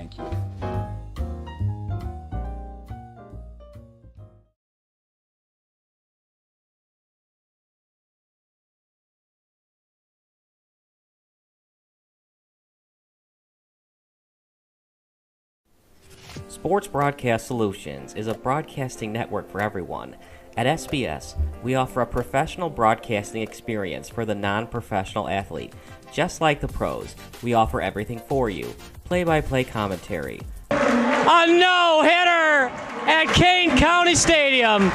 Thank you. Sports Broadcast Solutions is a broadcasting network for everyone. At SBS, we offer a professional broadcasting experience for the non-professional athlete. Just like the pros, we offer everything for you. Play-by-play commentary. A no-hitter at Kane County Stadium.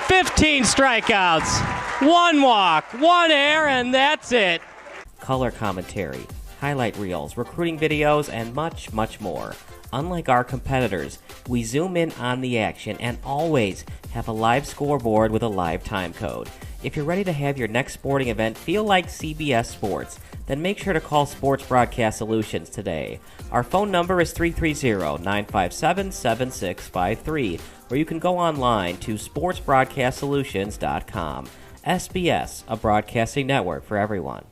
15 strikeouts, 1 walk, 1 error, and that's it. Color commentary, highlight reels, recruiting videos, and much, much more. Unlike our competitors, we zoom in on the action and always have a live scoreboard with a live time code. If you're ready to have your next sporting event feel like CBS Sports, then make sure to call Sports Broadcast Solutions today. Our phone number is 330-957-7653, or you can go online to sportsbroadcastsolutions.com. SBS, a broadcasting network for everyone.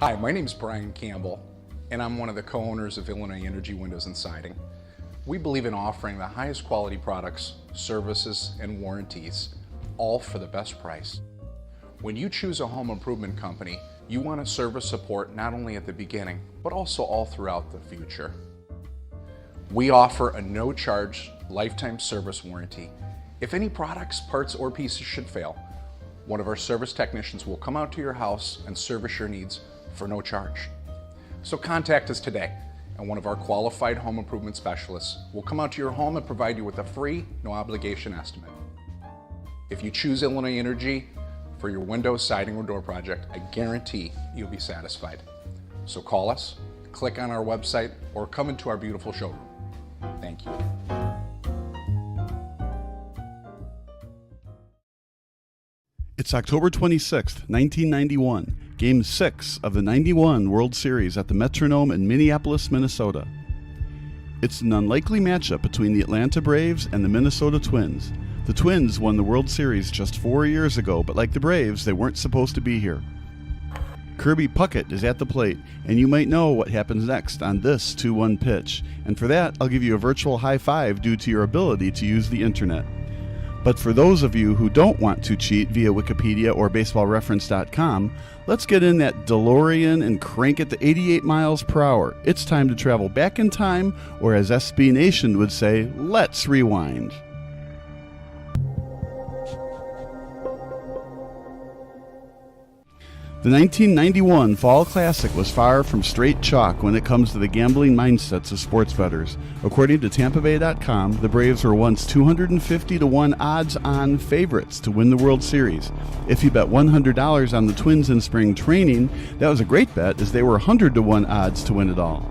Hi, my name is Brian Campbell, and I'm one of the co-owners of Illinois Energy Windows and Siding. We believe in offering the highest quality products, services, and warranties, all for the best price. When you choose a home improvement company, you want a service support not only at the beginning, but also all throughout the future. We offer a no-charge lifetime service warranty. If any products, parts, or pieces should fail, one of our service technicians will come out to your house and service your needs for no charge. So contact us today, and one of our qualified home improvement specialists will come out to your home and provide you with a free, no obligation estimate. If you choose Illinois Energy for your window, siding, or door project, I guarantee you'll be satisfied. So call us, click on our website, or come into our beautiful showroom. Thank you. It's October 26th, 1991, Game 6 of the 91 World Series at the Metronome in Minneapolis, Minnesota. It's an unlikely matchup between the Atlanta Braves and the Minnesota Twins. The Twins won the World Series just 4 years ago, but like the Braves, they weren't supposed to be here. Kirby Puckett is at the plate, and you might know what happens next on this 2-1 pitch. And for that, I'll give you a virtual high five due to your ability to use the internet. But for those of you who don't want to cheat via Wikipedia or BaseballReference.com, let's get in that DeLorean and crank it to 88 miles per hour. It's time to travel back in time, or as SB Nation would say, let's rewind. The 1991 Fall Classic was far from straight chalk when it comes to the gambling mindsets of sports bettors. According to TampaBay.com, the Braves were once 250-1 odds-on favorites to win the World Series. If you bet $100 on the Twins in spring training, that was a great bet, as they were 100-1 odds to win it all.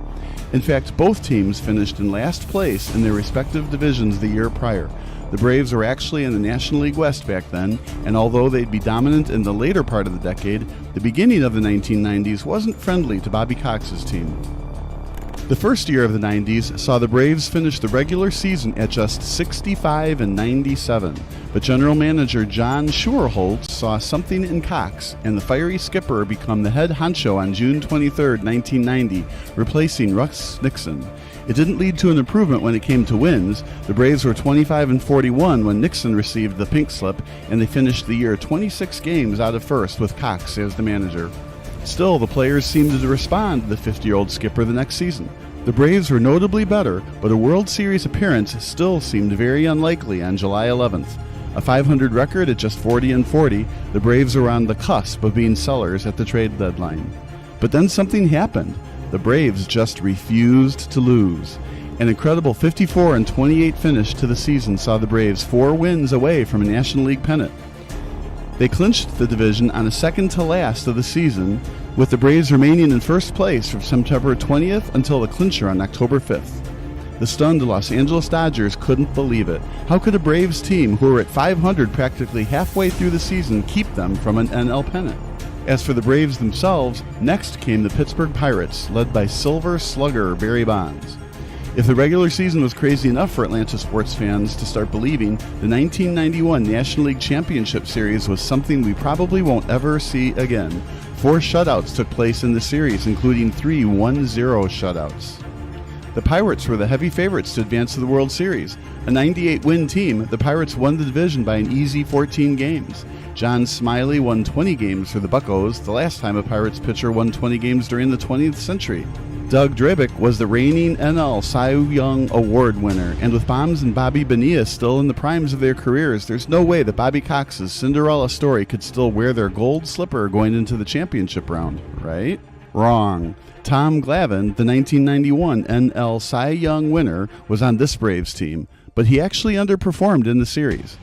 In fact, both teams finished in last place in their respective divisions the year prior. The Braves were actually in the National League West back then, and although they'd be dominant in the later part of the decade, the beginning of the 1990s wasn't friendly to Bobby Cox's team. The first year of the 90s saw the Braves finish the regular season at just 65-97, but general manager John Schuerholz saw something in Cox, and the fiery skipper became the head honcho on June 23, 1990, replacing Russ Nixon. It didn't lead to an improvement when it came to wins. The Braves were 25-41 when Nixon received the pink slip, and they finished the year 26 games out of first with Cox as the manager. Still, the players seemed to respond to the 50-year-old skipper the next season. The Braves were notably better, but a World Series appearance still seemed very unlikely on July 11th. A .500 record at just 40-40, the Braves were on the cusp of being sellers at the trade deadline. But then something happened. The Braves just refused to lose. An incredible 54-28 finish to the season saw the Braves 4 wins away from a National League pennant. They clinched the division on a second-to-last of the season, with the Braves remaining in first place from September 20th until the clincher on October 5th. The stunned Los Angeles Dodgers couldn't believe it. How could a Braves team who were at .500 practically halfway through the season keep them from an NL pennant? As for the Braves themselves, next came the Pittsburgh Pirates, led by Silver Slugger Barry Bonds. If the regular season was crazy enough for Atlanta sports fans to start believing, the 1991 National League Championship Series was something we probably won't ever see again. 4 shutouts took place in the series, including 3 1-0 shutouts. The Pirates were the heavy favorites to advance to the World Series. A 98-win team, the Pirates won the division by an easy 14 games. John Smiley won 20 games for the Buccos, the last time a Pirates pitcher won 20 games during the 20th century. Doug Drabick was the reigning NL Cy Young Award winner, and with Bombs and Bobby Bonilla still in the primes of their careers, there's no way that Bobby Cox's Cinderella story could still wear their gold slipper going into the championship round, right? Wrong. Tom Glavine, the 1991 NL Cy Young winner, was on this Braves team, but he actually underperformed in the series.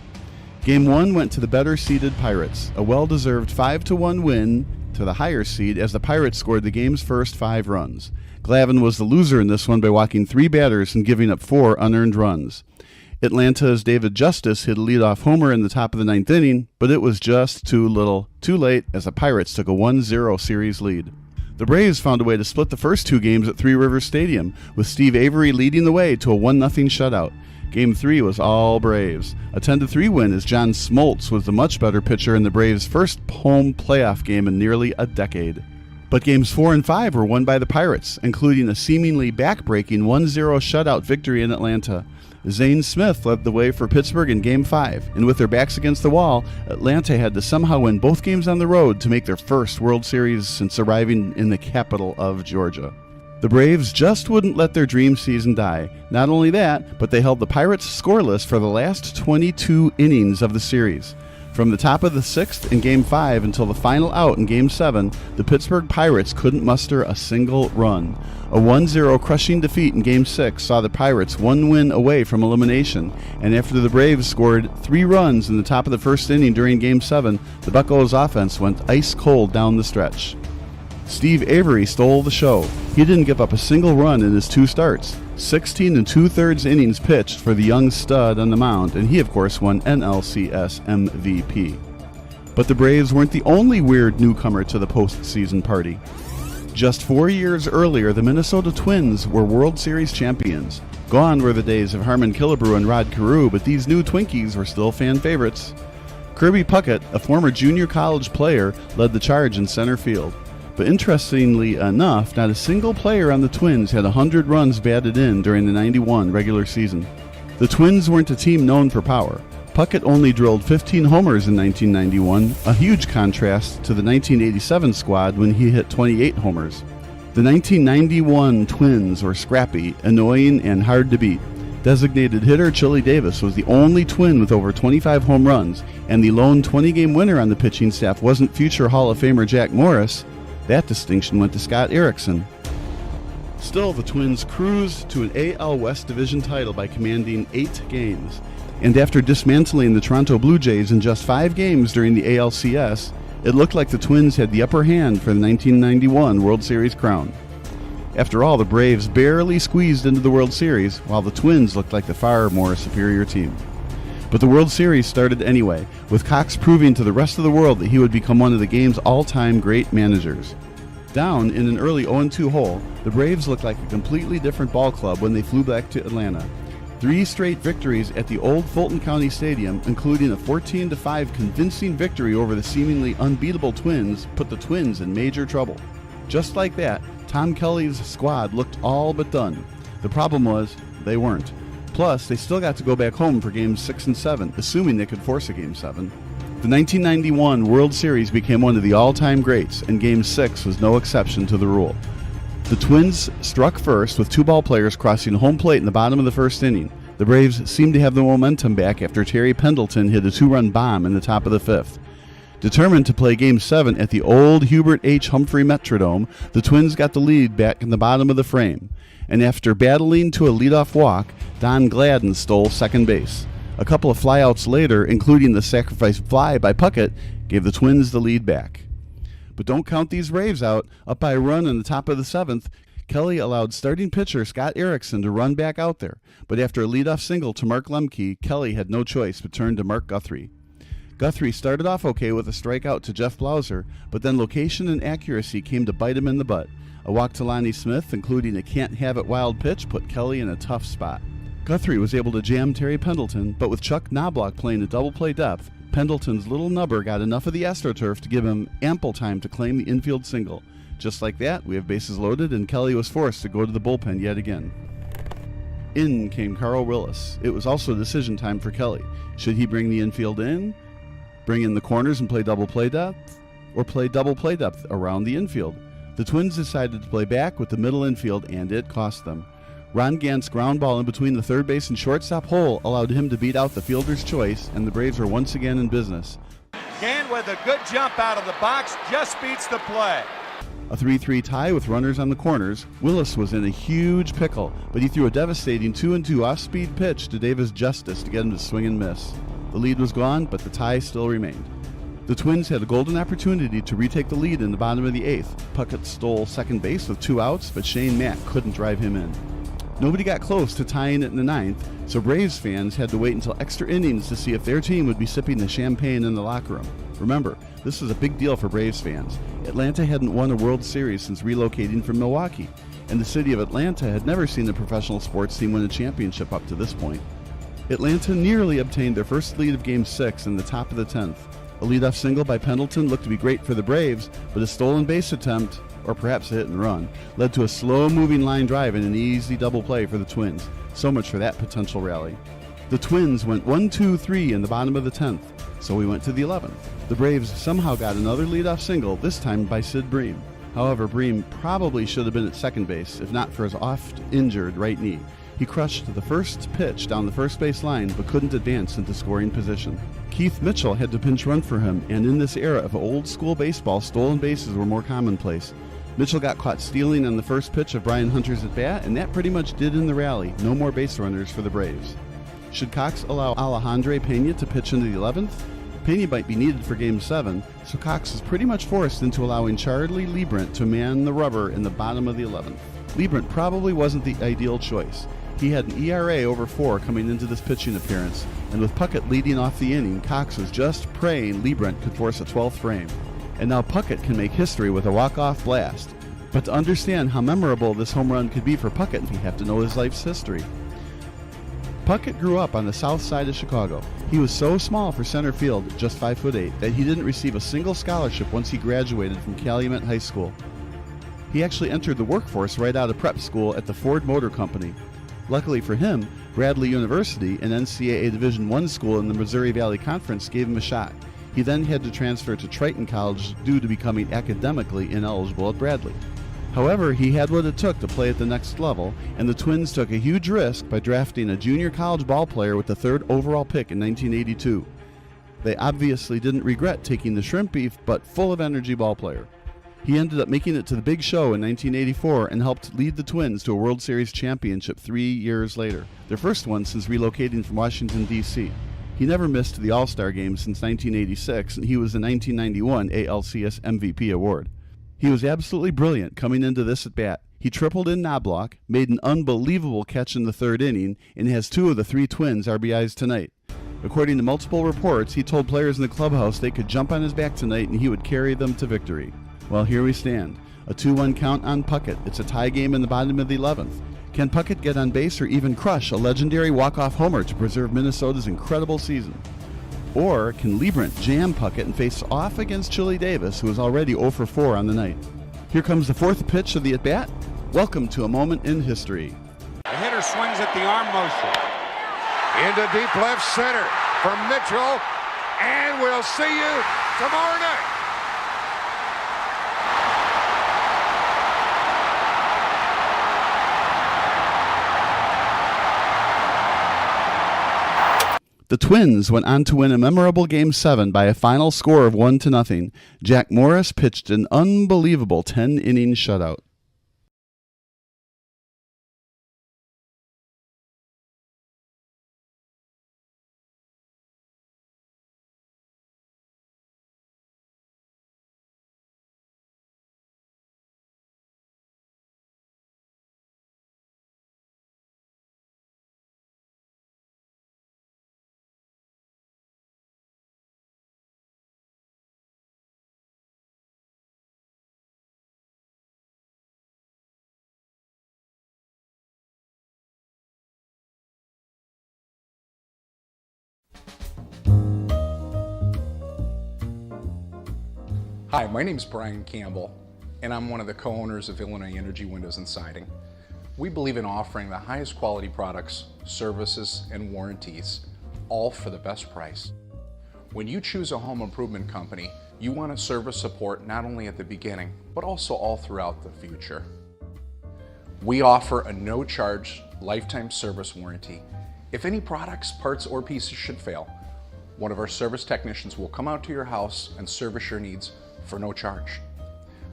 Game 1 went to the better-seeded Pirates, a well-deserved 5-1 win to the higher seed as the Pirates scored the game's first 5 runs. Glavine was the loser in this one by walking 3 batters and giving up 4 unearned runs. Atlanta's David Justice hit a leadoff homer in the top of the 9th inning, but it was just too little, too late, as the Pirates took a 1-0 series lead. The Braves found a way to split the first 2 games at Three Rivers Stadium, with Steve Avery leading the way to a 1-0 shutout. Game 3 was all Braves. A 10-3 win as John Smoltz was the much better pitcher in the Braves' first home playoff game in nearly a decade. But games 4 and 5 were won by the Pirates, including a seemingly back-breaking 1-0 shutout victory in Atlanta. Zane Smith led the way for Pittsburgh in Game 5, and with their backs against the wall, Atlanta had to somehow win both games on the road to make their first World Series since arriving in the capital of Georgia. The Braves just wouldn't let their dream season die. Not only that, but they held the Pirates scoreless for the last 22 innings of the series. From the top of the 6th in Game 5 until the final out in Game 7, the Pittsburgh Pirates couldn't muster a single run. A 1-0 crushing defeat in Game 6 saw the Pirates 1 win away from elimination, and after the Braves scored 3 runs in the top of the first inning during Game 7, the Buccos offense went ice cold down the stretch. Steve Avery stole the show. He didn't give up a single run in his 2 starts. 16 2/3 innings pitched for the young stud on the mound, and he of course won NLCS MVP. But the Braves weren't the only weird newcomer to the postseason party. Just 4 years earlier, the Minnesota Twins were World Series champions. Gone were the days of Harmon Killebrew and Rod Carew, but these new Twinkies were still fan favorites. Kirby Puckett, a former junior college player, led the charge in center field. But interestingly enough, not a single player on the Twins had 100 runs batted in during the 91 regular season. The Twins weren't a team known for power. Puckett only drilled 15 homers in 1991, a huge contrast to the 1987 squad when he hit 28 homers. The 1991 Twins were scrappy, annoying, and hard to beat. Designated hitter Chili Davis was the only Twin with over 25 home runs, and the lone 20-game winner on the pitching staff wasn't future Hall of Famer Jack Morris. That distinction went to Scott Erickson. Still, the Twins cruised to an AL West Division title by commanding 8 games. And after dismantling the Toronto Blue Jays in just 5 games during the ALCS, it looked like the Twins had the upper hand for the 1991 World Series crown. After all, the Braves barely squeezed into the World Series, while the Twins looked like the far more superior team. But the World Series started anyway, with Cox proving to the rest of the world that he would become one of the game's all-time great managers. Down in an early 0-2 hole, the Braves looked like a completely different ball club when they flew back to Atlanta. 3 straight victories at the old Fulton County Stadium, including a 14-5 convincing victory over the seemingly unbeatable Twins, put the Twins in major trouble. Just like that, Tom Kelly's squad looked all but done. The problem was, they weren't. Plus, they still got to go back home for Games 6 and 7, assuming they could force a Game 7. The 1991 World Series became one of the all-time greats, and Game 6 was no exception to the rule. The Twins struck first with 2 ball players crossing home plate in the bottom of the first inning. The Braves seemed to have the momentum back after Terry Pendleton hit a 2-run bomb in the top of the 5th. Determined to play Game 7 at the old Hubert H. Humphrey Metrodome, the Twins got the lead back in the bottom of the frame. And after battling to a leadoff walk, Don Gladden stole second base. A couple of flyouts later, including the sacrifice fly by Puckett, gave the Twins the lead back. But don't count these Braves out. Up by a run in the top of the 7th, Kelly allowed starting pitcher Scott Erickson to run back out there. But after a leadoff single to Mark Lemke, Kelly had no choice but turn to Mark Guthrie. Guthrie started off okay with a strikeout to Jeff Blauser, but then location and accuracy came to bite him in the butt. A walk to Lonnie Smith, including a can't-have-it wild pitch, put Kelly in a tough spot. Guthrie was able to jam Terry Pendleton, but with Chuck Knobloch playing a double-play depth, Pendleton's little nubber got enough of the AstroTurf to give him ample time to claim the infield single. Just like that, we have bases loaded, and Kelly was forced to go to the bullpen yet again. In came Carl Willis. It was also decision time for Kelly. Should he bring the infield in, bring in the corners and play double play depth, or play double play depth around the infield? The Twins decided to play back with the middle infield, and it cost them. Ron Gant's ground ball in between the third base and shortstop hole allowed him to beat out the fielder's choice, and the Braves were once again in business. Gant with a good jump out of the box just beats the play. A 3-3 tie with runners on the corners. Willis was in a huge pickle, but he threw a devastating 2-2 off-speed pitch to Davis Justice to get him to swing and miss. The lead was gone, but the tie still remained. The Twins had a golden opportunity to retake the lead in the bottom of the eighth. Puckett stole second base with 2 outs, but Shane Mack couldn't drive him in. Nobody got close to tying it in the ninth, so Braves fans had to wait until extra innings to see if their team would be sipping the champagne in the locker room. Remember, this was a big deal for Braves fans. Atlanta hadn't won a World Series since relocating from Milwaukee, and the city of Atlanta had never seen a professional sports team win a championship up to this point. Atlanta nearly obtained their first lead of Game 6 in the top of the 10th. A leadoff single by Pendleton looked to be great for the Braves, but a stolen base attempt, or perhaps a hit and run, led to a slow-moving line drive and an easy double play for the Twins. So much for that potential rally. The Twins went 1-2-3 in the bottom of the 10th, so we went to the 11th. The Braves somehow got another leadoff single, this time by Sid Bream. However, Bream probably should have been at second base, if not for his oft-injured right knee. He crushed the first pitch down the first base line, but couldn't advance into scoring position. Keith Mitchell had to pinch run for him, and in this era of old-school baseball, stolen bases were more commonplace. Mitchell got caught stealing on the first pitch of Brian Hunter's at-bat, and that pretty much did in the rally. No more base runners for the Braves. Should Cox allow Alejandro Pena to pitch into the 11th? Pena might be needed for Game 7, so Cox is pretty much forced into allowing Charlie Liebrant to man the rubber in the bottom of the 11th. Liebrant probably wasn't the ideal choice. He had an ERA over 4 coming into this pitching appearance, and with Puckett leading off the inning, Cox was just praying Liebrant could force a 12th frame. And now Puckett can make history with a walk-off blast. But to understand how memorable this home run could be for Puckett, you have to know his life's history. Puckett grew up on the south side of Chicago. He was so small for center field, just 5'8", that he didn't receive a single scholarship once he graduated from Calumet High School. He actually entered the workforce right out of prep school at the Ford Motor Company. Luckily for him, Bradley University, an NCAA Division I school in the Missouri Valley Conference, gave him a shot. He then had to transfer to Triton College due to becoming academically ineligible at Bradley. However, he had what it took to play at the next level, and the Twins took a huge risk by drafting a junior college ball player with the 3rd overall pick in 1982. They obviously didn't regret taking the shrimp beef but full of energy ball player. He ended up making it to the big show in 1984 and helped lead the Twins to a World Series championship 3 years later, their first one since relocating from Washington, D.C. He never missed the All-Star game since 1986, and he was the 1991 ALCS MVP award. He was absolutely brilliant coming into this at-bat. He tripled in Knobloch, made an unbelievable catch in the 3rd inning, and has 2 of the 3 Twins' RBIs tonight. According to multiple reports, he told players in the clubhouse they could jump on his back tonight and he would carry them to victory. Well, here we stand. A 2-1 count on Puckett. It's a tie game in the bottom of the 11th. Can Puckett get on base or even crush a legendary walk-off homer to preserve Minnesota's incredible season? Or can Liebrant jam Puckett and face off against Chili Davis, who is already 0 for 4 on the night? Here comes the 4th pitch of the at-bat. Welcome to a moment in history. The hitter swings at the arm motion. Into deep left center from Mitchell, and we'll see you tomorrow night. The Twins went on to win a memorable Game 7 by a final score of 1-0. Jack Morris pitched an unbelievable 10-inning shutout. Hi, my name is Brian Campbell, and I'm one of the co-owners of Illinois Energy Windows and Siding. We believe in offering the highest quality products, services, and warranties, all for the best price. When you choose a home improvement company, you want to service support not only at the beginning, but also all throughout the future. We offer a no-charge lifetime service warranty. If any products, parts, or pieces should fail, one of our service technicians will come out to your house and service your needs for no charge.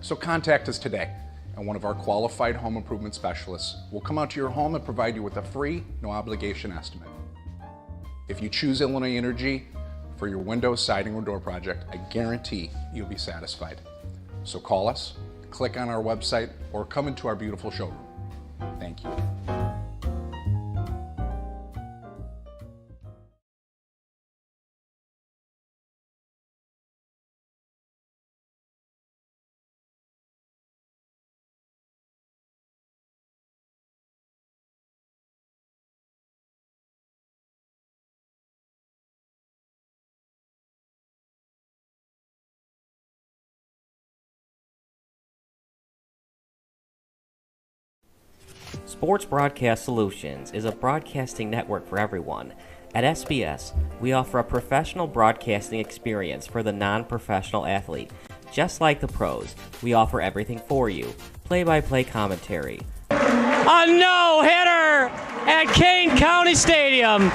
So contact us today, and one of our qualified home improvement specialists will come out to your home and provide you with a free, no obligation estimate. If you choose Illinois Energy for your window, siding, or door project, I guarantee you'll be satisfied. So call us, click on our website, or come into our beautiful showroom. Thank you. Sports Broadcast Solutions is a broadcasting network for everyone. At SBS, we offer a professional broadcasting experience for the non-professional athlete. Just like the pros, we offer everything for you. Play-by-play commentary. A no-hitter at Kane County Stadium.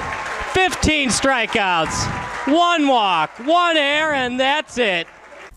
15 strikeouts, 1 walk, 1 error, and that's it.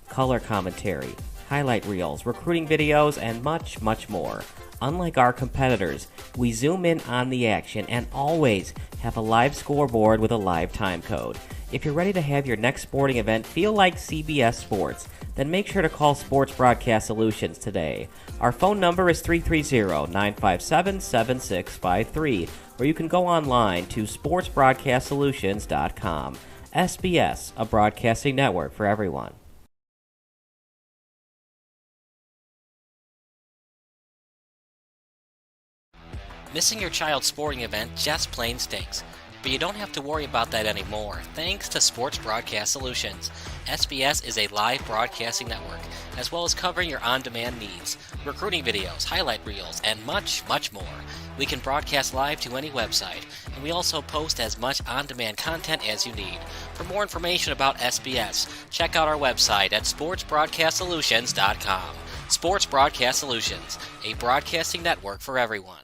Color commentary, highlight reels, recruiting videos, and much, much more. Unlike our competitors, we zoom in on the action and always have a live scoreboard with a live time code. If you're ready to have your next sporting event feel like CBS Sports, then make sure to call Sports Broadcast Solutions today. Our phone number is 330-957-7653, or you can go online to sportsbroadcastsolutions.com. SBS, a broadcasting network for everyone. Missing your child's sporting event just plain stinks. But you don't have to worry about that anymore, thanks to Sports Broadcast Solutions. SBS is a live broadcasting network, as well as covering your on-demand needs, recruiting videos, highlight reels, and much, much more. We can broadcast live to any website, and we also post as much on-demand content as you need. For more information about SBS, check out our website at sportsbroadcastsolutions.com. Sports Broadcast Solutions, a broadcasting network for everyone.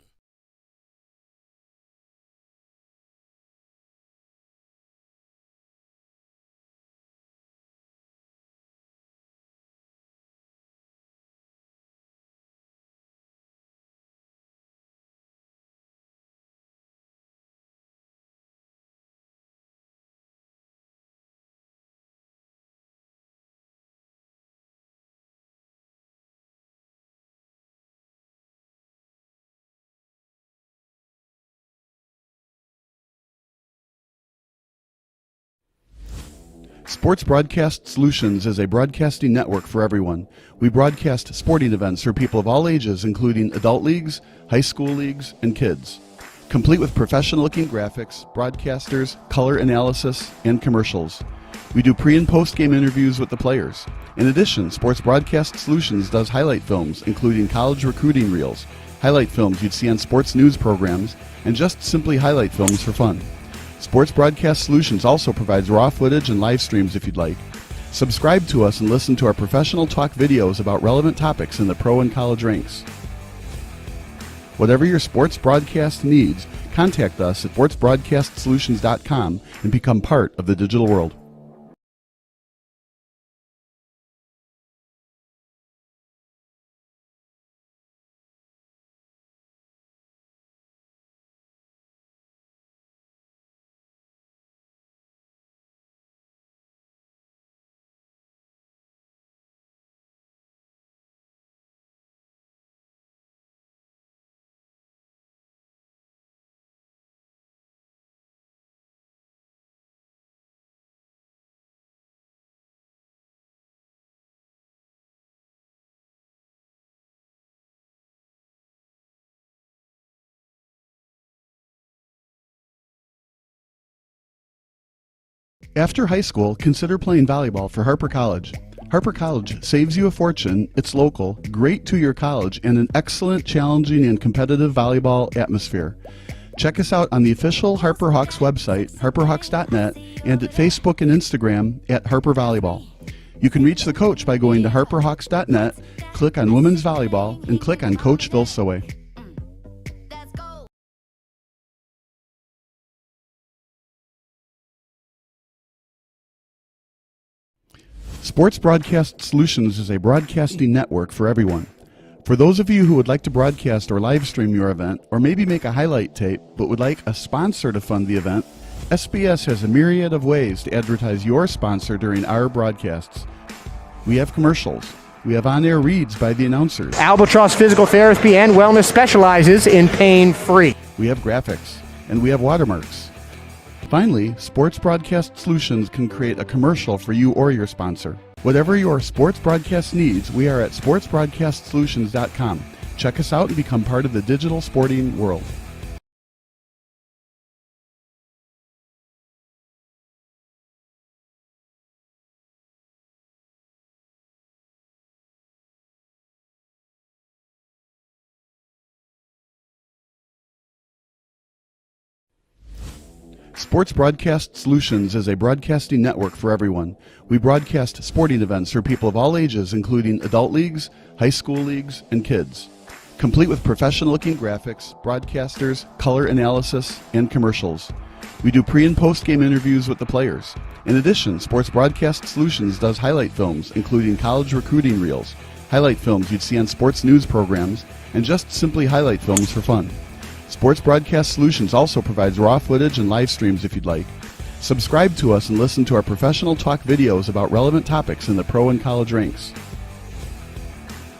Sports Broadcast Solutions is a broadcasting network for everyone. We broadcast sporting events for people of all ages, including adult leagues, high school leagues, and kids. Complete with professional-looking graphics, broadcasters, color analysis, and commercials. We do pre- and post-game interviews with the players. In addition, Sports Broadcast Solutions does highlight films, including college recruiting reels, highlight films you'd see on sports news programs, and just simply highlight films for fun. Sports Broadcast Solutions also provides raw footage and live streams if you'd like. Subscribe to us and listen to our professional talk videos about relevant topics in the pro and college ranks. Whatever your sports broadcast needs, contact us at sportsbroadcastsolutions.com and become part of the digital world. After high school, consider playing volleyball for Harper College. Harper College saves you a fortune, it's local, great two-year college, and an excellent, challenging, and competitive volleyball atmosphere. Check us out on the official Harper Hawks website, harperhawks.net, and at Facebook and Instagram at Harper Volleyball. You can reach the coach by going to harperhawks.net, click on Women's Volleyball, and click on Coach Phil Soe. Sports Broadcast Solutions is a broadcasting network for everyone. For those of you who would like to broadcast or live stream your event, or maybe make a highlight tape but would like a sponsor to fund the event, SBS has a myriad of ways to advertise your sponsor during our broadcasts. We have commercials. We have on-air reads by the announcers. Albatross Physical Therapy and Wellness specializes in pain-free. We have graphics. And we have watermarks. Finally, Sports Broadcast Solutions can create a commercial for you or your sponsor. Whatever your sports broadcast needs, we are at sportsbroadcastsolutions.com. Check us out and become part of the digital sporting world. Sports Broadcast Solutions is a broadcasting network for everyone. We broadcast sporting events for people of all ages, including adult leagues, high school leagues, and kids. Complete with professional-looking graphics, broadcasters, color analysis, and commercials. We do pre- and post-game interviews with the players. In addition, Sports Broadcast Solutions does highlight films, including college recruiting reels, highlight films you'd see on sports news programs, and just simply highlight films for fun. Sports Broadcast Solutions also provides raw footage and live streams if you'd like. Subscribe to us and listen to our professional talk videos about relevant topics in the pro and college ranks.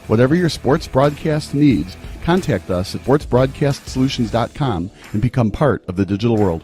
Whatever your sports broadcast needs, contact us at sportsbroadcastsolutions.com and become part of the digital world.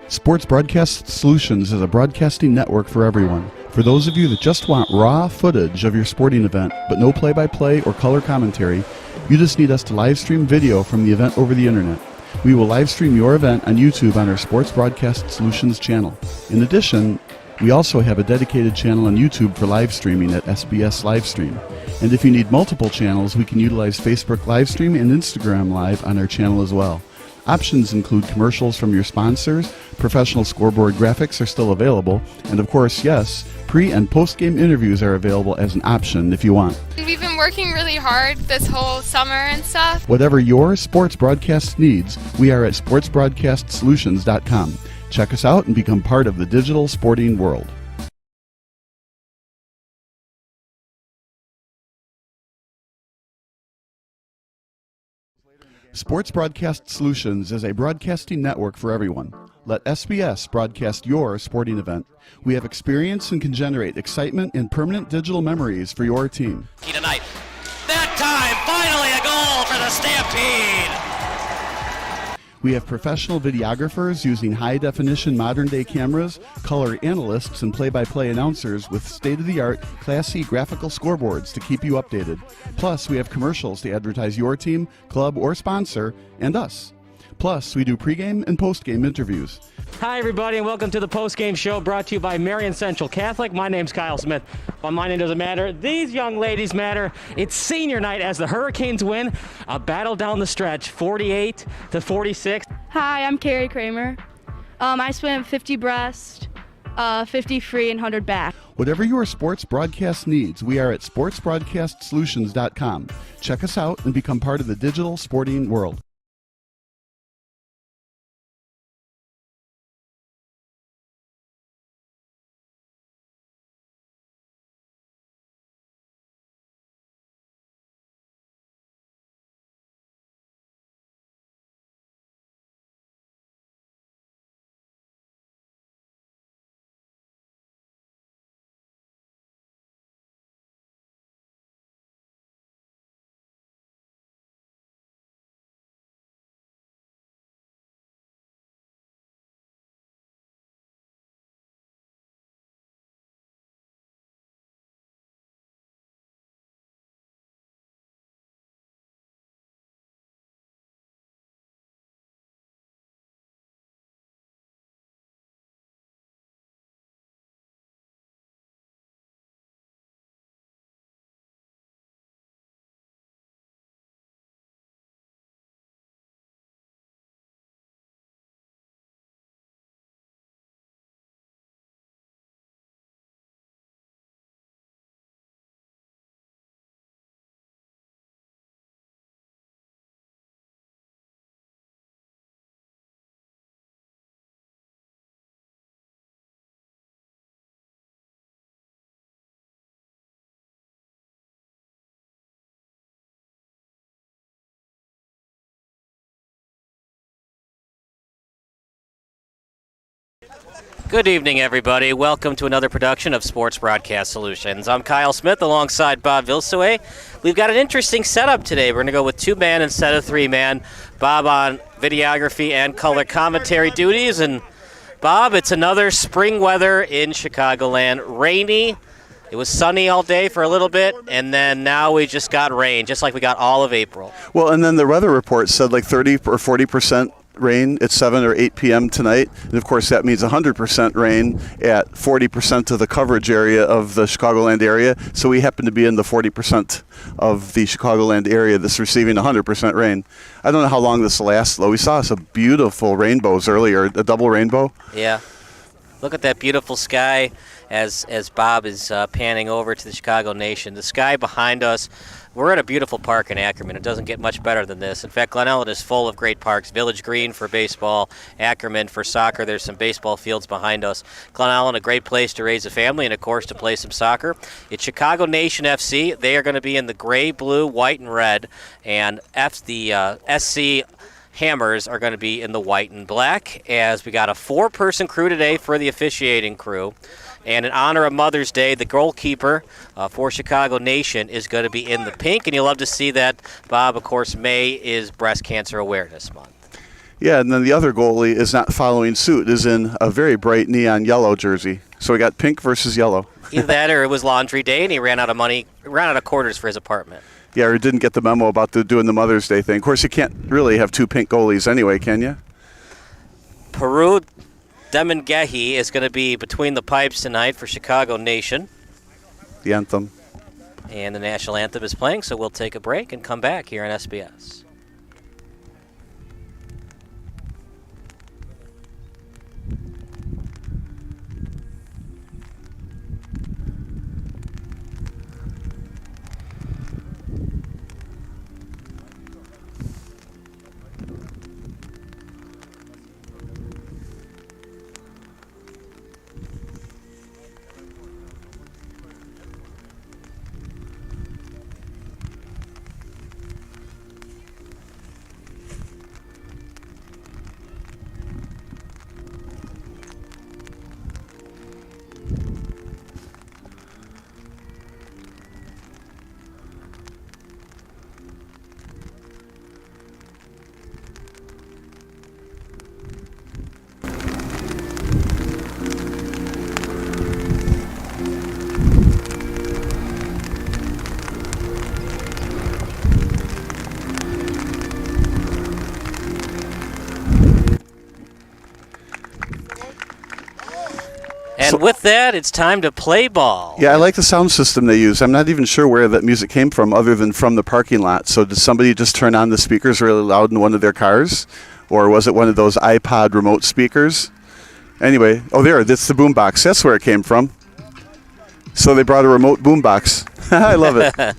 Sports Broadcast Solutions is a broadcasting network for everyone. For those of you that just want raw footage of your sporting event, but no play-by-play or color commentary, you just need us to live stream video from the event over the internet. We will live stream your event on YouTube on our Sports Broadcast Solutions channel. In addition, we also have a dedicated channel on YouTube for live streaming at SBS Livestream. And if you need multiple channels, we can utilize Facebook Livestream and Instagram Live on our channel as well. Options include commercials from your sponsors, professional scoreboard graphics are still available, and of course, yes, pre- and post-game interviews are available as an option if you want. We've been working really hard this whole summer and stuff. Whatever your sports broadcast needs, we are at sportsbroadcastsolutions.com. Check us out and become part of the digital sporting world. Sports Broadcast Solutions is a broadcasting network for everyone. Let SBS broadcast your sporting event. We have experience and can generate excitement and permanent digital memories for your team. Tonight. That time, finally a goal for the Stampede! We have professional videographers using high-definition modern-day cameras, color analysts, and play-by-play announcers with state-of-the-art, classy graphical scoreboards to keep you updated. Plus, we have commercials to advertise your team, club, or sponsor, and us. Plus, we do pregame and postgame interviews. Hi, everybody, and welcome to the post-game show brought to you by Marion Central Catholic. My name's Kyle Smith, but my name doesn't matter. These young ladies matter. It's senior night as the Hurricanes win a battle down the stretch, 48-46. Hi, I'm Carrie Kramer. I swim 50 breast, 50 free, and 100 back. Whatever your sports broadcast needs, we are at sportsbroadcastsolutions.com. Check us out and become part of the digital sporting world. Good evening, everybody. Welcome to another production of Sports Broadcast Solutions. I'm Kyle Smith alongside Bob Vilsue. We've got an interesting setup today. We're going to go with 2-man instead of 3-man. Bob on videography and color commentary duties. And Bob, it's another spring weather in Chicagoland. Rainy. It was sunny all day for a little bit, and then now we just got rain, just like we got all of April. Well, and then the weather report said like 30 or 40% rain at 7 or 8 p.m. tonight. And, of course, that means 100% rain at 40% of the coverage area of the Chicagoland area. So we happen to be in the 40% of the Chicagoland area that's receiving 100% rain. I don't know how long this will last, though. We saw some beautiful rainbows earlier, a double rainbow. Yeah. Look at that beautiful sky as Bob is panning over to the Chicago Nation. The sky behind us, we're at a beautiful park in Ackerman. It doesn't get much better than this. In fact, Glen Ellen is full of great parks. Village Green for baseball, Ackerman for soccer. There's some baseball fields behind us. Glen Ellen, a great place to raise a family and, of course, to play some soccer. It's Chicago Nation FC. They are going to be in the gray, blue, white, and red. And the SC Hammers are going to be in the white and black, as we got a 4-person crew today for the officiating crew. And in honor of Mother's Day, the goalkeeper for Chicago Nation is going to be in the pink. And you'll love to see that, Bob. Of course, May is Breast Cancer Awareness Month. Yeah, and then the other goalie is not following suit, is in a very bright neon yellow jersey. So we got pink versus yellow. Either that or it was laundry day and he ran out of money, ran out of quarters for his apartment. Yeah, or didn't get the memo about doing the Mother's Day thing. Of course, you can't really have 2 pink goalies anyway, can you? Peru Demengehi is going to be between the pipes tonight for Chicago Nation. The anthem. And the national anthem is playing, so we'll take a break and come back here on SBS. And with that, it's time to play ball. Yeah, I like the sound system they use. I'm not even sure where that music came from other than from the parking lot. So did somebody just turn on the speakers really loud in one of their cars? Or was it one of those iPod remote speakers? Anyway, that's the boombox. That's where it came from. So they brought a remote boombox. I love it.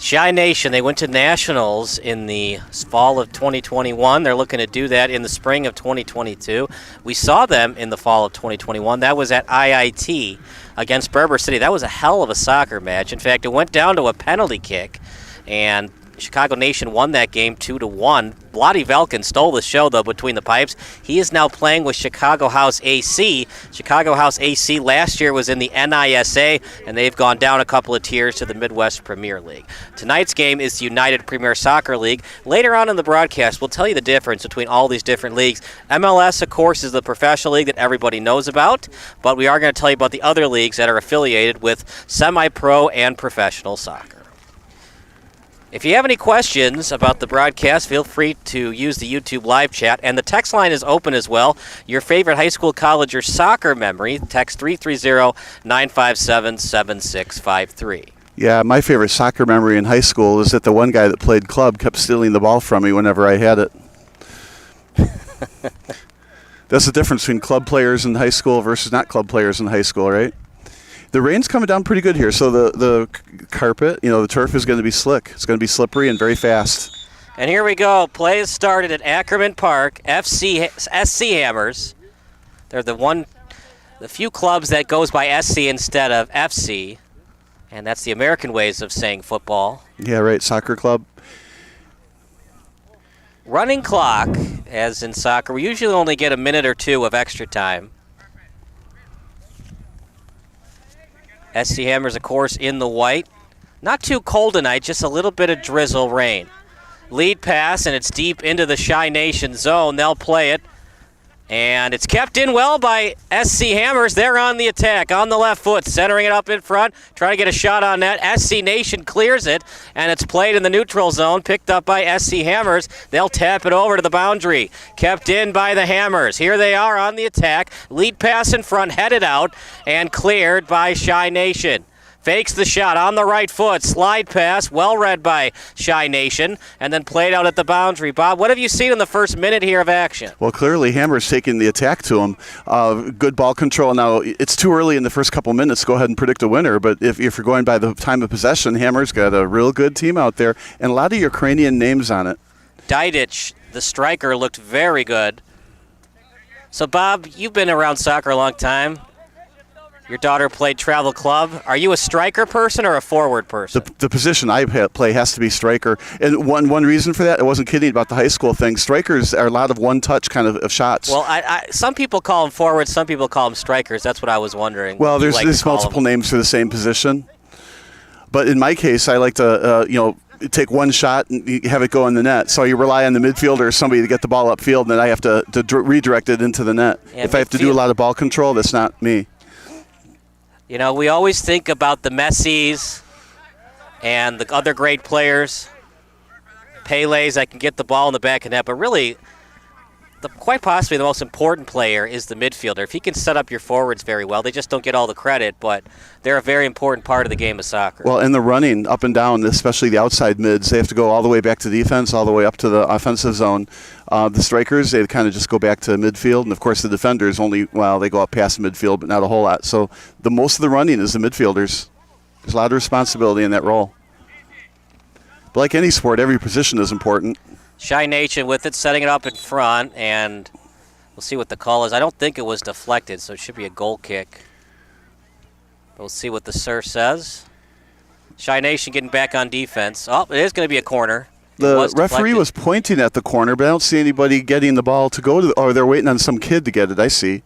Chi Nation, they went to nationals in the fall of 2021. They're looking to do that in the spring of 2022. We saw them in the fall of 2021. That was at IIT against Berber City. That was a hell of a soccer match. In fact, it went down to a penalty kick, and Chicago Nation won that game 2-1. Vladi Velkin stole the show, though, between the pipes. He is now playing with Chicago House AC. Chicago House AC last year was in the NISA, and they've gone down a couple of tiers to the Midwest Premier League. Tonight's game is the United Premier Soccer League. Later on in the broadcast, we'll tell you the difference between all these different leagues. MLS, of course, is the professional league that everybody knows about, but we are going to tell you about the other leagues that are affiliated with semi-pro and professional soccer. If you have any questions about the broadcast, feel free to use the YouTube live chat, and the text line is open as well. Your favorite high school, college, or soccer memory, text 330-957-7653. Yeah, my favorite soccer memory in high school is that the one guy that played club kept stealing the ball from me whenever I had it. That's the difference between club players in high school versus not club players in high school, right? The rain's coming down pretty good here, so the carpet, the turf is going to be slick. It's going to be slippery and very fast. And here we go. Play has started at Ackerman Park. SC Hammers. They're the few clubs that goes by SC instead of FC, and that's the American ways of saying football. Yeah, right. Soccer club. Running clock, as in soccer, we usually only get a minute or two of extra time. SC Hammers, of course, in the white. Not too cold tonight, just a little bit of drizzle rain. Lead pass, and it's deep into the Shy Nation zone. They'll play it. And it's kept in well by SC Hammers. They're on the attack, on the left foot, centering it up in front, trying to get a shot on net. SC Nation clears it, and it's played in the neutral zone, picked up by SC Hammers. They'll tap it over to the boundary. Kept in by the Hammers. Here they are on the attack. Lead pass in front, headed out, and cleared by Shy Nation. Fakes the shot on the right foot. Slide pass, well read by Shy Nation, and then played out at the boundary. Bob, what have you seen in the first minute here of action? Well, clearly Hammer's taking the attack to him. Good ball control. Now, it's too early in the first couple minutes to go ahead and predict a winner, but if you're going by the time of possession, Hammer's got a real good team out there, and a lot of Ukrainian names on it. Didich, the striker, looked very good. So, Bob, you've been around soccer a long time. Your daughter played travel club. Are you a striker person or a forward person? The position I play has to be striker. And one reason for that, I wasn't kidding about the high school thing, strikers are a lot of one-touch kind of shots. Well, some people call them forwards, some people call them strikers. That's what I was wondering. Well, there's multiple names for the same position. But in my case, I like to, take one shot and have it go in the net. So you rely on the midfielder or somebody to get the ball upfield, and then I have to redirect it into the net. Yeah, if I have to do a lot of ball control, that's not me. You know, we always think about the Messis and the other great players, Pele's that can get the ball in the back of net, but really, quite possibly the most important player is the midfielder. If he can set up your forwards very well, they just don't get all the credit, but they're a very important part of the game of soccer. Well, in the running up and down, especially the outside mids, they have to go all the way back to defense, all the way up to the offensive zone. The strikers, they kind of just go back to midfield, and of course the defenders they go up past midfield, but not a whole lot. So the most of the running is the midfielders. There's a lot of responsibility in that role. But like any sport, every position is important. Shy Nation with it, setting it up in front, and we'll see what the call is. I don't think it was deflected, so it should be a goal kick. We'll see what the sir says. Shy Nation getting back on defense. Oh, it is going to be a corner. The referee was pointing at the corner, but I don't see anybody getting the ball to go to or they're waiting on some kid to get it, I see.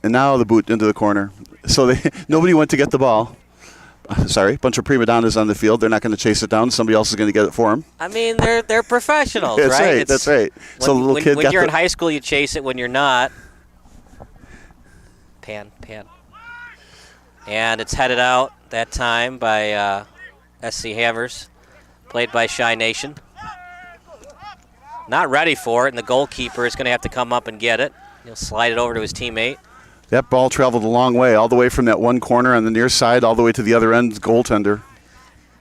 And now the boot into the corner. So nobody went to get the ball. Sorry, bunch of prima donnas on the field. They're not going to chase it down. Somebody else is going to get it for them. I mean, they're professionals, that's right? That's right. So the little kid when you're in high school, you chase it. When you're not, pan. And it's headed out that time by SC Hammers, played by Shy Nation. Not ready for it, and the goalkeeper is going to have to come up and get it. He'll slide it over to his teammate. That ball traveled a long way, all the way from that one corner on the near side, all the way to the other end, goaltender.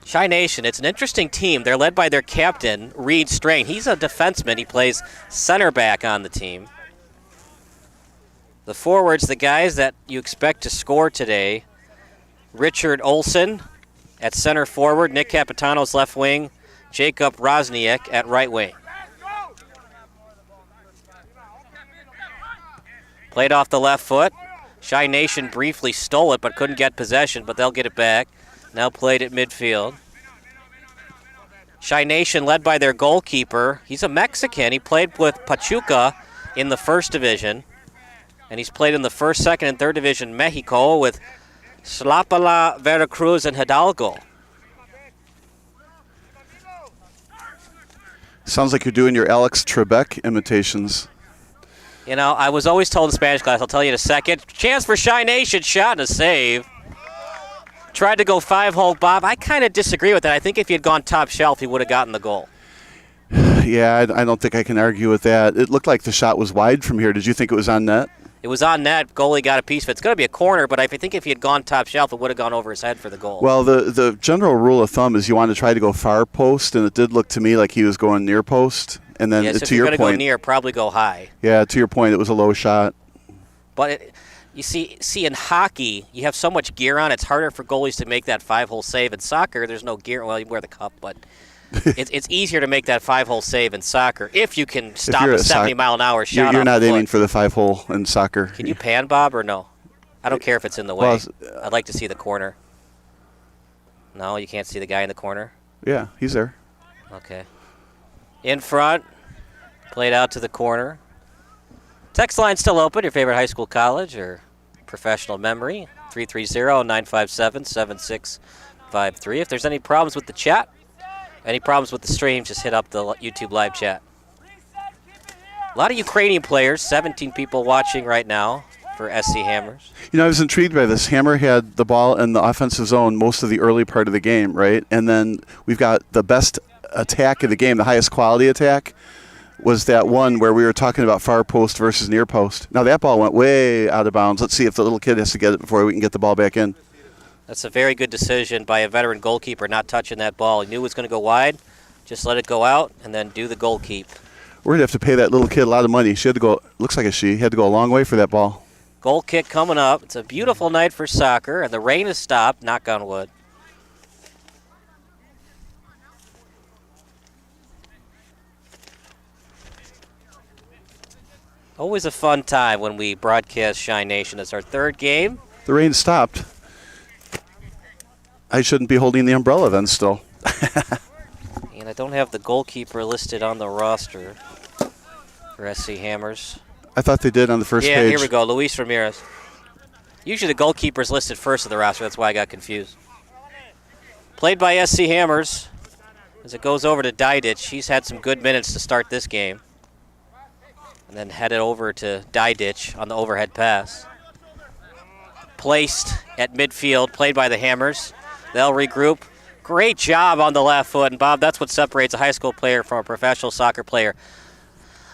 Shy Nation, it's an interesting team. They're led by their captain, Reed Strain. He's a defenseman. He plays center back on the team. The forwards, the guys that you expect to score today, Richard Olson at center forward, Nick Capitano's left wing, Jacob Rosniak at right wing. Played off the left foot. Shy Nation briefly stole it but couldn't get possession, but they'll get it back. Now played at midfield. Shy Nation led by their goalkeeper. He's a Mexican. He played with Pachuca in the first division. And he's played in the first, second, and third division Mexico with Slapala, Veracruz, and Hidalgo. Sounds like you're doing your Alex Trebek imitations. You know, I was always told in Spanish class, I'll tell you in a second. Chance for Shy Nation, shot and a save. Tried to go 5-hole, Bob. I kind of disagree with that. I think if he had gone top shelf, he would have gotten the goal. Yeah, I don't think I can argue with that. It looked like the shot was wide from here. Did you think it was on net? It was on net. Goalie got a piece of it. It's going to be a corner, but I think if he had gone top shelf, it would have gone over his head for the goal. Well, the general rule of thumb is you want to try to go far post, and it did look to me like he was going near post. And then yes, to if your you're point, going to go near, probably go high. Yeah, to your point, it was a low shot. But you see, in hockey, you have so much gear on, it's harder for goalies to make that 5-hole save. In soccer, there's no gear. Well, you wear the cup, but it's easier to make that 5-hole save in soccer if you can stop a 70-mile-an-hour shot. You're not aiming for the 5-hole in soccer. Can you pan, Bob, or no? I don't care if it's in the way. I'd like to see the corner. No, you can't see the guy in the corner? Yeah, he's there. Okay. In front, Played out to the corner. Text line still open, your favorite high school, college, or professional memory, 330-957-7653. If there's any problems with the chat, any problems with the stream, just hit up the YouTube live chat. A lot of Ukrainian players, 17 people watching right now for SC Hammers. You know, I was intrigued by this. Hammer had the ball in the offensive zone most of the early part of the game, right? And then we've got the best attack of the game, the highest quality attack, was that one where we were talking about far post versus near post. Now that ball went way out of bounds. Let's see if the little kid has to get it before we can get the ball back in. That's a very good decision by a veteran goalkeeper not touching that ball. He knew it was going to go wide. Just let it go out and then do the goal keep. We're going to have to pay that little kid a lot of money. She had to go, looks like she had to go a long way for that ball. Goal kick coming up. It's a beautiful night for soccer, and the rain has stopped, knock on wood. Always a fun time when we broadcast Shine Nation. It's our third game. The rain stopped. I shouldn't be holding the umbrella then still. And I don't have the goalkeeper listed on the roster for SC Hammers. I thought they did on the first page. Yeah, here we go, Luis Ramirez. Usually the goalkeeper's listed first on the roster. That's why I got confused. Played by SC Hammers as it goes over to Didich. He's had some good minutes to start this game. And then headed over to Didich on the overhead pass. Placed at midfield, played by the Hammers. They'll regroup. Great job on the left foot. And Bob, that's what separates a high school player from a professional soccer player.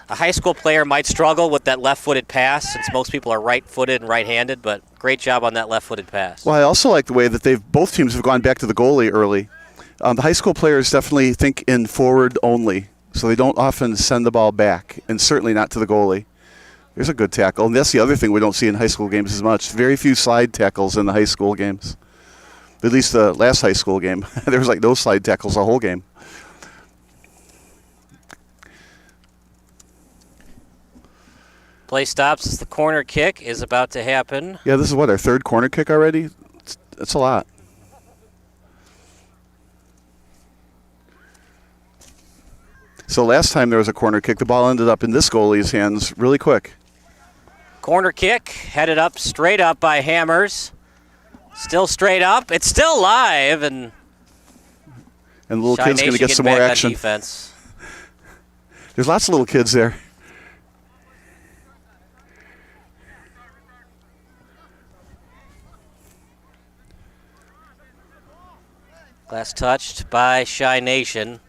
A high school player might struggle with that left-footed pass since most people are right-footed and right-handed, but great job on that left-footed pass. Well, I also like the way that both teams have gone back to the goalie early. The high school players definitely think in forward only, so they don't often send the ball back, and certainly not to the goalie. There's a good tackle, and that's the other thing we don't see in high school games as much. Very few slide tackles in the high school games. At least the last high school game. There was like no slide tackles the whole game. Play stops as the corner kick is about to happen. Yeah, this is what, our third corner kick already? It's a lot. So last time there was a corner kick, the ball ended up in this goalie's hands really quick. Corner kick headed up, straight up by Hammers. Still straight up. It's still live, and the little kid's going to get some more action. Defense. There's lots of little kids there. Last touched by Shy Nation.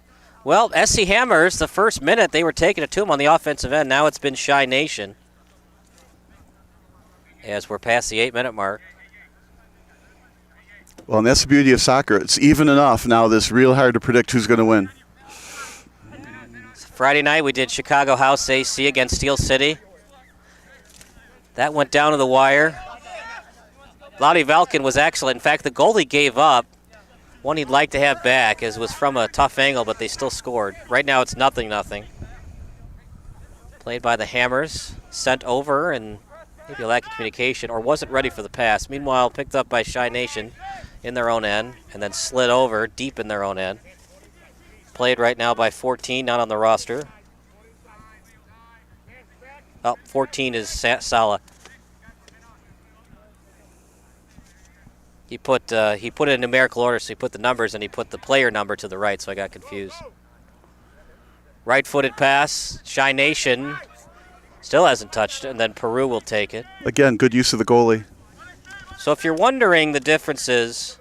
Well, SC Hammers, the first minute they were taking it to him on the offensive end. Now it's been Shy Nation as we're past the 8-minute mark. Well, and that's the beauty of soccer. It's even enough now that it's real hard to predict who's going to win. Friday night we did Chicago House AC against Steel City. That went down to the wire. Lottie Valkin was excellent. In fact, the goalie gave up one he'd like to have back, as it was from a tough angle, but they still scored. Right now it's 0-0. Played by the Hammers, sent over, and maybe a lack of communication, or wasn't ready for the pass. Meanwhile, picked up by Shy Nation in their own end, and then slid over deep in their own end. Played right now by 14, not on the roster. Oh, 14 is Sala. He put it in numerical order, so he put the numbers and he put the player number to the right, so I got confused. Right-footed pass. Shy Nation still hasn't touched it, and then Peru will take it. Again, good use of the goalie. So if you're wondering the differences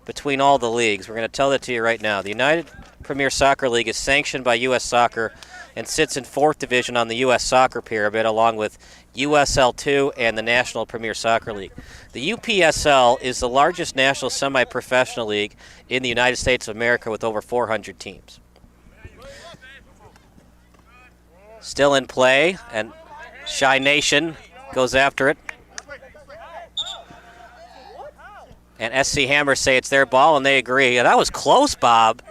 between all the leagues, we're going to tell that to you right now. The United Premier Soccer League is sanctioned by U.S. Soccer and sits in 4th Division on the U.S. Soccer pyramid, along with USL 2 and the National Premier Soccer League. The UPSL is the largest national semi-professional league in the United States of America with over 400 teams. Still in play, and Shy Nation goes after it. And SC Hammers say it's their ball, and they agree. Yeah, that was close, Bob.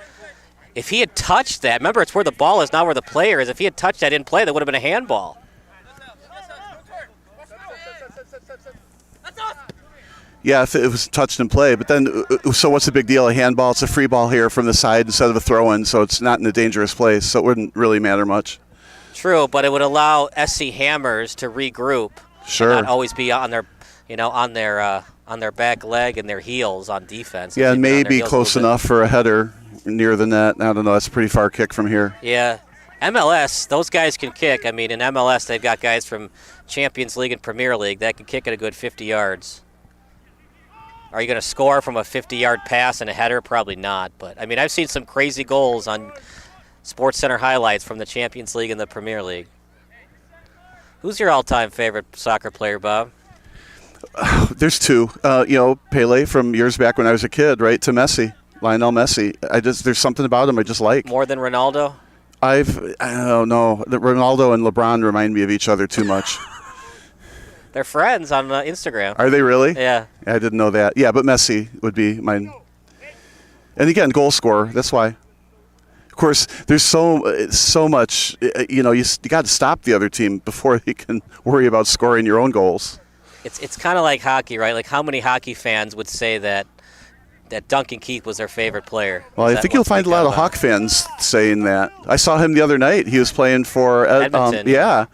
If he had touched that, remember it's where the ball is, not where the player is. If he had touched that in play, that would have been a handball. Yeah, if it was touched in play. But then, so what's the big deal? A handball, it's a free ball here from the side instead of a throw-in, so it's not in a dangerous place, so it wouldn't really matter much. True, but it would allow SC Hammers to regroup. Sure. And not always be on their, on their back leg and their heels on defense. Yeah, They'd be on their maybe heels close enough for a header near the net. I don't know. That's a pretty far kick from here. Yeah. MLS, those guys can kick. I mean, in MLS, they've got guys from Champions League and Premier League that can kick at a good 50 yards. Are you going to score from a 50-yard pass and a header? Probably not. But, I mean, I've seen some crazy goals on SportsCenter highlights from the Champions League and the Premier League. Who's your all-time favorite soccer player, Bob? There's two. Pele from years back when I was a kid, right, to Messi, Lionel Messi. There's something about him I just like. More than Ronaldo? I don't know. Ronaldo and LeBron remind me of each other too much. They're friends on Instagram. Are they really? Yeah. I didn't know that. Yeah, but Messi would be mine. And again, goal scorer. That's why. Of course, there's so much. You got to stop the other team before you can worry about scoring your own goals. It's kind of like hockey, right? Like how many hockey fans would say that Duncan Keith was their favorite player? Well, I think you'll find a lot of Hawk fans saying that. I saw him the other night. He was playing for Edmonton. Yeah.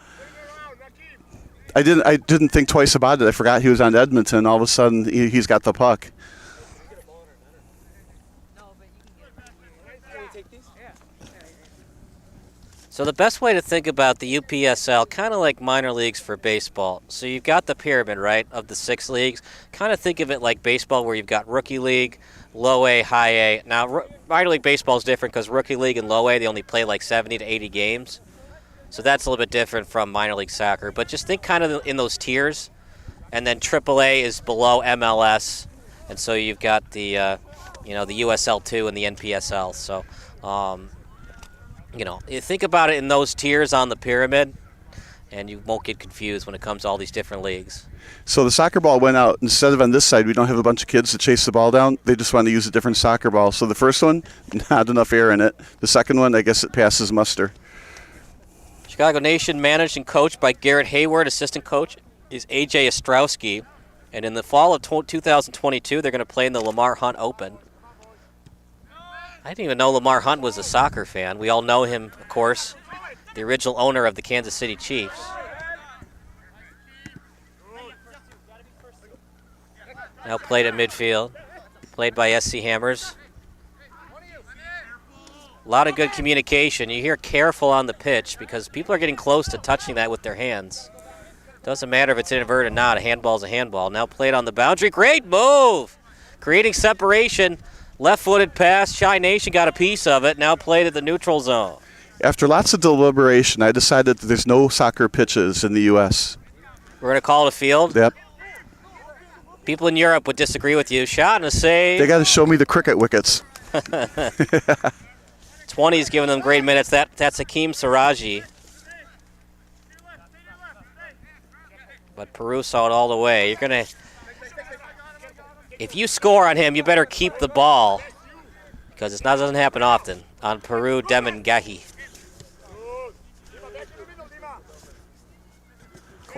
I didn't think twice about it. I forgot he was on Edmonton. All of a sudden, he's got the puck. So the best way to think about the UPSL, kind of like minor leagues for baseball. So you've got the pyramid, right, of the 6 leagues. Kind of think of it like baseball where you've got rookie league, low A, high A. Now, minor league baseball is different because rookie league and low A, they only play like 70 to 80 games. So that's a little bit different from minor league soccer. But just think kind of in those tiers. And then AAA is below MLS. And so you've got the, the USL2 and the NPSL. So, you think about it in those tiers on the pyramid, and you won't get confused when it comes to all these different leagues. So the soccer ball went out. Instead of on this side, we don't have a bunch of kids to chase the ball down. They just want to use a different soccer ball. So the first one, not enough air in it. The second one, I guess it passes muster. Chicago Nation managed and coached by Garrett Hayward. Assistant coach is A.J. Ostrowski. And in the fall of 2022, they're going to play in the Lamar Hunt Open. I didn't even know Lamar Hunt was a soccer fan. We all know him, of course, the original owner of the Kansas City Chiefs. Now played at midfield, played by SC Hammers. A lot of good communication. You hear careful on the pitch because people are getting close to touching that with their hands. Doesn't matter if it's inverted or not. A handball's a handball. Now played on the boundary. Great move! Creating separation. Left-footed pass. Chi Nation got a piece of it. Now played at the neutral zone. After lots of deliberation, I decided that there's no soccer pitches in the U.S. We're going to call it a field? Yep. People in Europe would disagree with you. Shot and a save. They got to show me the cricket wickets. 20's giving them great minutes. That's Hakeem Siraji. But Peru saw it all the way. You're going to... If you score on him, you better keep the ball because it doesn't happen often on Peru Demengahi.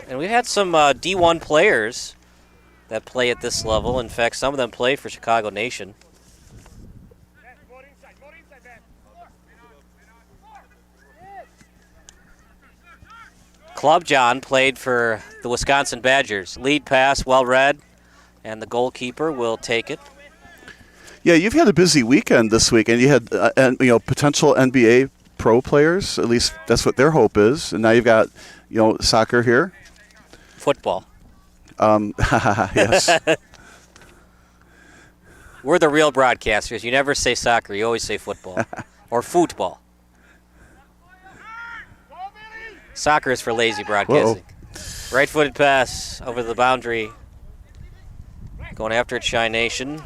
And we've had some D1 players that play at this level. In fact, some of them play for Chicago Nation. Club John played for the Wisconsin Badgers. Lead pass, well read, and the goalkeeper will take it. Yeah, you've had a busy weekend this week, and you had potential NBA pro players. At least that's what their hope is. And now you've got soccer here. Football. Yes. We're the real broadcasters. You never say soccer. You always say football or football. Soccer is for lazy broadcasting. Whoa. Right-footed pass over the boundary. Going after it, Chi Nation.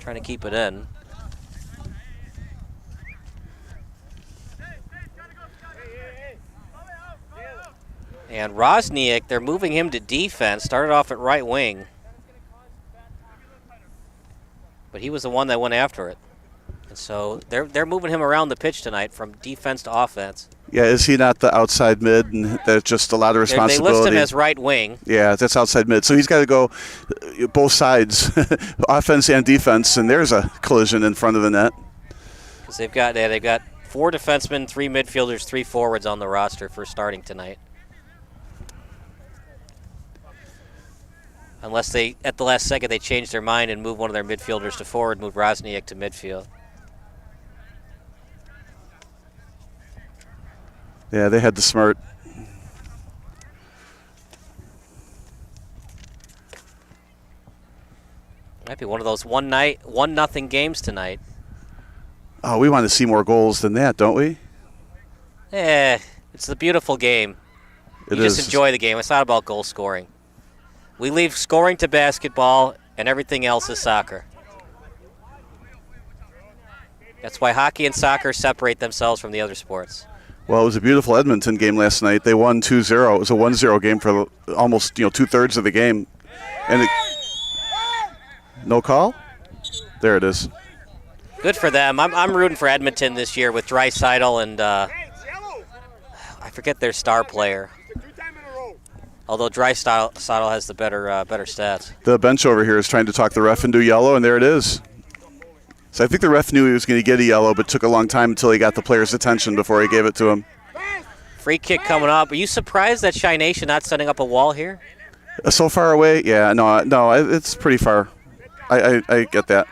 Trying to keep it in. And Rosniak, they're moving him to defense. Started off at right wing. But he was the one that went after it. And so they're moving him around the pitch tonight from defense to offense. Yeah, is he not the outside mid? And there's just a lot of responsibility. They list him as right wing. Yeah, that's outside mid. So he's got to go both sides, offense and defense, and there's a collision in front of the net. Because they've got 4 defensemen, 3 midfielders, 3 forwards on the roster for starting tonight. Unless they, at the last second, they change their mind and move one of their midfielders to forward, move Rosniak to midfield. Yeah, they had the smart. Might be one of those 1-0 games tonight. Oh, we want to see more goals than that, don't we? It's a beautiful game. You just enjoy the game. It's not about goal scoring. We leave scoring to basketball, and everything else is soccer. That's why hockey and soccer separate themselves from the other sports. Well, it was a beautiful Edmonton game last night. They won 2-0. It was a 1-0 game for almost 2/3 of the game. And no call? There it is. Good for them. I'm rooting for Edmonton this year with Draisaitl and I forget their star player. Although Draisaitl has the better stats. The bench over here is trying to talk the ref into yellow, and there it is. So I think the ref knew he was going to get a yellow, but took a long time until he got the player's attention before he gave it to him. Free kick coming up. Are you surprised that Chi Nation not setting up a wall here? So far away? Yeah, no, it's pretty far. I get that.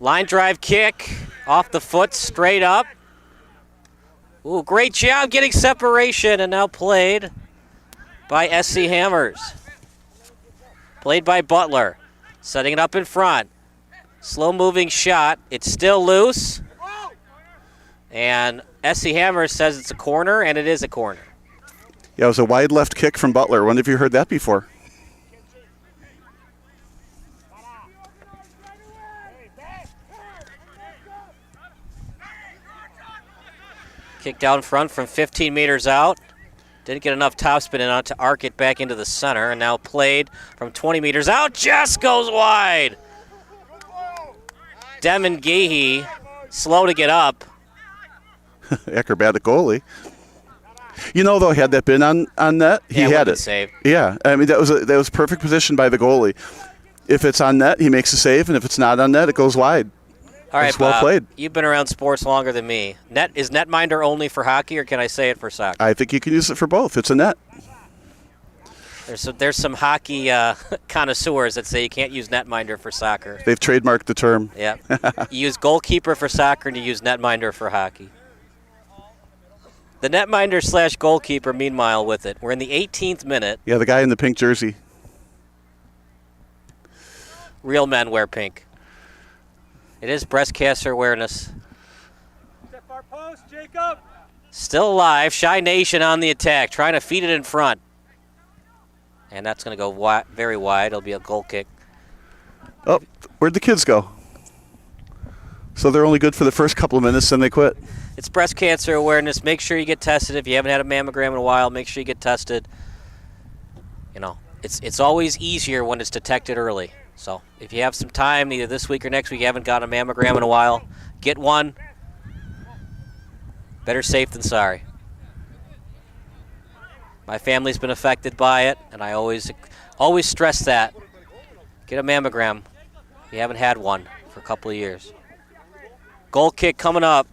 Line drive kick off the foot, straight up. Ooh, great job getting separation, and now played by SC Hammers. Played by Butler. Setting it up in front. Slow-moving shot. It's still loose. And SC Hammers says it's a corner, and it is a corner. Yeah, it was a wide left kick from Butler. When have you heard that before? Kick down front from 15 meters out. Didn't get enough topspin on to arc it back into the center, and now played from 20 meters out. Just goes wide. Devin Geehee, slow to get up. Acrobatic goalie. Though, had that been on net, he had it. Saved. Yeah, I mean that was perfect position by the goalie. If it's on net, he makes a save, and if it's not on net, it goes wide. All right, it's well Bob, played. You've been around sports longer than me. Is netminder only for hockey, or can I say it for soccer? I think you can use it for both. It's a net. There's some hockey connoisseurs that say you can't use netminder for soccer. They've trademarked the term. Yeah. You use goalkeeper for soccer, and you use netminder for hockey. The netminder / goalkeeper, meanwhile, with it. We're in the 18th minute. Yeah, the guy in the pink jersey. Real men wear pink. It is breast cancer awareness. Step our post, Jacob. Still alive. Chi Nation on the attack, trying to feed it in front. And that's going to go very wide. It'll be a goal kick. Oh, where'd the kids go? So they're only good for the first couple of minutes, then they quit. It's breast cancer awareness. Make sure you get tested. If you haven't had a mammogram in a while, make sure you get tested. It's always easier when it's detected early. So if you have some time, either this week or next week, you haven't got a mammogram in a while, get one. Better safe than sorry. My family's been affected by it, and I always stress that. Get a mammogram if you haven't had one for a couple of years. Goal kick coming up.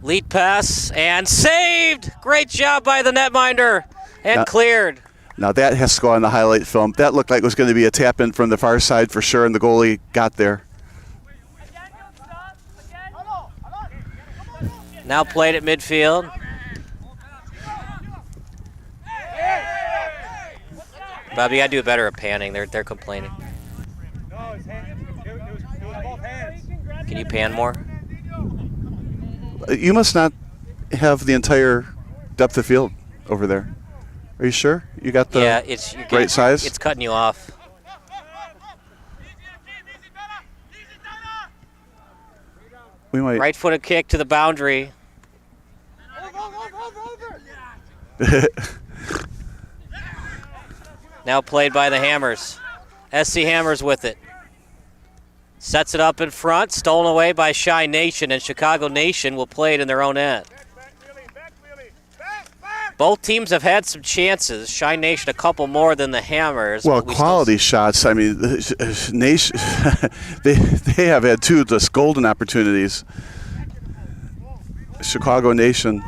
Lead pass and saved. Great job by the netminder and cleared. Now that has to go on the highlight film. That looked like it was going to be a tap in from the far side for sure, and the goalie got there. Now played at midfield. Bob, you got to do better at panning. They're complaining. Can you pan more? You must not have the entire depth of field over there. Are you sure? You got the right size? It's cutting you off. We might. Right-footed kick to the boundary. Now played by the Hammers. SC Hammers with it. Sets it up in front, stolen away by Chi Nation, and Chicago Nation will play it in their own end. Both teams have had some chances. Chi Nation a couple more than the Hammers. Well, quality shots. I mean, Nation, they have had 2 just golden opportunities. Chicago Nation.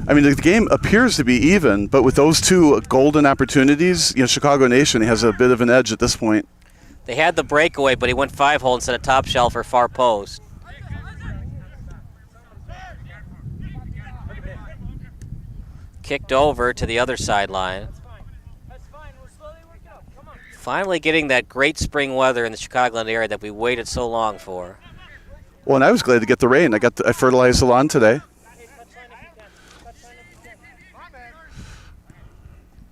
I mean, the game appears to be even, but with those 2 golden opportunities, Chicago Nation has a bit of an edge at this point. They had the breakaway, but he went 5-hole instead of top shelf or far post. Kicked over to the other sideline. Finally getting that great spring weather in the Chicagoland area that we waited so long for. Well, and I was glad to get the rain. I fertilized the lawn today.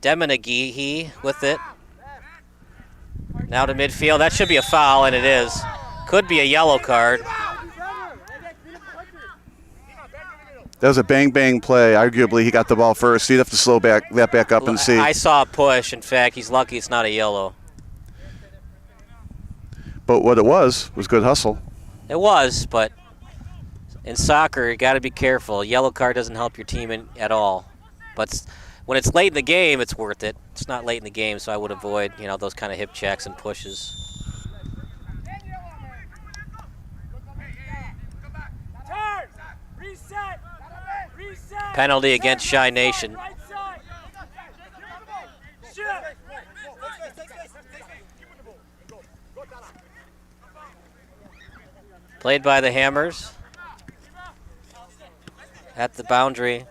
Demonaghi with it. Now to midfield. That should be a foul, and it is. Could be a yellow card. That was a bang-bang play. Arguably, he got the ball first. He'd have to slow that back up and see. I saw a push. In fact, he's lucky it's not a yellow. But what it was good hustle. It was, but in soccer, you got to be careful. A yellow card doesn't help your team at all. But when it's late in the game, it's worth it. It's not late in the game, so I would avoid, those kind of hip checks and pushes. Penalty against Chi Nation. Played by the Hammers. At the boundary.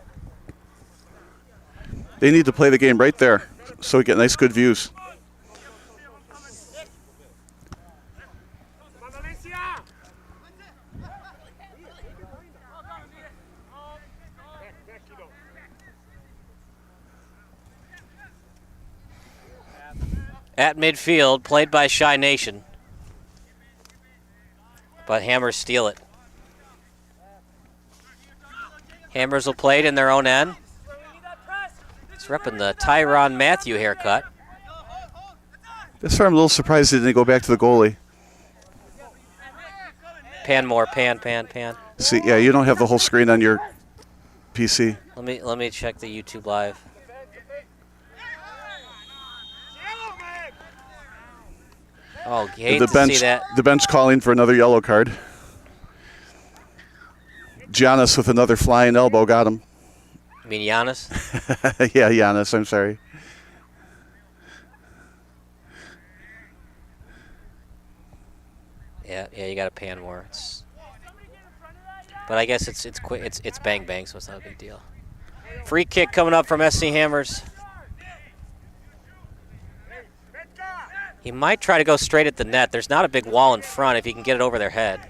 They need to play the game right there so we get nice, good views. At midfield, played by Chi Nation. But Hammers steal it. Hammers will play it in their own end. It's repping the Tyrann Mathieu haircut. That's why I'm a little surprised they didn't go back to the goalie. Pan more, pan. See, yeah, you don't have the whole screen on your PC. Let me check the YouTube live. Oh, hate to see that. The bench calling for another yellow card. Giannis with another flying elbow got him. You mean Giannis? Yeah, Giannis, I'm sorry. Yeah, you got to pan more. But I guess it's quick. It's bang bang, so it's not a big deal. Free kick coming up from SC Hammers. He might try to go straight at the net. There's not a big wall in front if he can get it over their head.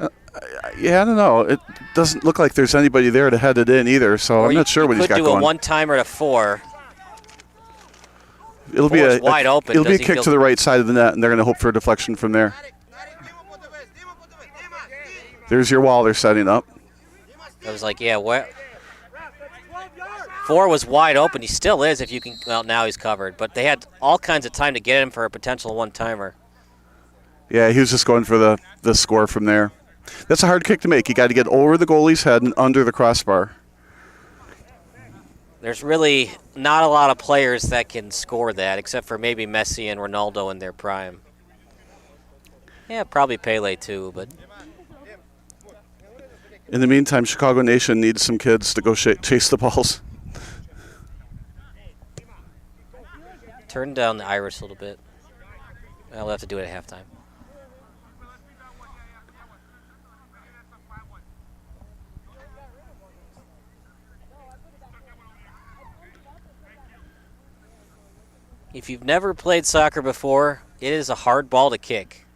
Yeah, I don't know. It doesn't look like there's anybody there to head it in either, so I'm not sure what he's got going. Could do a one-timer to 4. It'll be a wide open. It'll be a kick to the right side of the net, and they're going to hope for a deflection from there. There's your wall they're setting up. I was like, yeah, where? 4 was wide open. He still is if you can. Well, now he's covered. But they had all kinds of time to get him for a potential one-timer. Yeah, he was just going for the score from there. That's a hard kick to make. You got to get over the goalie's head and under the crossbar. There's really not a lot of players that can score that, except for maybe Messi and Ronaldo in their prime. Yeah, probably Pele too, but... In the meantime, Chicago Nation needs some kids to go chase the balls. Turn down the iris a little bit. We'll have to do it at halftime. If you've never played soccer before, it is a hard ball to kick.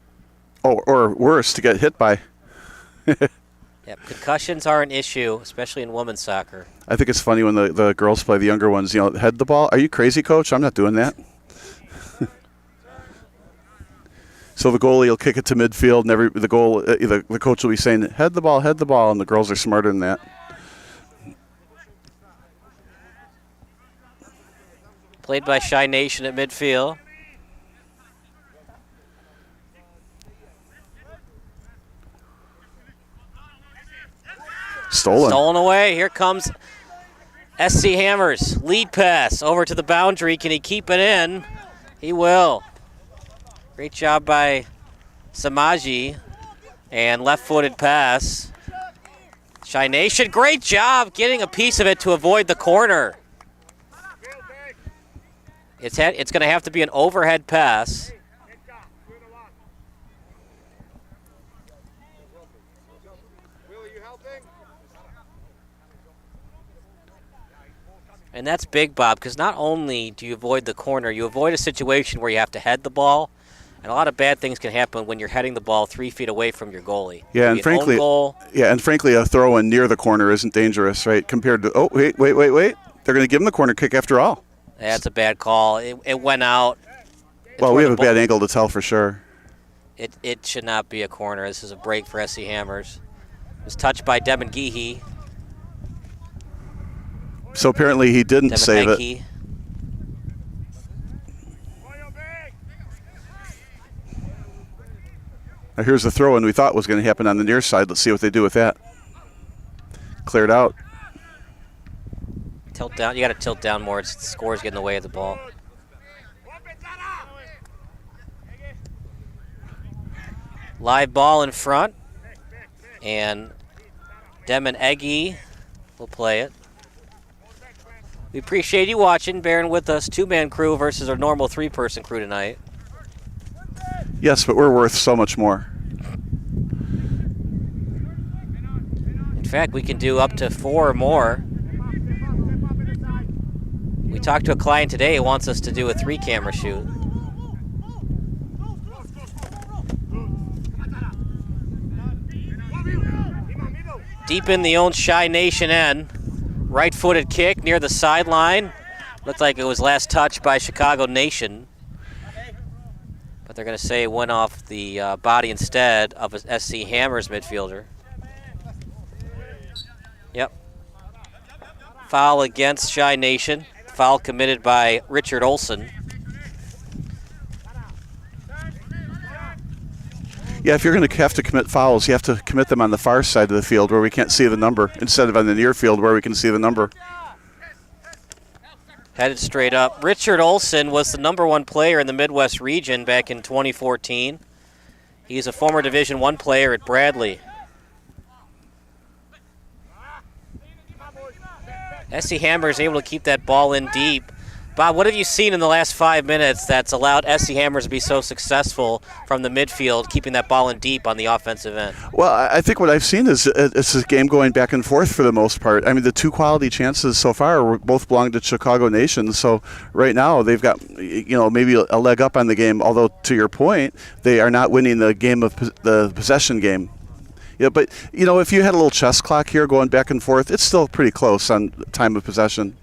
Oh, or worse, to get hit by. Yep, concussions are an issue, especially in women's soccer. I think it's funny when the girls play, the younger ones, head the ball. Are you crazy, coach? I'm not doing that. So the goalie will kick it to midfield, and the coach will be saying, head the ball, and the girls are smarter than that. Played by Chi Nation at midfield. Stolen away. Here comes SC Hammers. Lead pass over to the boundary. Can he keep it in? He will. Great job by Samaji. And left-footed pass. Shy Nation, great job getting a piece of it to avoid the corner. It's going to have to be an overhead pass. And that's big, Bob, because not only do you avoid the corner, you avoid a situation where you have to head the ball, and a lot of bad things can happen when you're heading the ball 3 feet away from your goalie. Yeah, and frankly, a throw in near the corner isn't dangerous, right? Compared to wait, they're going to give him the corner kick after all. That's a bad call. It went out. Well, we have a bad angle to tell for sure. It should not be a corner. This is a break for SC Hammers. It was touched by Devin Geehee. So apparently he didn't save it. Now here's the throw in we thought was going to happen on the near side. Let's see what they do with that. Cleared out. Tilt down. You got to tilt down more. The score's getting in the way of the ball. Live ball in front. And Demon Eggy will play it. We appreciate you watching, bearing with us. 2-man crew versus our normal 3-person crew tonight. Yes, but we're worth so much more. In fact, we can do up to 4 or more. We talked to a client today who wants us to do a 3-camera shoot. Deep in the own Shy Nation end. Right-footed kick near the sideline. Looked like it was last touched by Chicago Nation. But they're going to say it went off the body instead of a SC Hammers midfielder. Yep. Foul against Shy Nation. Foul committed by Richard Olson. Yeah, if you're going to have to commit fouls, you have to commit them on the far side of the field where we can't see the number, instead of on the near field where we can see the number. Headed straight up. Richard Olson was the #1 player in the Midwest region back in 2014. He's a former Division I player at Bradley. SC Hammers able to keep that ball in deep. Bob, what have you seen in the last 5 minutes that's allowed SC Hammers to be so successful from the midfield, keeping that ball in deep on the offensive end? Well, I think what I've seen is it's a game going back and forth for the most part. I mean, the 2 quality chances so far both belong to Chicago Nation. So right now they've got, maybe a leg up on the game. Although to your point, they are not winning the game of the possession game. Yeah, but if you had a little chess clock here going back and forth, it's still pretty close on time of possession.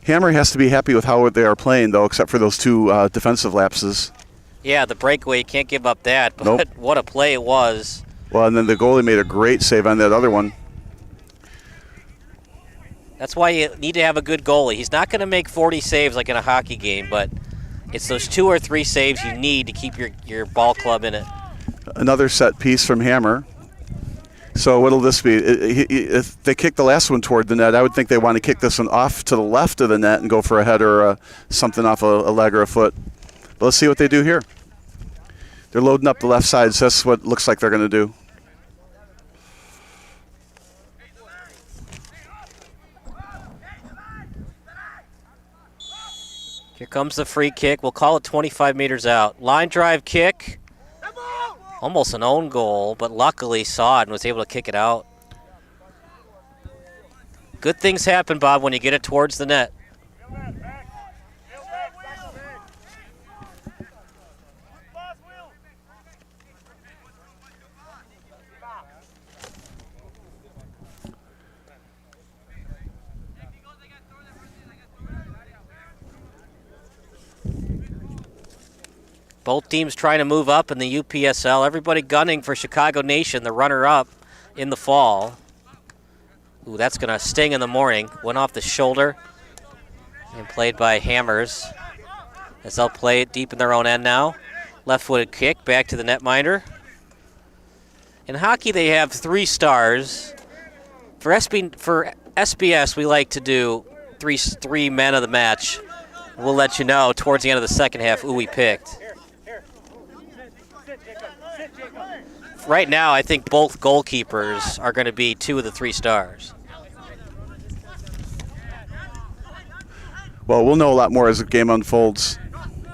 Hammer has to be happy with how they are playing, though, except for those 2 defensive lapses. Yeah, the breakaway, you can't give up that, but nope. What a play it was. Well, and then the goalie made a great save on that other one. That's why you need to have a good goalie. He's not going to make 40 saves like in a hockey game, but it's those 2 or 3 saves you need to keep your ball club in it. Another set piece from Hammer. So what'll this be? If they kick the last one toward the net, I would think they want to kick this one off to the left of the net and go for a header or something off a leg or a foot. But let's see what they do here. They're loading up the left side, so that's what it looks like they're going to do. Here comes the free kick. We'll call it 25 meters out. Line drive kick. Almost an own goal, but luckily saw it and was able to kick it out. Good things happen, Bob, when you get it towards the net. Both teams trying to move up in the UPSL. Everybody gunning for Chicago Nation, the runner-up in the fall. Ooh, that's going to sting in the morning. Went off the shoulder and played by Hammers. As they'll play it deep in their own end now. Left-footed kick back to the netminder. In hockey, they have 3 stars. For SBS, we like to do three men of the match. We'll let you know towards the end of the second half who we picked. Right now, I think both goalkeepers are going to be 2 of the 3 stars. Well, we'll know a lot more as the game unfolds.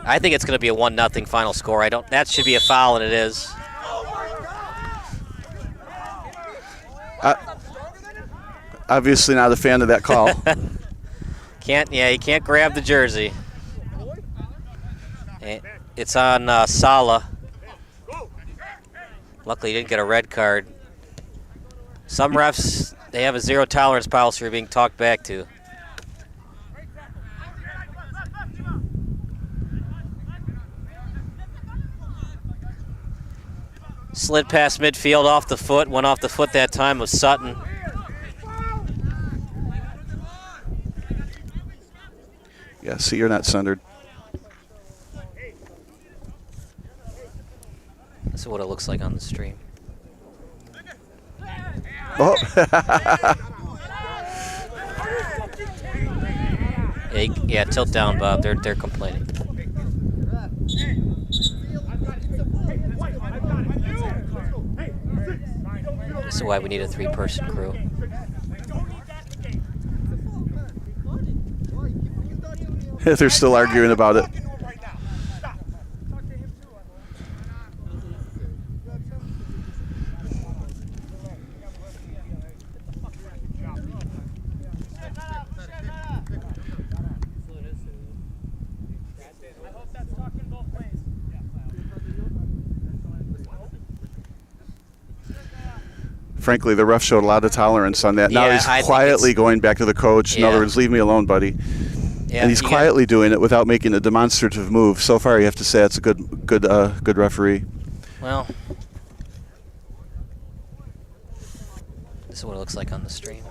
I think it's going to be a 1-0 final score. That should be a foul, and it is. Obviously not a fan of that call. You can't grab the jersey. It's on Sala. Luckily, he didn't get a red card. Some refs, they have a zero tolerance policy for being talked back to. Slid past midfield off the foot. Went off the foot that time of Sutton. Yeah, see, you're not centered. This is what it looks like on the stream. Oh. Yeah, tilt down, Bob. They're complaining. This is why we need a 3-person crew. They're still arguing about it. Frankly, the ref showed a lot of tolerance on that. Now he's quietly going back to the coach. In other words, leave me alone, buddy. Yeah, and he's quietly doing it without making a demonstrative move. So far, you have to say that's a good referee. Well, this is what it looks like on the stream.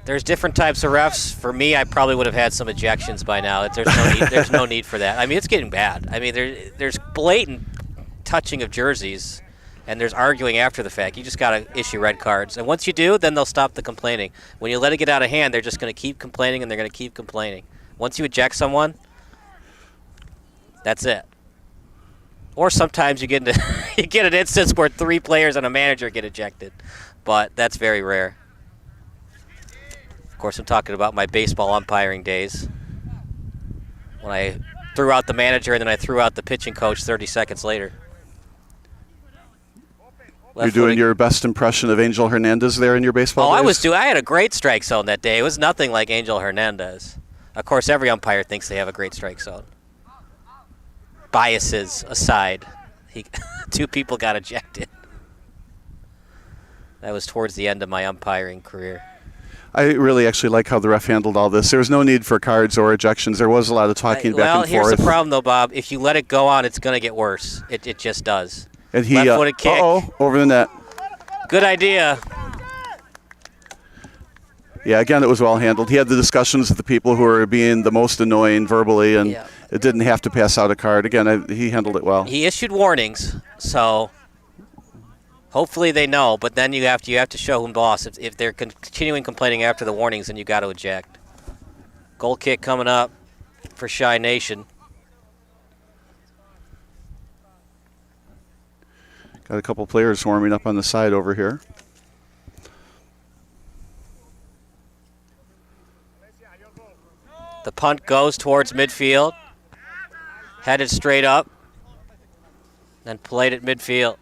There's different types of refs. For me, I probably would have had some ejections by now. There's no need for that. I mean, it's getting bad. I mean, there's blatant touching of jerseys, and there's arguing after the fact. You just got to issue red cards. And once you do, then they'll stop the complaining. When you let it get out of hand, they're just going to keep complaining, and they're going to keep complaining. Once you eject someone, that's it. Or sometimes you get an instance where 3 players and a manager get ejected, but that's very rare. Of course, I'm talking about my baseball umpiring days when I threw out the manager and then I threw out the pitching coach 30 seconds later. You're doing your best impression of Angel Hernandez there in your baseball days? I had a great strike zone that day. It was nothing like Angel Hernandez. Of course, every umpire thinks they have a great strike zone. Biases aside, 2 people got ejected. That was towards the end of my umpiring career. I really actually like how the ref handled all this. There was no need for cards or ejections. There was a lot of talking back and forth. Well, here's the problem, though, Bob. If you let it go on, it's going to get worse. It just does. And he, left-footed kick. Over the net. Good idea. Yeah, again, it was well handled. He had the discussions with the people who were being the most annoying verbally, and it didn't have to pass out a card. Again, he handled it well. He issued warnings, so hopefully they know. But then you have to show whom boss. If they're continuing complaining after the warnings, then you got to eject. Goal kick coming up for Shy Nation. Got a couple players warming up on the side over here. The punt goes towards midfield. Headed straight up. Then played at midfield.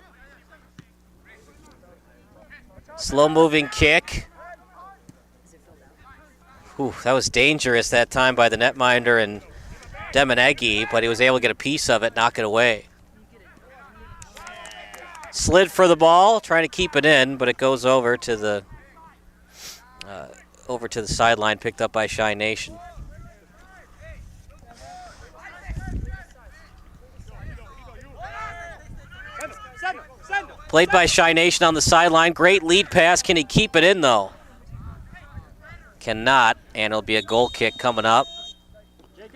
Slow-moving kick. Whew, that was dangerous that time by the netminder and Demoneghi, but he was able to get a piece of it, knock it away. Slid for the ball, trying to keep it in, but it goes over to the sideline, picked up by Shy Nation. Played by Shy Nation on the sideline. Great lead pass. Can he keep it in, though? Cannot, and it'll be a goal kick coming up. We're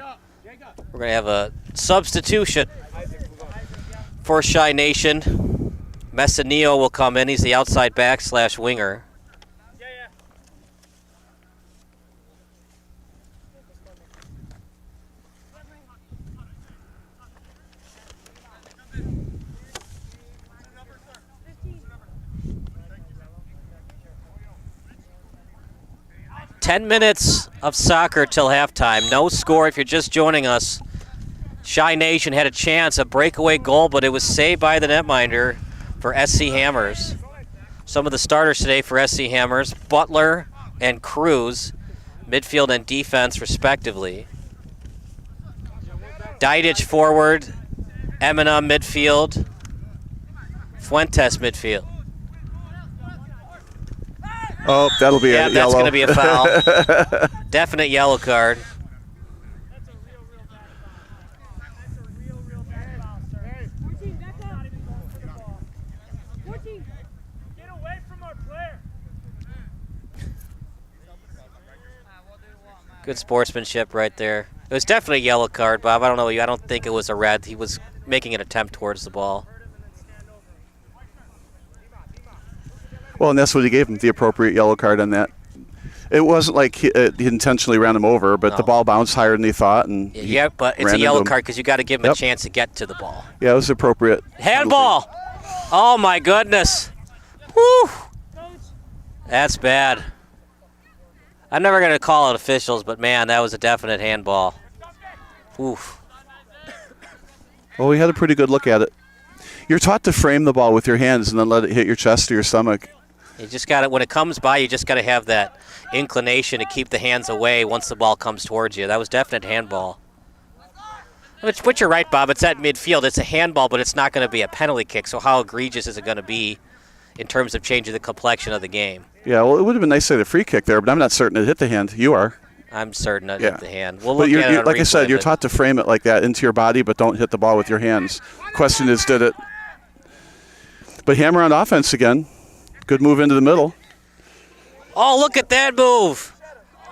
going to have a substitution for Shy Nation. Messineo will come in. He's the outside back / winger. "10 minutes of soccer till halftime. No score if you're just joining us. Chi Nation had a chance, a breakaway goal, but it was saved by the netminder for SC Hammers. Some of the starters today for SC Hammers: Butler and Cruz, midfield and defense respectively. Didich forward, Emina midfield, Fuentes midfield." Oh, that'll be a yellow. Yeah, that's going to be a foul. Definite yellow card. Good sportsmanship right there. It was definitely a yellow card, Bob. I don't know. I don't think it was a red. He was making an attempt towards the ball. Well, and that's what he gave him, the appropriate yellow card on that. It wasn't like he intentionally ran him over, but the ball bounced higher than he thought. And yeah, but it's a yellow card because you got to give him a chance to get to the ball. Yeah, it was appropriate. Handball! Oh, my goodness. Whew. That's bad. I'm never going to call it officials, but, man, that was a definite handball. Oof. Well, we had a pretty good look at it. You're taught to frame the ball with your hands and then let it hit your chest or your stomach. You just got to, when it comes by, you just got to have that inclination to keep the hands away once the ball comes towards you. That was definite handball. But you're right, Bob. It's at midfield. It's a handball, but it's not going to be a penalty kick. So how egregious is it going to be in terms of changing the complexion of the game? Yeah, well, it would have been nice to have a free kick there, but I'm not certain it hit the hand. You are. I'm certain it hit the hand. We'll but look at it on like I said, replay, you're taught to frame it like that into your body, but don't hit the ball with your hands. Question is, did it? But Hammer on offense again. Good move into the middle. Oh, look at that move.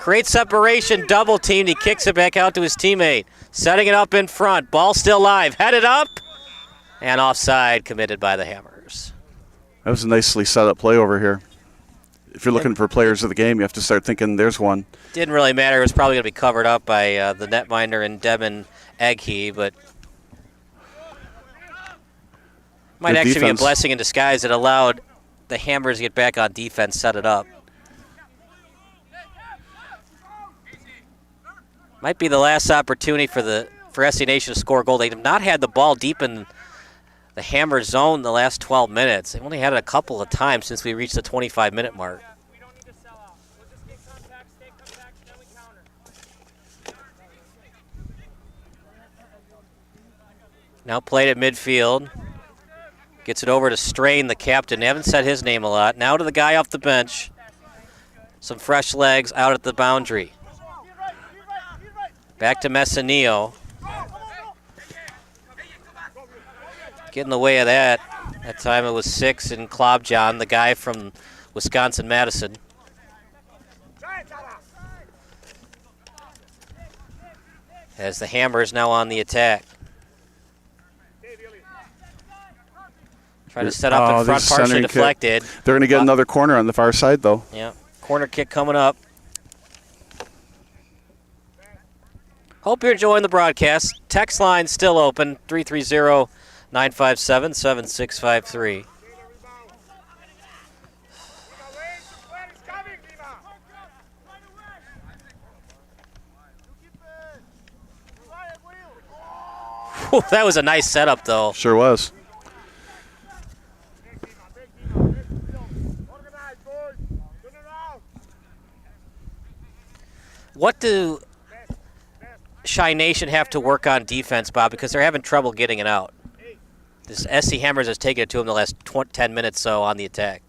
Great separation, double teamed. He kicks it back out to his teammate. Setting it up in front. Ball still live. Headed up. And offside committed by the Hammers. That was a nicely set up play over here. If you're looking for players of the game, you have to start thinking there's one. Didn't really matter. It was probably going to be covered up by the netminder and Devin Eghe, but might actually be a blessing in disguise. It allowed the Hammers to get back on defense, set it up. Might be the last opportunity for SC Nation to score a goal. They have not had the ball deep in the Hammer zone the last 12 minutes. They've only had it a couple of times since we reached the 25-minute mark. Now played at midfield. Gets it over to Strain, the captain. They haven't said his name a lot. Now to the guy off the bench. Some fresh legs out at the boundary. Back to Messineo. Get in the way of that. That time it was 6 and Klobjon, the guy from Wisconsin-Madison. As the Hammers now on the attack. Trying to set up in front, partially deflected. They're going to get another corner on the far side, though. Yeah, corner kick coming up. Hope you're enjoying the broadcast. Text line still open, 330-957-7653. Whew, that was a nice setup, though. Sure was. What do Chi Nation have to work on defense, Bob? Because they're having trouble getting it out. This SC Hammers has taken it to them the last 10 minutes so on the attack.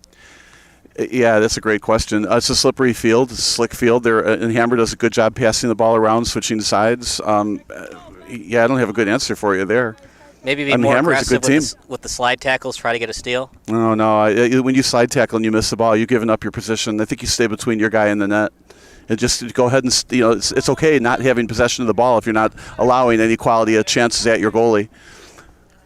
Yeah, that's a great question. It's a slippery field. It's a slick field. And Hammer does a good job passing the ball around, switching sides. Yeah, I don't have a good answer for you there. Maybe be more aggressive with the slide tackles, try to get a steal? No. When you slide tackle and you miss the ball, you've given up your position. I think you stay between your guy and the net. And just go ahead and, it's okay not having possession of the ball if you're not allowing any quality of chances at your goalie.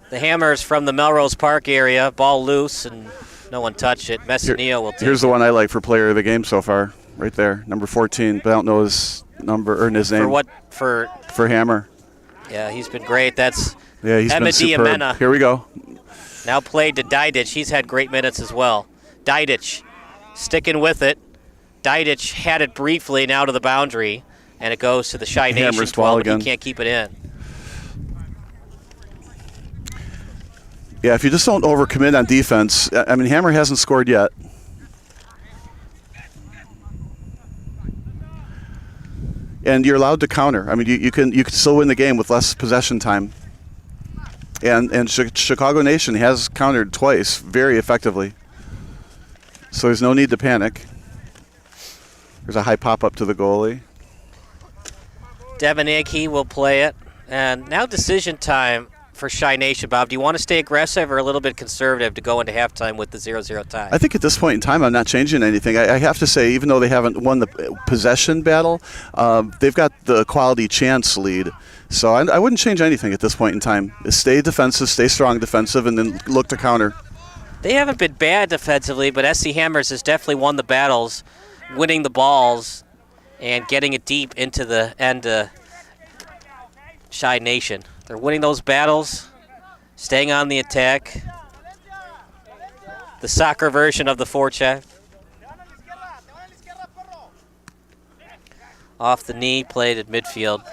The Hammers from the Melrose Park area. Ball loose, and no one touched it. Messineo will take Here's the one I like for player of the game so far, right there, number 14. But I don't know his number or his name. For what? For Hammer. Yeah, he's been great. That's he's been superb. Amena. Here we go. Now played to Didic. He's had great minutes as well. Didic sticking with it. Didic had it briefly, now to the boundary, and it goes to the Shy Nation Hammer's 12, ball but again. he can't keep it in. Yeah, if you just don't overcommit on defense, I mean, Hammer hasn't scored yet. And you're allowed to counter. I mean, you can still win the game with less possession time. And Chicago Nation has countered twice very effectively. So there's no need to panic. There's a high pop-up to the goalie. Devin Ighe will play it. And now decision time for Shy Nation, Bob. Do you want to stay aggressive or a little bit conservative to go into halftime with the 0-0 tie? I think at this point in time, I'm not changing anything. I have to say, even though they haven't won the possession battle, they've got the quality chance lead. So I wouldn't change anything at this point in time. Stay defensive, stay strong defensive, and then look to counter. They haven't been bad defensively, but SC Hammers has definitely won the battles, winning the balls and getting it deep into the end of Shy Nation. They're winning those battles, staying on the attack. The soccer version of the forecheck. Off the knee, played at midfield.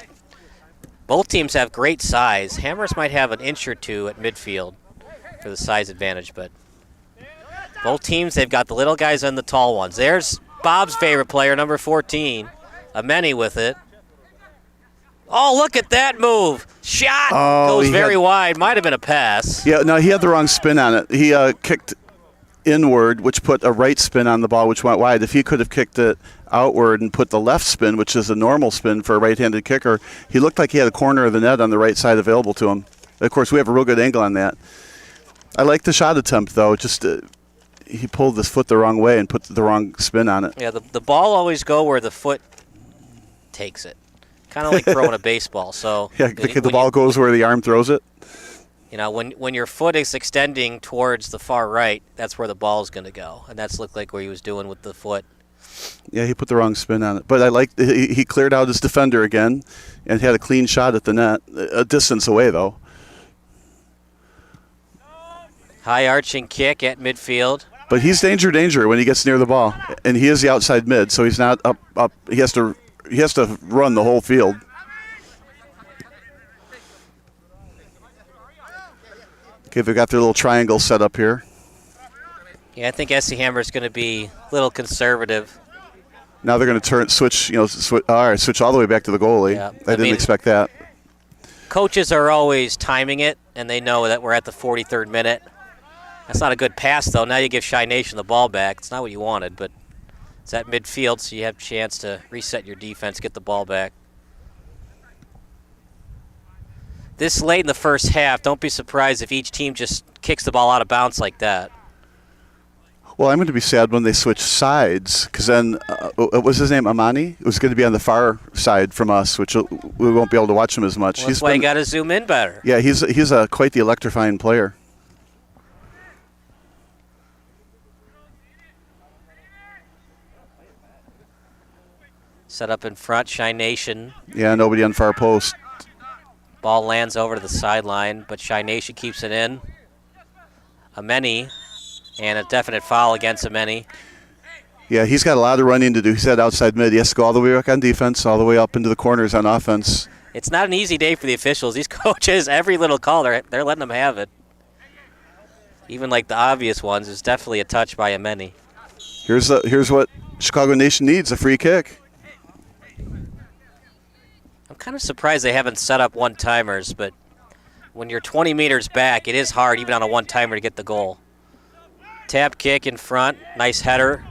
Both teams have great size. Hammers might have an inch or two at midfield for the size advantage, but both teams, they've got the little guys and the tall ones. There's Bob's favorite player, number 14, Ameni with it. Oh, look at that move. Shot goes very wide. Might have been a pass. Yeah, no, he had the wrong spin on it. He kicked inward, which put a right spin on the ball, which went wide. If he could have kicked it outward and put the left spin, which is a normal spin for a right-handed kicker, he looked like he had a corner of the net on the right side available to him. Of course, we have a real good angle on that. I like the shot attempt, though. Just he pulled his foot the wrong way and put the wrong spin on it. Yeah, the ball always go where the foot takes it. Kind of like throwing a baseball. So yeah, the ball goes where the arm throws it. You know, when your foot is extending towards the far right, that's where the ball is going to go, and that's looked like what he was doing with the foot. Yeah, he put the wrong spin on it. But I like he cleared out his defender again and had a clean shot at the net, a distance away, though. High arching kick at midfield. But he's danger when he gets near the ball, and he is the outside mid, so he's not up. He has to run the whole field. Okay, they've got their little triangle set up here. Yeah, I think SC Hammer is going to be a little conservative. Now they're going to switch all the way back to the goalie. Yeah, I didn't expect that. Coaches are always timing it, and they know that we're at the 43rd minute. That's not a good pass, though. Now you give Shy Nation the ball back. It's not what you wanted, but it's at midfield, so you have a chance to reset your defense, get the ball back. This late in the first half, don't be surprised if each team just kicks the ball out of bounds like that. Well, I'm going to be sad when they switch sides, because then, what was his name, Amani? It was going to be on the far side from us, which we won't be able to watch him as much. Well, that's why you got to zoom in better. Yeah, he's quite the electrifying player. Set up in front, Shy Nation. Yeah, nobody on far post. Ball lands over to the sideline, but Shy Nation keeps it in. Ameni, and a definite foul against Ameni. Yeah, he's got a lot of running to do. He's at outside mid. He has to go all the way back on defense, all the way up into the corners on offense. It's not an easy day for the officials. These coaches, every little call, they're letting them have it. Even like the obvious ones, is definitely a touch by Ameni. Here's what Chicago Nation needs, a free kick. I'm kind of surprised they haven't set up one-timers, but when you're 20 meters back, it is hard, even on a one-timer, to get the goal. Tap kick in front, nice header.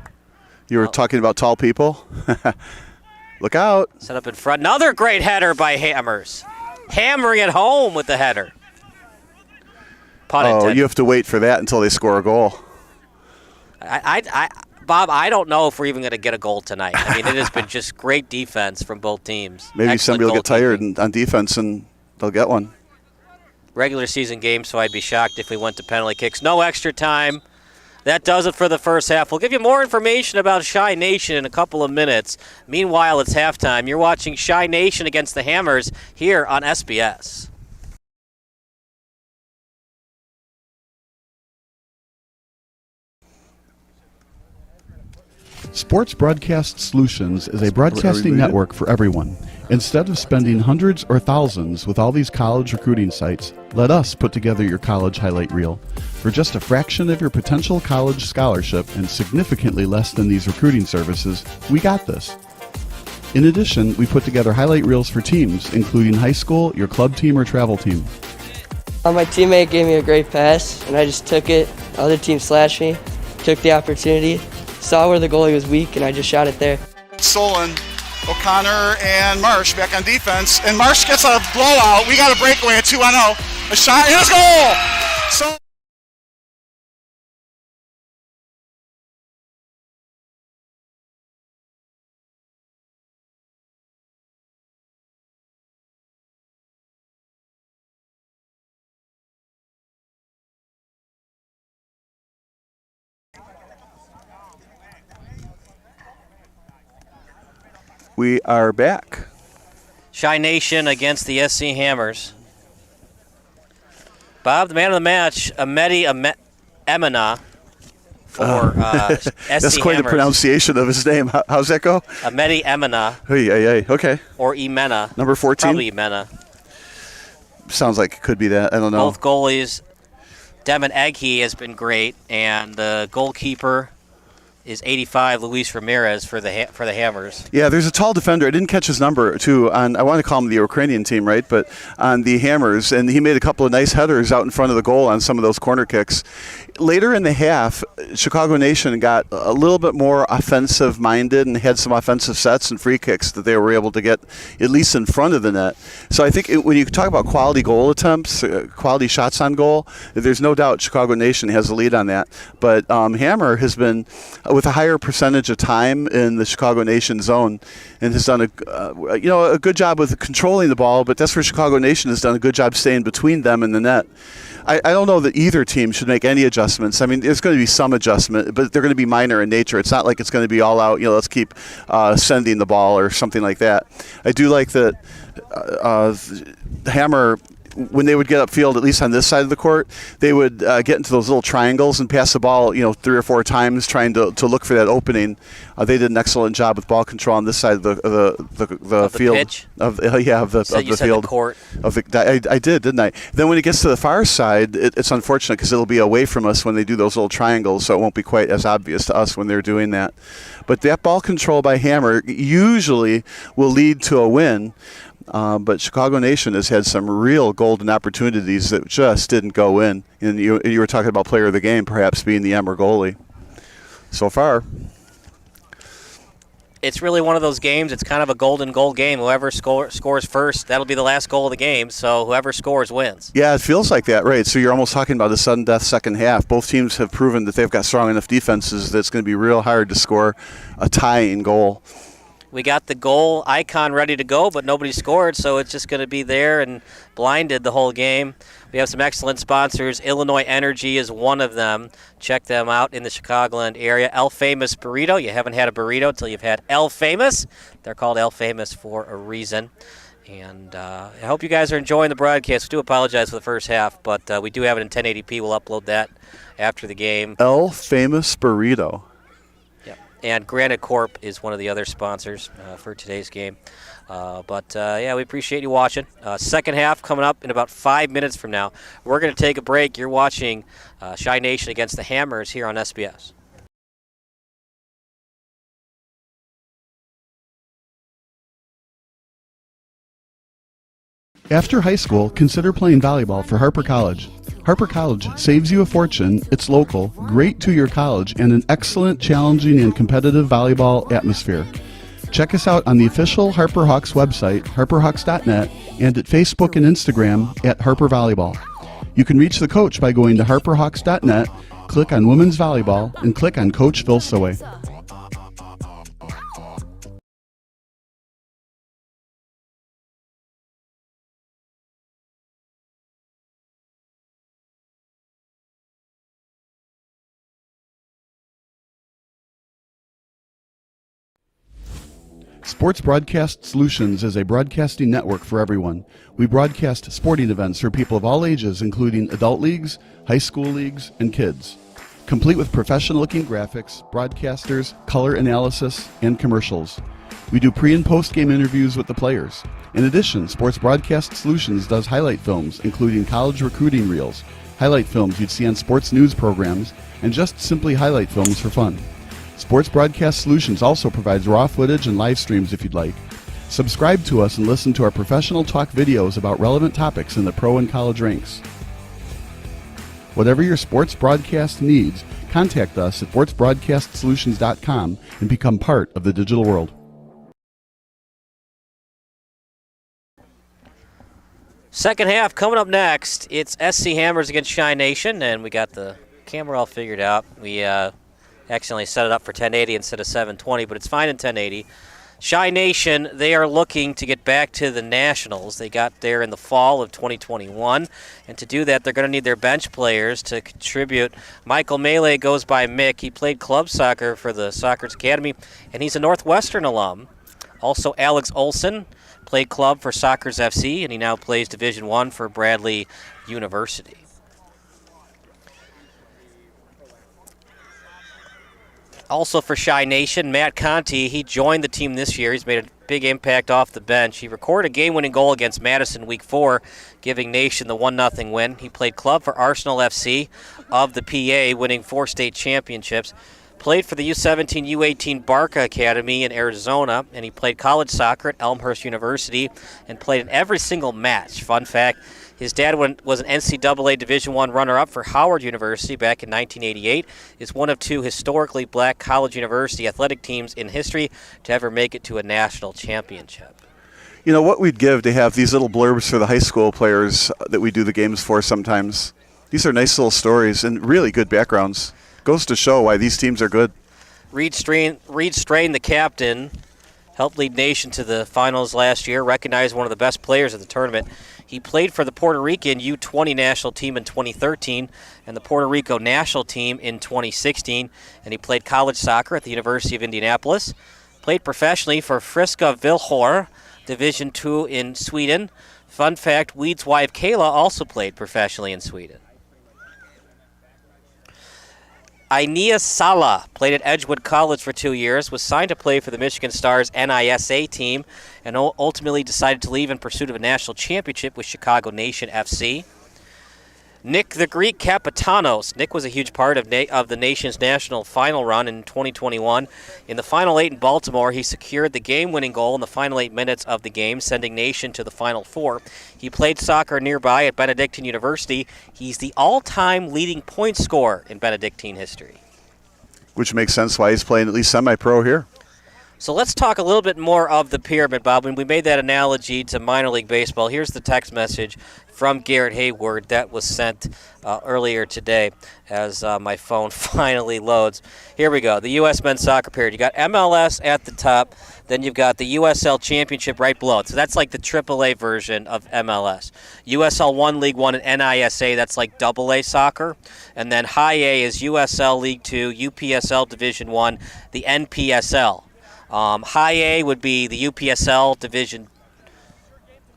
You were talking about tall people? Look out. Set up in front. Another great header by Hammers. Hammering it home with the header. Pun intended. You have to wait for that until they score a goal. Bob, I don't know if we're even going to get a goal tonight. I mean, it has been just great defense from both teams. Maybe Excellent somebody will get tired goalkeeping. on defense and they'll get one. regular season game, so I'd be shocked if we went to penalty kicks. No extra time. That does it for the first half. We'll give you more information about Chi Nation in a couple of minutes. Meanwhile, it's halftime. You're watching Chi Nation against the Hammers here on SBS. Sports Broadcast Solutions is a broadcasting network for everyone. Instead of spending hundreds or thousands with all these college recruiting sites, let us put together your college highlight reel. For just a fraction of your potential college scholarship and significantly less than these recruiting services, we got this. In addition, we put together highlight reels for teams, including high school, your club team, or travel team. My teammate gave me a great pass, and I just took it. The other team slashed me, took the opportunity, saw where the goalie was weak, and I just shot it there. Solon, O'Connor, and Marsh back on defense, and Marsh gets a blowout. We got a breakaway at 2-0. A shot, and a goal! So We are back. Chi Nation against the SC Hammers. Bob, the man of the match, Amedi Emina for SC That's quite Hammers. a pronunciation of his name. How's that go? Amedi Emina. Hey, okay. Or Imena. Number 14? Probably Imena. Sounds like it could be that. I don't know. Both goalies. Devin Eghe has been great, and the goalkeeper is 85, Luis Ramirez for the Hammers. Yeah, there's a tall defender. I didn't catch his number, too. I want to call him the Ukrainian team, right? But on the Hammers, and he made a couple of nice headers out in front of the goal on some of those corner kicks. Later in the half, Chicago Nation got a little bit more offensive-minded and had some offensive sets and free kicks that they were able to get at least in front of the net. So I think when you talk about quality goal attempts, quality shots on goal, there's no doubt Chicago Nation has the lead on that. But Hammer has been with a higher percentage of time in the Chicago Nation zone and has done a good job with controlling the ball, but that's where Chicago Nation has done a good job staying between them and the net. I don't know that either team should make any adjustments. I mean, there's going to be some adjustment, but they're going to be minor in nature. It's not like it's going to be all out, let's keep sending the ball or something like that. I do like that Hammer, when they would get upfield, at least on this side of the court, they would get into those little triangles and pass the ball, 3 or 4 times, trying to look for that opening. They did an excellent job with ball control on this side of the field. Pitch? Of the field. The court. I did, didn't I? Then when it gets to the far side, it's unfortunate because it'll be away from us when they do those little triangles, so it won't be quite as obvious to us when they're doing that. But that ball control by Hammer usually will lead to a win. But Chicago Nation has had some real golden opportunities that just didn't go in. And you were talking about player of the game, perhaps being the Emmer goalie. So far, it's really one of those games. It's kind of a golden goal game. Whoever scores first, that'll be the last goal of the game. So whoever scores wins. Yeah, it feels like that, right? So you're almost talking about a sudden death second half. Both teams have proven that they've got strong enough defenses that it's going to be real hard to score a tying goal. We got the goal icon ready to go, but nobody scored, so it's just going to be there and blinded the whole game. We have some excellent sponsors. Illinois Energy is one of them. Check them out in the Chicagoland area. El Famous Burrito. You haven't had a burrito until you've had El Famous. They're called El Famous for a reason. And I hope you guys are enjoying the broadcast. We do apologize for the first half, but we do have it in 1080p. We'll upload that after the game. El Famous Burrito. And Granite Corp is one of the other sponsors for today's game. We appreciate you watching. Second half coming up in about 5 minutes from now. We're going to take a break. You're watching Chi Nation against the Hammers here on SBS. After high school, consider playing volleyball for Harper College. Harper College saves you a fortune, it's local, great two-year college, and an excellent, challenging, and competitive volleyball atmosphere. Check us out on the official Harper Hawks website, harperhawks.net, and at Facebook and Instagram at Harper Volleyball. You can reach the coach by going to harperhawks.net, click on Women's Volleyball, and click on Coach Phil Soe. Sports Broadcast Solutions is a broadcasting network for everyone. We broadcast sporting events for people of all ages, including adult leagues, high school leagues, and kids. Complete with professional-looking graphics, broadcasters, color analysis, and commercials. We do pre- and post-game interviews with the players. In addition, Sports Broadcast Solutions does highlight films, including college recruiting reels, highlight films you'd see on sports news programs, and just simply highlight films for fun. Sports Broadcast Solutions also provides raw footage and live streams if you'd like. Subscribe to us and listen to our professional talk videos about relevant topics in the pro and college ranks. Whatever your sports broadcast needs, contact us at sportsbroadcastsolutions.com and become part of the digital world. Second half coming up next. It's SC Hammers against Chi Nation, and we got the camera all figured out. We accidentally set it up for 1080 instead of 720, but it's fine in 1080. Chi Nation, they are looking to get back to the Nationals. They got there in the fall of 2021, and to do that, they're going to need their bench players to contribute. Michael Melee goes by Mick. He played club soccer for the Soccer's Academy, and he's a Northwestern alum. Also, Alex Olson played club for Soccer's FC, and he now plays Division I for Bradley University. Also for Chi Nation, Matt Conti, he joined the team this year. He's made a big impact off the bench. He recorded a game-winning goal against Madison Week 4, giving Nation the 1-0 win. He played club for Arsenal FC of the PA, winning 4 state championships. Played for the U17, U18 Barca Academy in Arizona, and he played college soccer at Elmhurst University and played in every single match. Fun fact, his dad was an NCAA Division I runner-up for Howard University back in 1988. Is one of 2 historically black college university athletic teams in history to ever make it to a national championship. You know, what we'd give to have these little blurbs for the high school players that we do the games for sometimes. These are nice little stories and really good backgrounds. Goes to show why these teams are good. Reed Strain, the captain, helped lead Nation to the finals last year, recognized one of the best players of the tournament. He played for the Puerto Rican U20 national team in 2013 and the Puerto Rico national team in 2016, and he played college soccer at the University of Indianapolis. Played professionally for Friska Vilhor, Division II in Sweden. Fun fact, Weed's wife Kayla also played professionally in Sweden. Ainea Sala played at Edgewood College for 2 years, was signed to play for the Michigan Stars NISA team, and ultimately decided to leave in pursuit of a national championship with Chicago Nation FC. Nick the Greek Kapitanos. Nick was a huge part of the Nation's national final run in 2021. In the Final 8 in Baltimore, he secured the game-winning goal in the final 8 minutes of the game, sending Nation to the Final 4. He played soccer nearby at Benedictine University. He's the all-time leading point scorer in Benedictine history. Which makes sense why he's playing at least semi-pro here. So let's talk a little bit more of the pyramid, Bob. When we made that analogy to minor league baseball, here's the text message from Garrett Hayward that was sent earlier today as my phone finally loads. Here we go. The U.S. men's soccer pyramid. You got MLS at the top, then you've got the USL Championship right below it. So that's like the AAA version of MLS. USL 1, League 1, and NISA, that's like AA soccer. And then High A is USL League 2, UPSL Division 1, the NPSL. High A would be the UPSL Division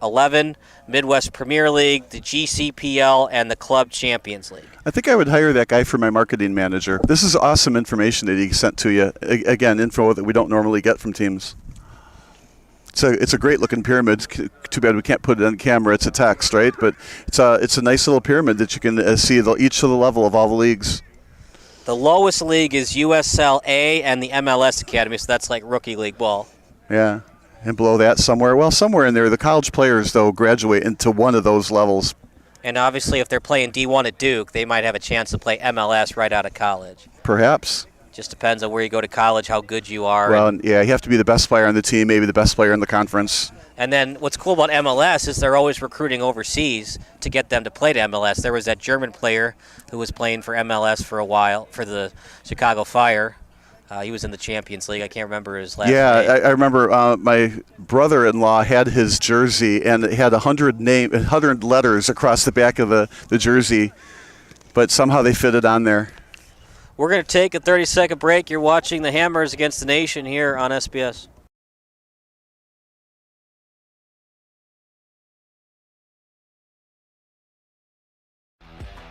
11, Midwest Premier League, the GCPL, and the Club Champions League. I think I would hire that guy for my marketing manager. This is awesome information that he sent to you. Again, info that we don't normally get from teams. It's a great looking pyramid. Too bad we can't put it on camera. It's a text, right? But it's a nice little pyramid that you can see each of the level of all the leagues. The lowest league is USL A and the MLS Academy, so that's like rookie league ball. Yeah, and below that somewhere in there, the college players, though, graduate into one of those levels. And obviously, if they're playing D1 at Duke, they might have a chance to play MLS right out of college. Perhaps. Just depends on where you go to college, how good you are. Well, yeah, you have to be the best player on the team, maybe the best player in the conference. And then what's cool about MLS is they're always recruiting overseas to get them to play to MLS. There was that German player who was playing for MLS for a while for the Chicago Fire. He was in the Champions League. I can't remember his last name. Yeah, I remember my brother-in-law had his jersey, and it had 100 letters across the back of the jersey, but somehow they fit it on there. We're going to take a 30-second break. You're watching the Hammers against the Nation here on SBS.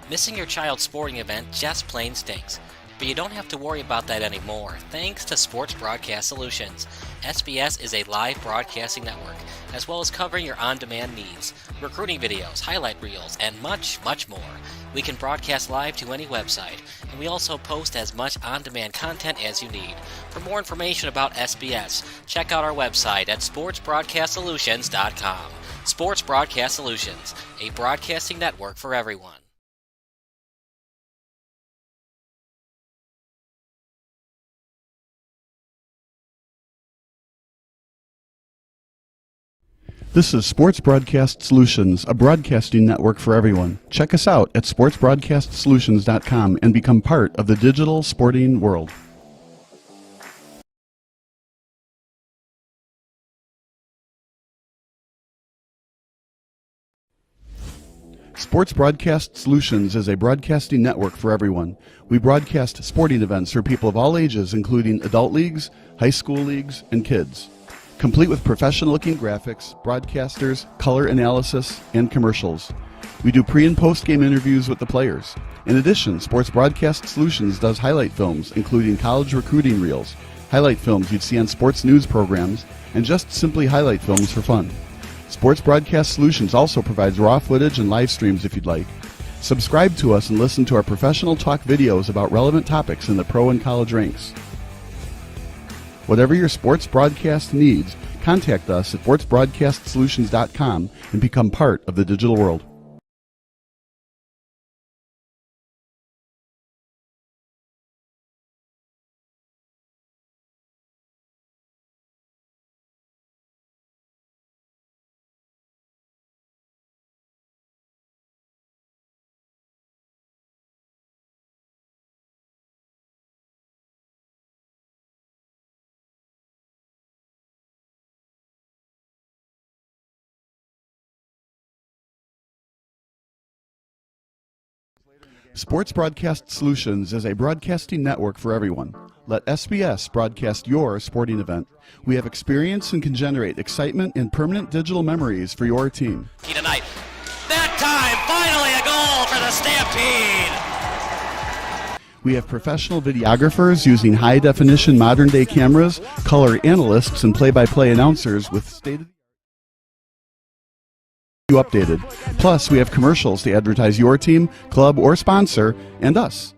Missing your child's sporting event just plain stinks. But you don't have to worry about that anymore, thanks to Sports Broadcast Solutions. SBS is a live broadcasting network, as well as covering your on-demand needs, recruiting videos, highlight reels, and much, much more. We can broadcast live to any website, and we also post as much on-demand content as you need. For more information about SBS, check out our website at sportsbroadcastsolutions.com. Sports Broadcast Solutions, a broadcasting network for everyone. This is Sports Broadcast Solutions, a broadcasting network for everyone. Check us out at sportsbroadcastsolutions.com and become part of the digital sporting world. Sports Broadcast Solutions is a broadcasting network for everyone. We broadcast sporting events for people of all ages, including adult leagues, high school leagues, and kids. Complete with professional-looking graphics, broadcasters, color analysis, and commercials. We do pre- and post-game interviews with the players. In addition, Sports Broadcast Solutions does highlight films, including college recruiting reels, highlight films you'd see on sports news programs, and just simply highlight films for fun. Sports Broadcast Solutions also provides raw footage and live streams if you'd like. Subscribe to us and listen to our professional talk videos about relevant topics in the pro and college ranks. Whatever your sports broadcast needs, contact us at sportsbroadcastsolutions.com and become part of the digital world. Sports Broadcast Solutions is a broadcasting network for everyone. Let SBS broadcast your sporting event. We have experience and can generate excitement and permanent digital memories for your team. Tonight. That time, finally a goal for the Stampede! We have professional videographers using high-definition modern-day cameras, color analysts, and play-by-play announcers with state-of-the-art updated. Plus, we have commercials to advertise your team, club, or sponsor, and us.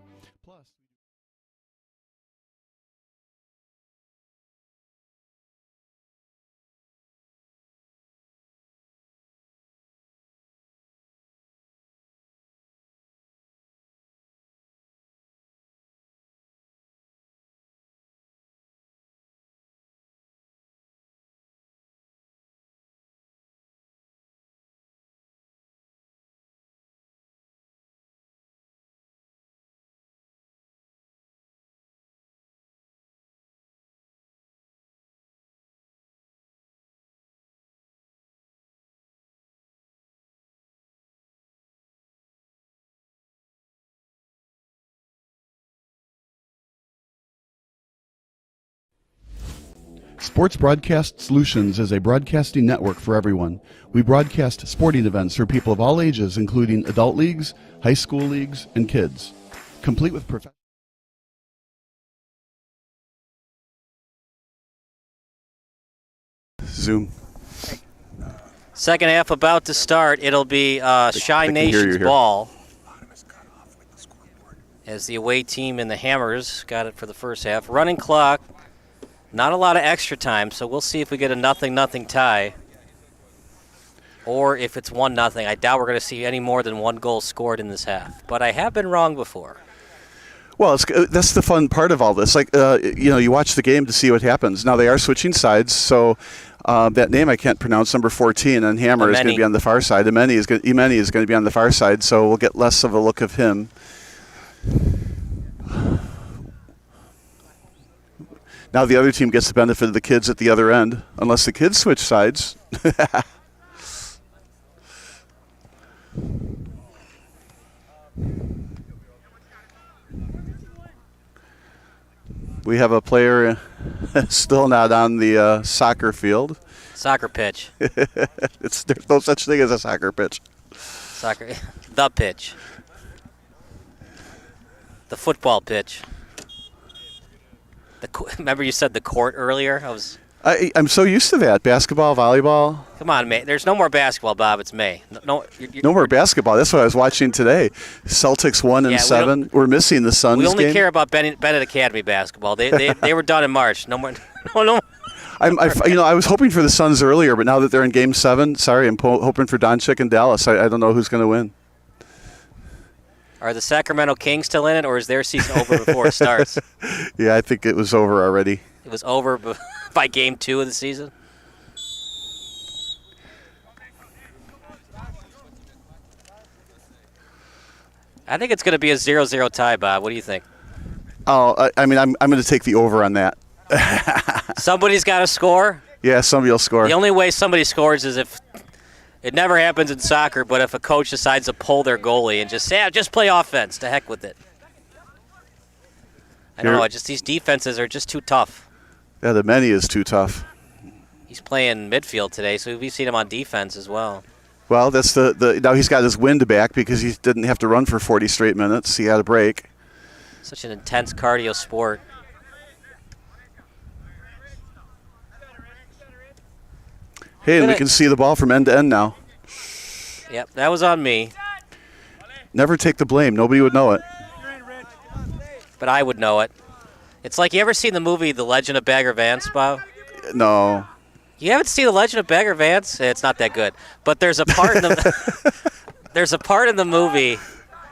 Sports Broadcast Solutions is a broadcasting network for everyone. We broadcast sporting events for people of all ages, including adult leagues, high school leagues, and kids. Complete with Zoom. Second half about to start. It'll be Shy Nation's ball. As the away team and the Hammers got it for the first half. Running clock. Not a lot of extra time, so we'll see if we get a 0-0 tie. Or if it's 1-0. I doubt we're going to see any more than one goal scored in this half. But I have been wrong before. Well, that's the fun part of all this. Like, you watch the game to see what happens. Now, they are switching sides, so that name I can't pronounce, number 14, and Hammer is going to be on the far side. Imeni is going to be on the far side, so we'll get less of a look of him. Now the other team gets the benefit of the kids at the other end, unless the kids switch sides. We have a player still not on the soccer field. Soccer pitch. There's no such thing as a soccer pitch. The pitch. The football pitch. Remember you said the court earlier? I'm so used to that. Basketball, volleyball. Come on, May. There's no more basketball, Bob. It's May. No more basketball. That's what I was watching today. Celtics 1-7. We're missing the Suns game. We only care about Bennett Academy basketball. They were done in March. No more. No. I was hoping for the Suns earlier, but now that they're in Game 7, sorry, I'm hoping for Doncic and Dallas. I don't know who's going to win. Are the Sacramento Kings still in it, or is their season over before it starts? Yeah, I think it was over already. It was over by Game 2 of the season? I think it's going to be a 0-0 tie, Bob. What do you think? Oh, I'm going to take the over on that. Somebody's got to score? Yeah, somebody will score. The only way somebody scores is if it never happens in soccer, but if a coach decides to pull their goalie and just say, just play offense, to heck with it. I don't know, these defenses are just too tough. Yeah, the Many is too tough. He's playing midfield today, so we've seen him on defense as well. Well, that's now he's got his wind back because he didn't have to run for 40 straight minutes. He had a break. Such an intense cardio sport. Hey, and we can see the ball from end to end now. Yep, that was on me. Never take the blame. Nobody would know it. But I would know it. It's like, you ever seen the movie The Legend of Bagger Vance, Bob? No. You haven't seen The Legend of Bagger Vance? It's not that good. But there's a part in the movie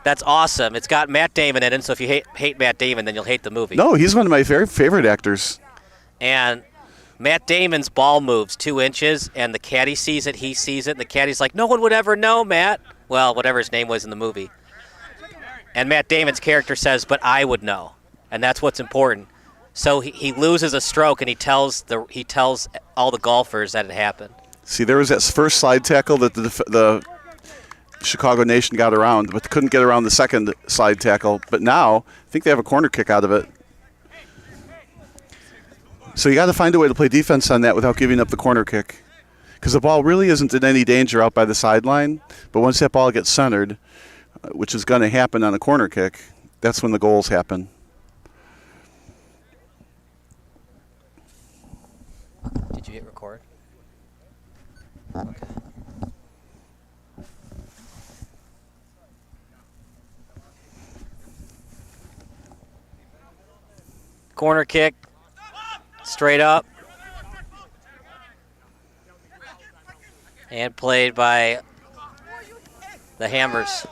that's awesome. It's got Matt Damon in it, and so if you hate Matt Damon, then you'll hate the movie. No, he's one of my very favorite actors. And Matt Damon's ball moves 2 inches, and the caddy sees it, he sees it, and the caddy's like, no one would ever know, Matt. Well, whatever his name was in the movie. And Matt Damon's character says, but I would know. And that's what's important. So he loses a stroke, and he tells all the golfers that it happened. See, there was that first slide tackle that the Chicago Nation got around, but couldn't get around the second slide tackle. But now, I think they have a corner kick out of it. So you got to find a way to play defense on that without giving up the corner kick. Because the ball really isn't in any danger out by the sideline. But once that ball gets centered, which is going to happen on a corner kick, that's when the goals happen. Did you hit record? Okay. Corner kick. Straight up. And played by the Hammers.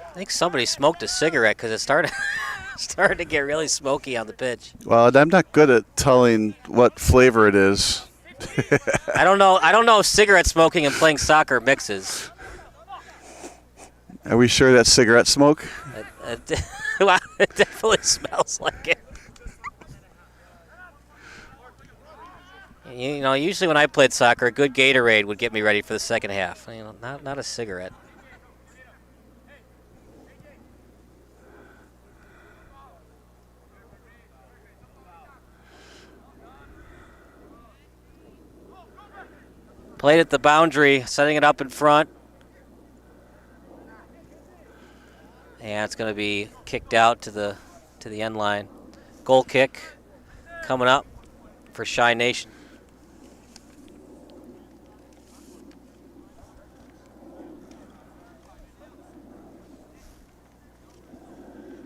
I think somebody smoked a cigarette because it started to get really smoky on the pitch. Well, I'm not good at telling what flavor it is. I don't know if cigarette smoking and playing soccer mixes. Are we sure that's cigarette smoke? It definitely smells like it. You know, usually when I played soccer, a good Gatorade would get me ready for the second half. You know, not a cigarette. Played at the boundary, setting it up in front. And it's going to be kicked out to the end line. Goal kick coming up for Shy Nation.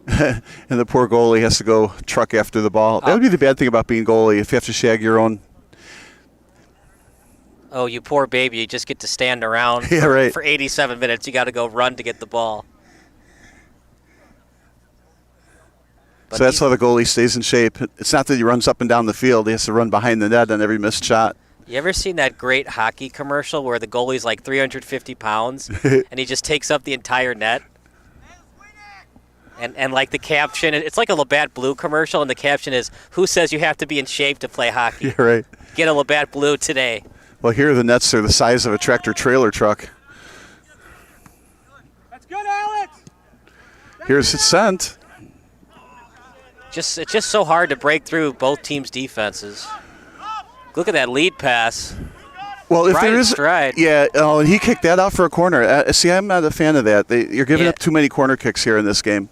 And the poor goalie has to go truck after the ball. That would be the bad thing about being goalie, if you have to shag your own. Oh, you poor baby. You just get to stand around for 87 minutes. You got to go run to get the ball. So that's how the goalie stays in shape. It's not that he runs up and down the field. He has to run behind the net on every missed shot. You ever seen that great hockey commercial where the goalie's like 350 pounds and he just takes up the entire net? And like the caption, it's like a Labatt Blue commercial, and the caption is, "Who says you have to be in shape to play hockey? You're right. Get a Labatt Blue today." Well, here the nets are the size of a tractor trailer truck. That's good, Alex. Here's it sent. It's just so hard to break through both teams' defenses. Look at that lead pass. Well, if right there is, stride. yeah, and he kicked that out for a corner. See, I'm not a fan of that. You're giving up too many corner kicks here in this game.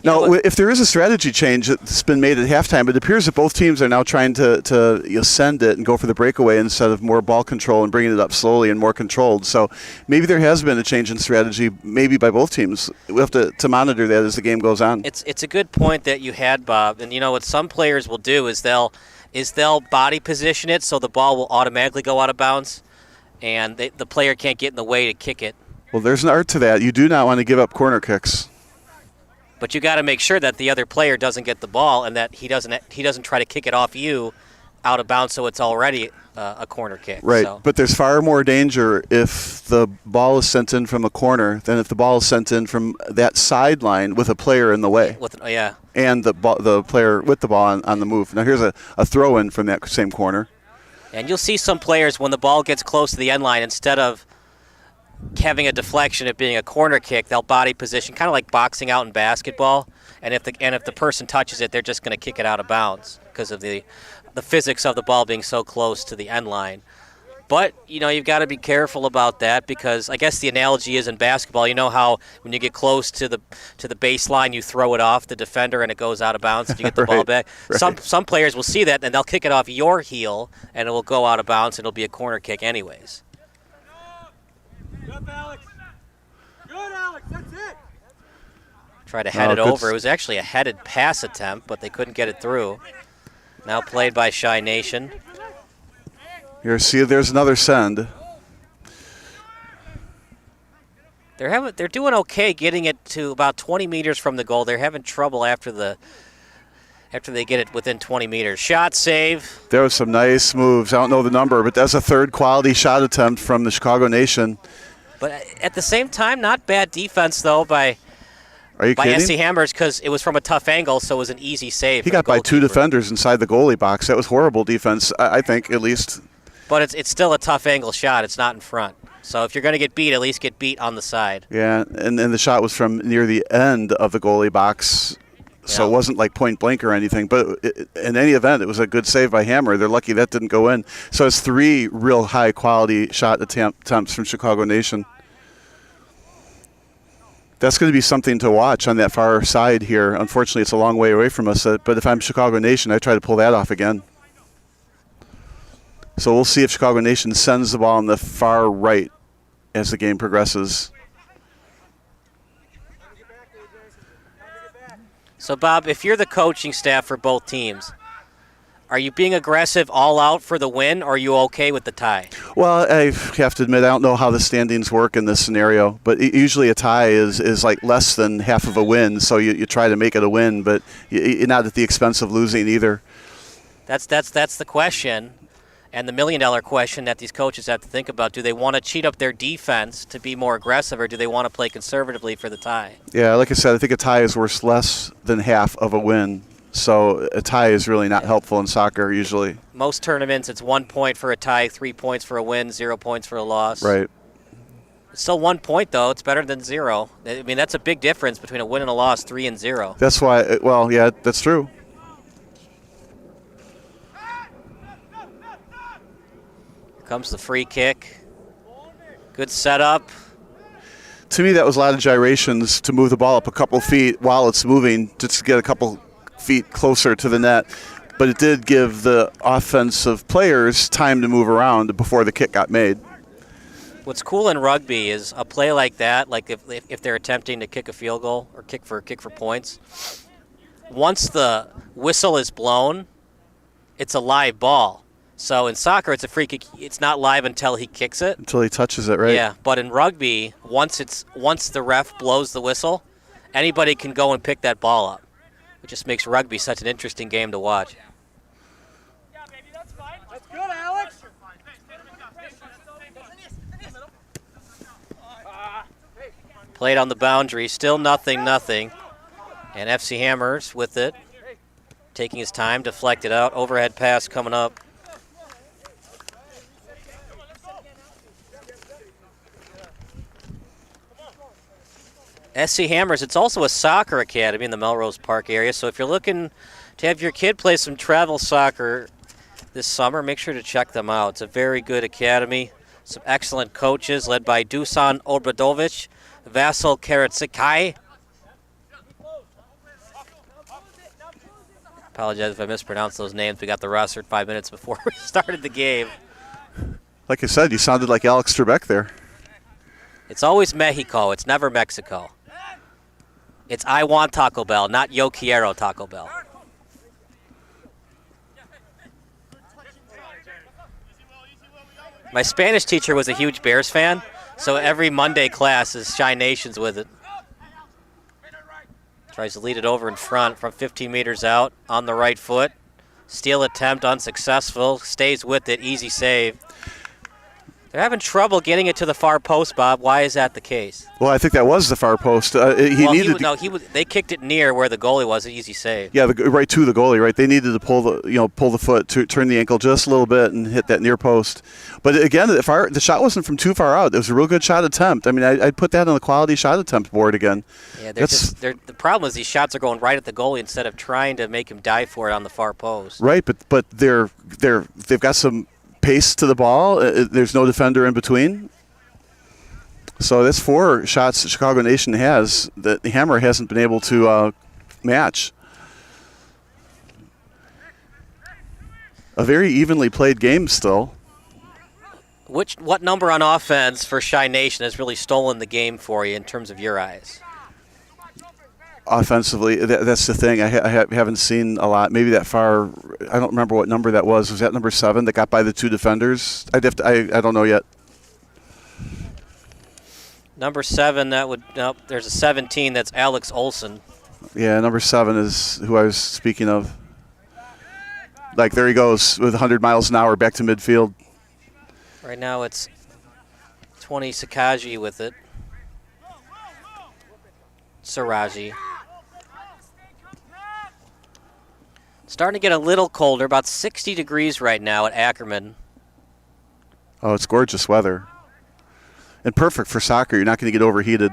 Now, if there is a strategy change that's been made at halftime, it appears that both teams are now trying to send it and go for the breakaway instead of more ball control and bringing it up slowly and more controlled. So maybe there has been a change in strategy, maybe by both teams. We have to monitor that as the game goes on. It's a good point that you had, Bob. And you know what some players will do is they'll body position it so the ball will automatically go out of bounds, and the player can't get in the way to kick it. Well, there's an art to that. You do not want to give up corner kicks. But you got to make sure that the other player doesn't get the ball and that he doesn't try to kick it off you out of bounds, so it's already a corner kick. Right, so. But there's far more danger if the ball is sent in from a corner than if the ball is sent in from that sideline with a player in the way. And the player with the ball on the move. Now here's a throw in from that same corner. And you'll see some players when the ball gets close to the end line, instead of having a deflection, it being a corner kick, they'll body position, kind of like boxing out in basketball. And if the person touches it, they're just going to kick it out of bounds because of the physics of the ball being so close to the end line. But you've got to be careful about that, because I guess the analogy is in basketball. You know how when you get close to the baseline, you throw it off the defender and it goes out of bounds and you get the ball back. Right. Some players will see that and they'll kick it off your heel and it will go out of bounds and it'll be a corner kick anyways. Good, Alex. Good, Alex. That's it. Try to head it over. It was actually a headed pass attempt, but they couldn't get it through. Now played by Shy Nation. Here, see, there's another send. They're doing okay getting it to about 20 meters from the goal. They're having trouble after they get it within 20 meters. Shot save. There was some nice moves. I don't know the number, but that's a third quality shot attempt from the Chicago Nation. But at the same time, not bad defense, though, by SC Hammers, because it was from a tough angle, so it was an easy save. He got by two defenders inside the goalie box. That was horrible defense, I think, at least. But it's still a tough angle shot. It's not in front. So if you're going to get beat, at least get beat on the side. Yeah, and the shot was from near the end of the goalie box, so it wasn't like point blank or anything. But in any event, it was a good save by Hammer. They're lucky that didn't go in. So it's three real high-quality shot attempts from Chicago Nation. That's going to be something to watch on that far side here. Unfortunately, it's a long way away from us, but if I'm Chicago Nation, I try to pull that off again. So we'll see if Chicago Nation sends the ball on the far right as the game progresses. So, Bob, if you're the coaching staff for both teams, are you being aggressive all out for the win, or are you okay with the tie? Well, I have to admit, I don't know how the standings work in this scenario, but usually a tie is like less than half of a win, so you try to make it a win, but you're not at the expense of losing either. That's the question, and the million-dollar question that these coaches have to think about. Do they want to cheat up their defense to be more aggressive, or do they want to play conservatively for the tie? Yeah, like I said, I think a tie is worth less than half of a win. So a tie is really not helpful in soccer usually. Most tournaments, it's 1 point for a tie, 3 points for a win, 0 points for a loss. Right. It's still 1 point, though. It's better than 0. I mean, that's a big difference between a win and a loss, 3 and 0. That's why, well, yeah, that's true. Here comes the free kick. Good setup. To me, that was a lot of gyrations to move the ball up a couple feet while it's moving, just to get a couple feet closer to the net. But it did give the offensive players time to move around before the kick got made. What's cool in rugby is a play like that, like if they're attempting to kick a field goal or kick for points, once the whistle is blown, it's a live ball. So in soccer, it's a free kick. It's not live until he kicks it. Until he touches it, right? Yeah, but in rugby, once the ref blows the whistle, anybody can go and pick that ball up. It just makes rugby such an interesting game to watch. Yeah, baby, that's fine. That's good, Alex. Played on the boundary, still 0-0. And FC Hammers with it, taking his time, deflected out. Overhead pass coming up. SC Hammers, it's also a soccer academy in the Melrose Park area, so if you're looking to have your kid play some travel soccer this summer, make sure to check them out. It's a very good academy, some excellent coaches led by Dusan Obradovic, Vasil Karatsikai. Apologize if I mispronounced those names. We got the roster 5 minutes before we started the game. Like I said, you sounded like Alex Trebek there. It's always Mexico. It's never Mexico. It's I want Taco Bell, not Yo quiero Taco Bell. My Spanish teacher was a huge Bears fan, so every Monday class is Shy Nations with it. Tries to lead it over in front from 15 meters out on the right foot. Steal attempt unsuccessful. Stays with it. Easy save. They're having trouble getting it to the far post, Bob. Why is that the case? Well, I think that was the far post. They kicked it near where the goalie was. An easy save. Yeah, right to the goalie. Right, they needed to pull the foot, to turn the ankle just a little bit and hit that near post. But again, the shot wasn't from too far out. It was a real good shot attempt. I mean, I'd put that on the quality shot attempt board again. Yeah, the problem is these shots are going right at the goalie instead of trying to make him dive for it on the far post. Right, but they've got some pace to the ball. There's no defender in between. So that's 4 shots that Chicago Nation has that the Hammer hasn't been able to match. A very evenly played game still. What number on offense for Shy Nation has really stolen the game for you in terms of your eyes? Offensively, that's the thing. I haven't seen a lot. Maybe that far. I don't remember what number that was. Was that number 7 that got by the 2 defenders? I don't know yet. Number 7, there's a 17. That's Alex Olson. Yeah, number 7 is who I was speaking of. Like, there he goes with 100 miles an hour back to midfield. Right now it's 20 Sakaji with it. Saraji. Starting to get a little colder, about 60 degrees right now at Ackerman. Oh, it's gorgeous weather. And perfect for soccer. You're not going to get overheated.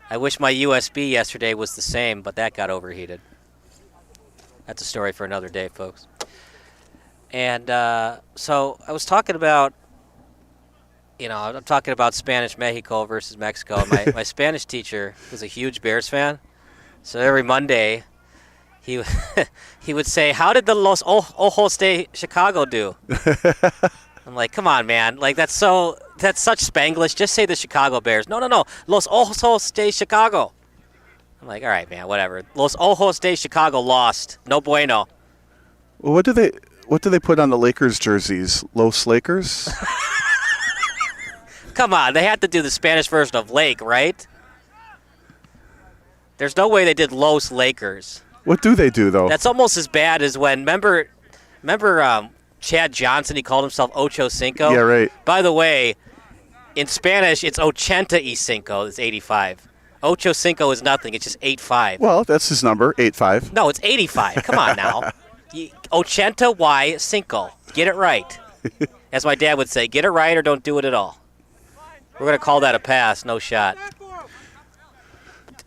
I wish my USB yesterday was the same, but that got overheated. That's a story for another day, folks. And so I was talking about, I'm talking about Spanish Mexico versus Mexico. My Spanish teacher was a huge Bears fan. So every Monday, he would say, "How did the Los Ojos de Chicago do?" I'm like, "Come on, man! Like that's such Spanglish. Just say the Chicago Bears." No. Los Ojos de Chicago. I'm like, "All right, man. Whatever." Los Ojos de Chicago lost. No bueno. Well, what do they put on the Lakers jerseys? Los Lakers. Come on, they had to do the Spanish version of Lake, right? There's no way they did Los Lakers. What do they do, though? That's almost as bad as when, remember Chad Johnson, he called himself Ocho Cinco? Yeah, right. By the way, in Spanish, it's ochenta y cinco, it's 85. Ocho Cinco is nothing, it's just 85. Well, that's his number, 85. No, it's 85. Come on now. Ochenta y cinco. Get it right. As my dad would say, get it right or don't do it at all. We're going to call that a pass, no shot.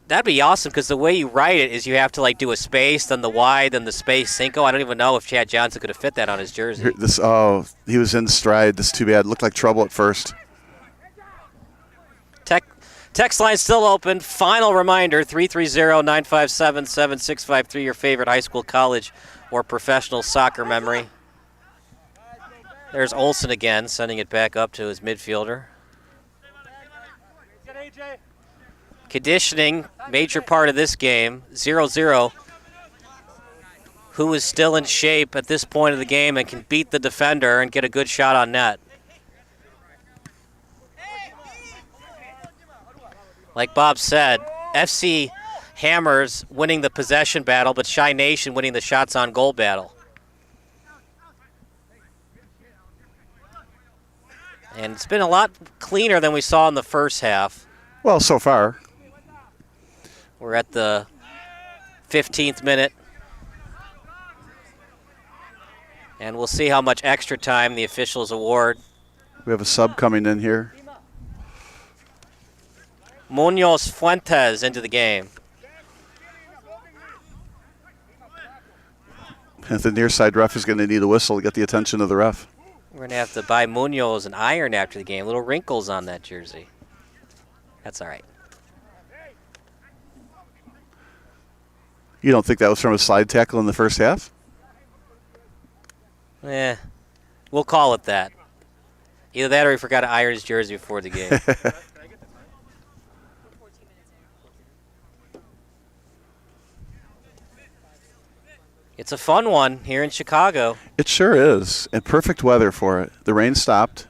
That'd be awesome because the way you write it is you have to do a space, then the Y, then the space Cinco. I don't even know if Chad Johnson could have fit that on his jersey. He was in stride. This is too bad. It looked like trouble at first. Text line still open. Final reminder, 330-957-7653, your favorite high school, college, or professional soccer memory. There's Olsen again, sending it back up to his midfielder. Conditioning, major part of this game, 0-0. Who is still in shape at this point of the game and can beat the defender and get a good shot on net? Like Bob said, FC Hammers winning the possession battle, but Shy Nation winning the shots on goal battle. And it's been a lot cleaner than we saw in the first half. Well, so far. We're at the 15th minute. And we'll see how much extra time the officials award. We have a sub coming in here. Munoz Fuentes into the game. The near side ref is going to need a whistle to get the attention of the ref. We're going to have to buy Munoz an iron after the game. Little wrinkles on that jersey. That's all right. You don't think that was from a slide tackle in the first half? We'll call it that. Either that or he forgot to iron his jersey before the game. It's a fun one here in Chicago. It sure is, and perfect weather for it. The rain stopped.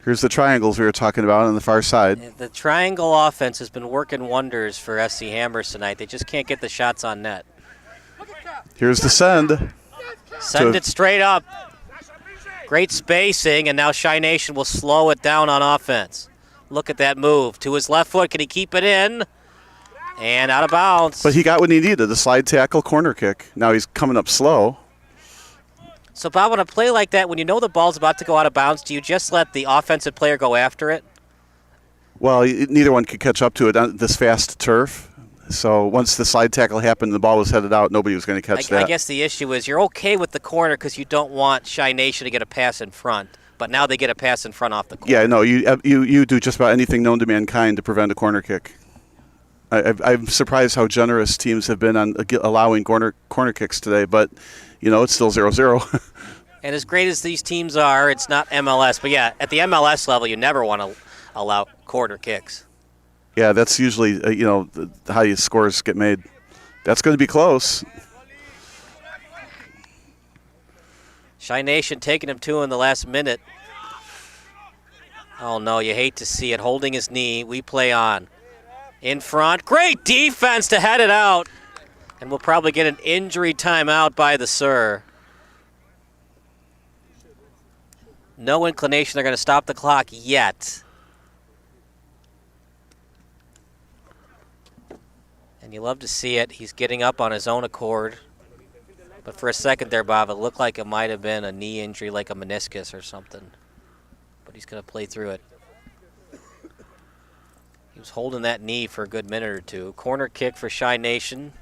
Here's the triangles we were talking about on the far side. The triangle offense has been working wonders for SC Hammers tonight. They just can't get the shots on net. Here's the send. Send it straight up. Great spacing, and now Chi Nation will slow it down on offense. Look at that move. To his left foot. Can he keep it in? And out of bounds. But he got what he needed, a slide tackle corner kick. Now he's coming up slow. So, Bob, on a play like that, when you know the ball's about to go out of bounds, do you just let the offensive player go after it? Well, neither one could catch up to it on this fast turf. So once the slide tackle happened, the ball was headed out. Nobody was going to catch that. I guess the issue is you're okay with the corner because you don't want Chi Nation to get a pass in front. But now they get a pass in front off the corner. Yeah, no, you do just about anything known to mankind to prevent a corner kick. I'm surprised how generous teams have been on allowing corner kicks today, but, it's still 0-0. And as great as these teams are, it's not MLS. But, yeah, at the MLS level, you never want to allow corner kicks. Yeah, that's usually, how your scores get made. That's going to be close. Chi Nation taking him to in the last minute. Oh, no, you hate to see it. Holding his knee. We play on. In front. Great defense to head it out. And we'll probably get an injury timeout by the Sir. No inclination they're going to stop the clock yet. And you love to see it. He's getting up on his own accord. But for a second there, Bob, it looked like it might have been a knee injury, like a meniscus or something. But he's going to play through it. He was holding that knee for a good minute or two. Corner kick for Chi Nation.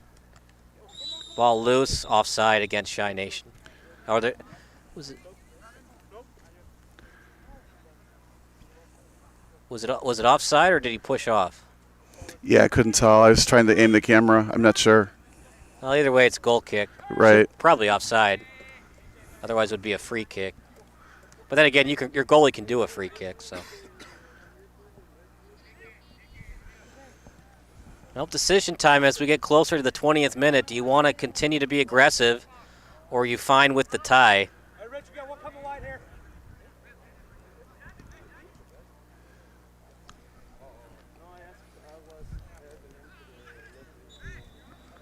Ball loose, offside against Chi Nation. Was it offside or did he push off? Yeah, I couldn't tell. I was trying to aim the camera. I'm not sure. Well, either way, it's a goal kick. Right. So probably offside. Otherwise, it would be a free kick. But then again, your goalie can do a free kick. So. Well, decision time as we get closer to the 20th minute. Do you want to continue to be aggressive, or are you fine with the tie? Hey, Rich, you got one coming wide here.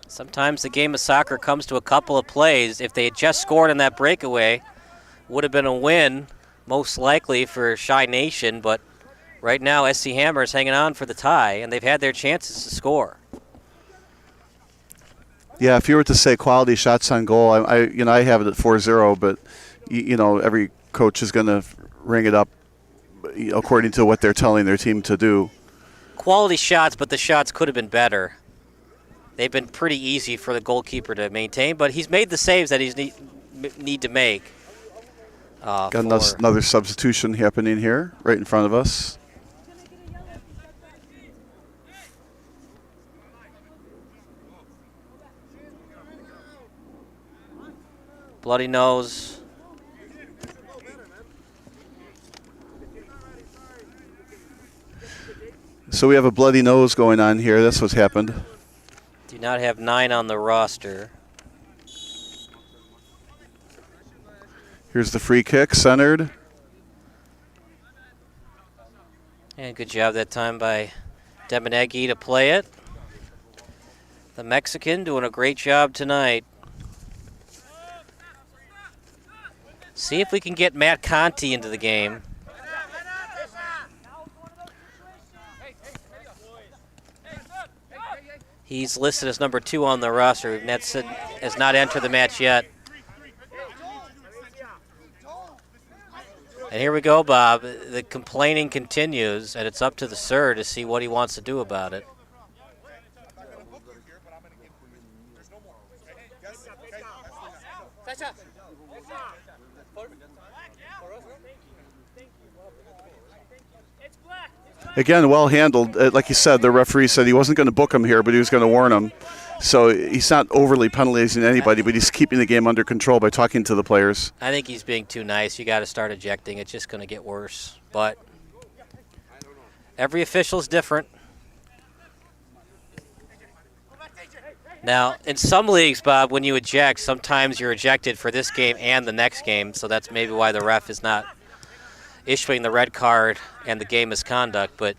Sometimes the game of soccer comes to a couple of plays. If they had just scored on that breakaway, would have been a win, most likely for Chi Nation, but right now SC Hammer is hanging on for the tie, and they've had their chances to score. Yeah, if you were to say quality shots on goal, I have it at 4-0, but every coach is going to ring it up according to what they're telling their team to do. Quality shots, but the shots could have been better. They've been pretty easy for the goalkeeper to maintain, but he's made the saves that he's need to make. Got another substitution happening here, right in front of us. Bloody nose. So we have a bloody nose going on here. That's what's happened. Do not have 9 on the roster. Here's the free kick, centered. And good job that time by Demeneghi to play it. The Mexican doing a great job tonight. See if we can get Matt Conti into the game. He's listed as number 2 on the roster. Has not entered the match yet. And here we go, Bob. The complaining continues, and it's up to the sir to see what he wants to do about it. Again, well handled. Like you said, the referee said he wasn't going to book him here, but he was going to warn him. So he's not overly penalizing anybody, but he's keeping the game under control by talking to the players. I think he's being too nice. You got to start ejecting. It's just going to get worse. But every official is different. Now, in some leagues, Bob, when you eject, sometimes you're ejected for this game and the next game, so that's maybe why the ref is not issuing the red card and the game misconduct. But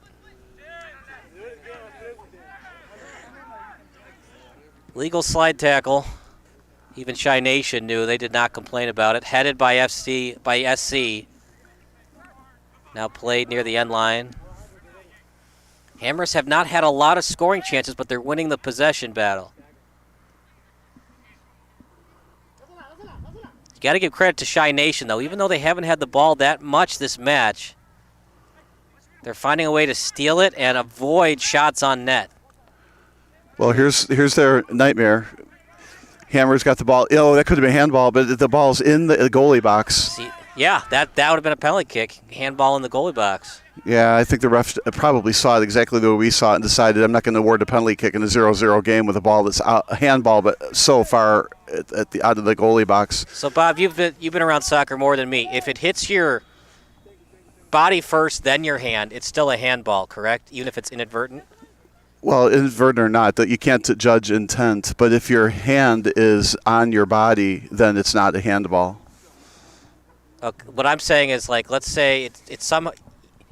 legal slide tackle. Even Chi Nation knew. They did not complain about it. Headed by SC. Now played near the end line. Hammers have not had a lot of scoring chances, but they're winning the possession battle. You got to give credit to Chi Nation, though. Even though they haven't had the ball that much this match, they're finding a way to steal it and avoid shots on net. Well, here's their nightmare. Hammers got the ball. Oh, that could have been handball, but the ball's in the goalie box. See, yeah, that would have been a penalty kick. Handball in the goalie box. Yeah, I think the ref probably saw it exactly the way we saw it and decided I'm not going to award a penalty kick in a 0-0 game with a ball that's a handball, but so far out of the goalie box. So, Bob, you've been around soccer more than me. If it hits your body first, then your hand, it's still a handball, correct? Even if it's inadvertent? Well, inadvertent or not, that you can't judge intent. But if your hand is on your body, then it's not a handball. Okay, what I'm saying is, like, let's say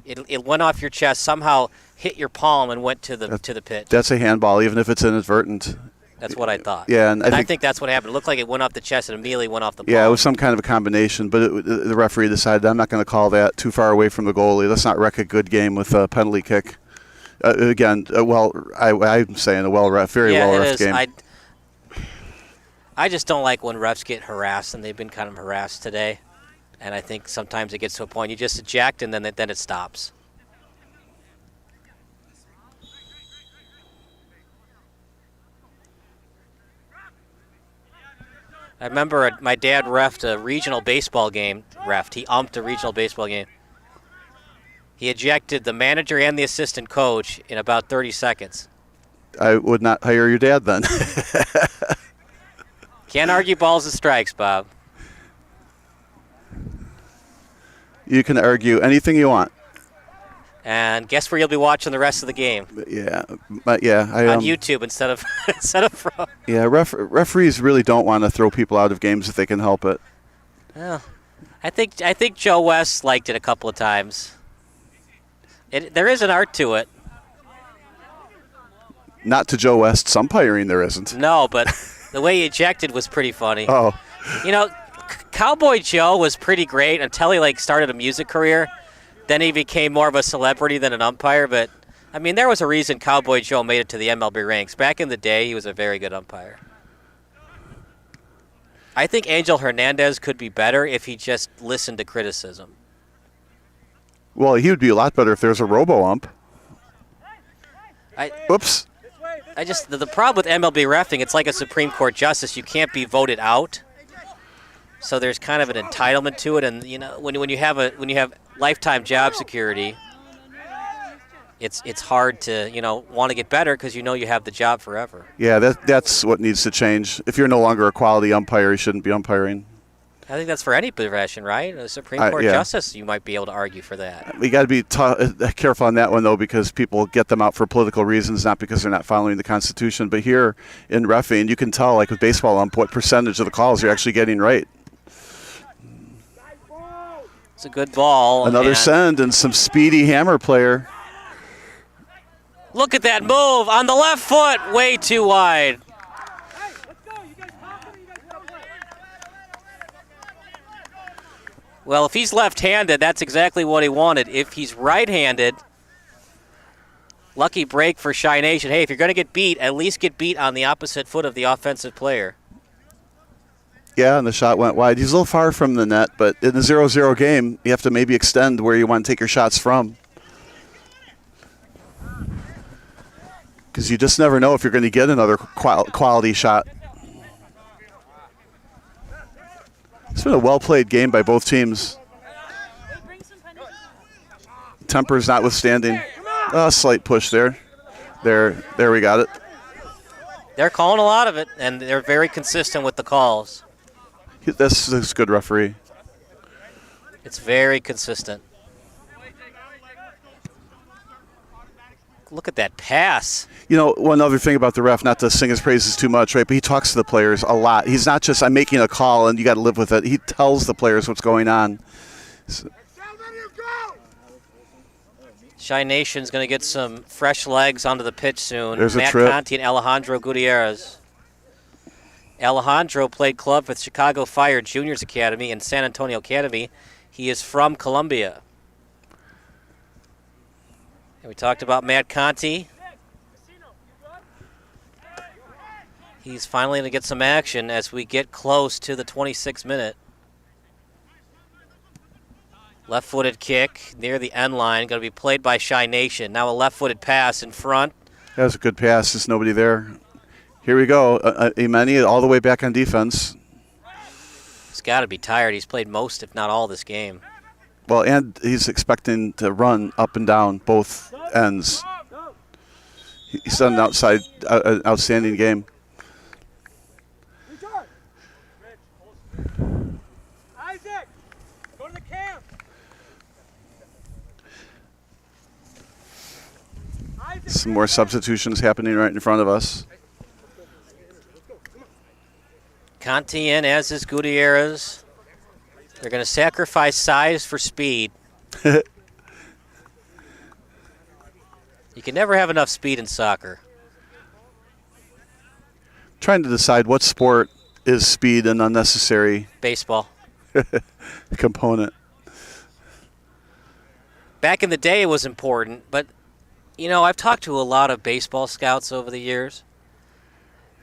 it went off your chest, somehow hit your palm and went to the pit. That's a handball, even if it's inadvertent. That's what I thought. Yeah, and I think that's what happened. It looked like it went off the chest and immediately went off the palm. Yeah, it was some kind of a combination, but the referee decided I'm not going to call that too far away from the goalie. Let's not wreck a good game with a penalty kick. I'm saying a very well-ref game. I just don't like when refs get harassed, and they've been kind of harassed today. And I think sometimes it gets to a point you just eject, and then it stops. I remember my dad reffed a regional baseball game. He umped a regional baseball game. He ejected the manager and the assistant coach in about 30 seconds. I would not hire your dad then. Can't argue balls and strikes, Bob. You can argue anything you want. And guess where you'll be watching the rest of the game? Yeah, on YouTube instead of from. Yeah, referees really don't want to throw people out of games if they can help it. Well, I think Joe West liked it a couple of times. There is an art to it. Not to Joe West's umpiring, there isn't. No, but the way he ejected was pretty funny. Oh. You know, Cowboy Joe was pretty great until he started a music career. Then he became more of a celebrity than an umpire. But, I mean, there was a reason Cowboy Joe made it to the MLB ranks. Back in the day, he was a very good umpire. I think Angel Hernandez could be better if he just listened to criticism. Well, he would be a lot better if there's a robo-ump. Whoops. The problem with MLB reffing, it's like a Supreme Court justice. You can't be voted out. So there's kind of an entitlement to it, and when you have lifetime job security, it's hard to want to get better because you have the job forever. Yeah, that's what needs to change. If you're no longer a quality umpire, you shouldn't be umpiring. I think that's for any profession, right? A Supreme Court justice, you might be able to argue for that. We got to be careful on that one, though, because people get them out for political reasons, not because they're not following the Constitution. But here in reffing, you can tell, like with baseball ump, what percentage of the calls you're actually getting right. It's a good ball. Another send and some speedy Hammer player. Look at that move on the left foot, way too wide. Well, if he's left-handed, that's exactly what he wanted. If he's right-handed, lucky break for Chi Nation. Hey, if you're going to get beat, at least get beat on the opposite foot of the offensive player. Yeah, and the shot went wide. He's a little far from the net, but in a 0-0 game, you have to maybe extend where you want to take your shots from. Because you just never know if you're going to get another quality shot. It's been a well-played game by both teams. Tempers notwithstanding. A slight push there. There we got it. They're calling a lot of it, and they're very consistent with the calls. This is a good referee. It's very consistent. Look at that pass. You know, one other thing about the ref, not to sing his praises too much, right, but he talks to the players a lot. He's not just, I'm making a call and you got to live with it. He tells the players what's going on. Shy Nation's going to get some fresh legs onto the pitch soon. There's Matt a trip. Conti and Alejandro Gutierrez. Alejandro played club with Chicago Fire Juniors Academy and San Antonio Academy. He is from Colombia. And we talked about Matt Conti. He's finally going to get some action as we get close to the 26th minute. Left-footed kick near the end line, going to be played by Shy Nation. Now a left-footed pass in front. That was a good pass. There's nobody there. Here we go. Imani all the way back on defense. He's got to be tired. He's played most, if not all, this game. Well, and he's expecting to run up and down both ends. He's done an outstanding game. Some more substitutions happening right in front of us. Conti in, as is Gutierrez. They're going to sacrifice size for speed. You can never have enough speed in soccer. Trying to decide what sport is speed an unnecessary Baseball. component. Back in the day, it was important, but you know, I've talked to a lot of baseball scouts over the years,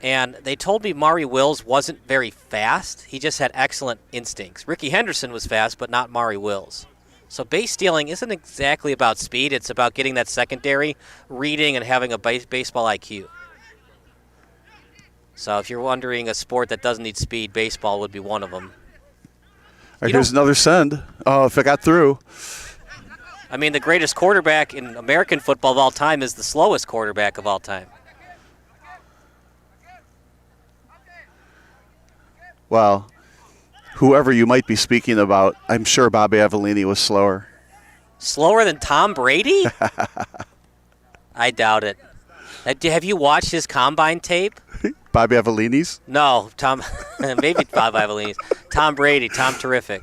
and they told me Maury Wills wasn't very fast. He just had excellent instincts. Ricky Henderson was fast, but not Maury Wills. So base stealing isn't exactly about speed. It's about getting that secondary, reading, and having a baseball IQ. So if you're wondering a sport that doesn't need speed, baseball would be one of them. All right, here's another send. Oh, if it got through. I mean, the greatest quarterback in American football of all time is the slowest quarterback of all time. Well, whoever you might be speaking about, I'm sure Bobby Avellini was slower. Slower than Tom Brady? I doubt it. Have you watched his combine tape? Bobby Avellini's? No, maybe Bob Avellini's. Tom Brady, Tom Terrific.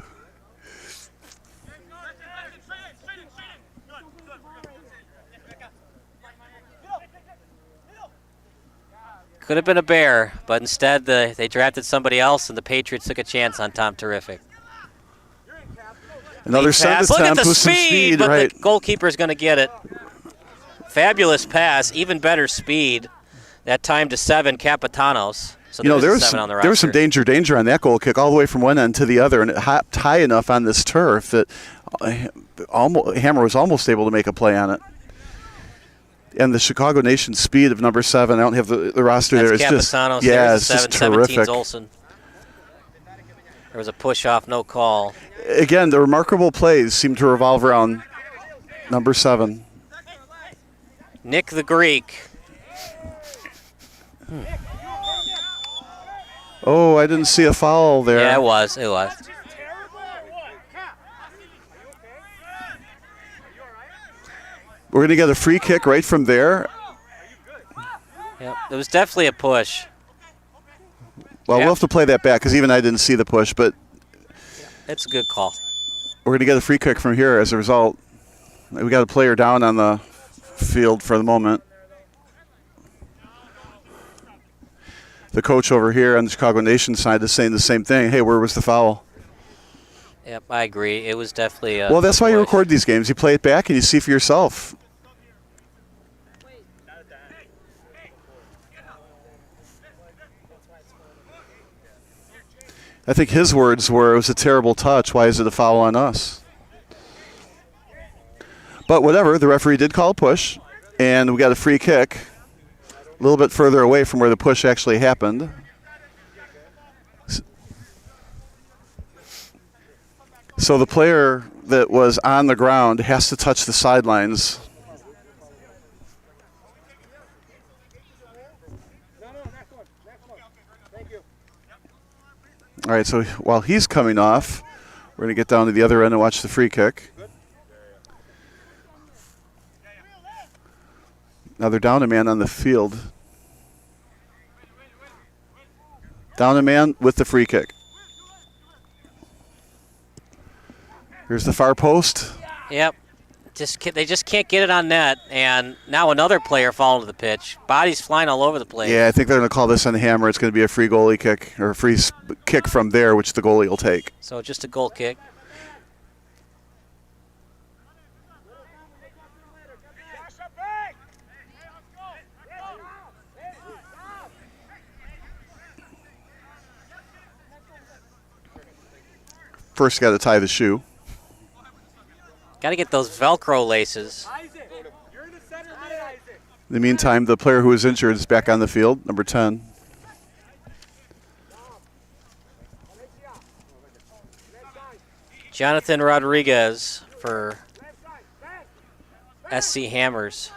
Could have been a Bear, but instead they drafted somebody else, and the Patriots took a chance on Tom Terrific. Another send Look at attempt the with some speed, but right? the goalkeeper's going to get it. Fabulous pass, even better speed. That time to 7, Capitanos. So there was 7 on the roster. there was some danger on that goal kick all the way from one end to the other, and it hopped high enough on this turf that Hammer was almost able to make a play on it. And the Chicago Nation speed of number 7, I don't have the roster there. It's Capitanos. just, yeah, it's 7, just terrific. 17's Olsen. There was a push off, no call. Again, the remarkable plays seem to revolve around number 7. Nick the Greek. Oh, I didn't see a foul there. Yeah, it was. We're going to get a free kick right from there. Yep, it was definitely a push. Well, we'll have to play that back because even I didn't see the push, but it's a good call. We're going to get a free kick from here as a result. We got a player down on the field for the moment. The coach over here on the Chicago Nation side is saying the same thing. Hey, where was the foul? Yep, I agree. It was definitely a Well, that's why you push. record these games. You play it back and you see for yourself. I think his words were, it was a terrible touch. Why is it a foul on us? But whatever, the referee did call a push, and we got a free kick a little bit further away from where the push actually happened. So the player that was on the ground has to touch the sidelines. All right, so while he's coming off, we're going to get down to the other end and watch the free kick. Now they're down a man on the field. Down a man with the free kick. Here's the far post. Yep. They just can't get it on net, and now another player falling to the pitch. Bodies flying all over the place. Yeah, I think they're going to call this on the hammer. It's going to be a free goalie kick, or a free kick from there, which the goalie will take. So just a goal kick. First, got to tie the shoe. Got to get those Velcro laces. In the meantime, the player who was injured is back on the field, number 10. Jonathan Rodriguez for SC Hammers.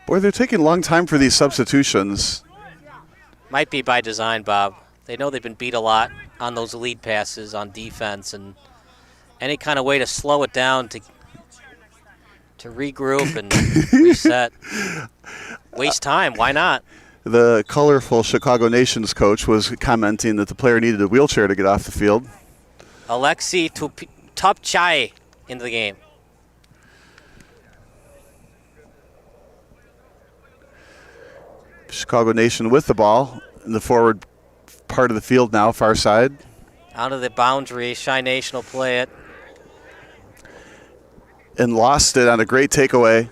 Boy, they're taking a long time for these substitutions. Might be by design, Bob. They know they've been beat a lot on those lead passes on defense, and any kind of way to slow it down to regroup and reset. Waste time, why not? The colorful Chicago Nations coach was commenting that the player needed a wheelchair to get off the field. Alexei Topchai into the game. Chicago Nation with the ball in the forward part of the field now, far side. Out of the boundary, Chi Nation will play it. And lost it on a great takeaway.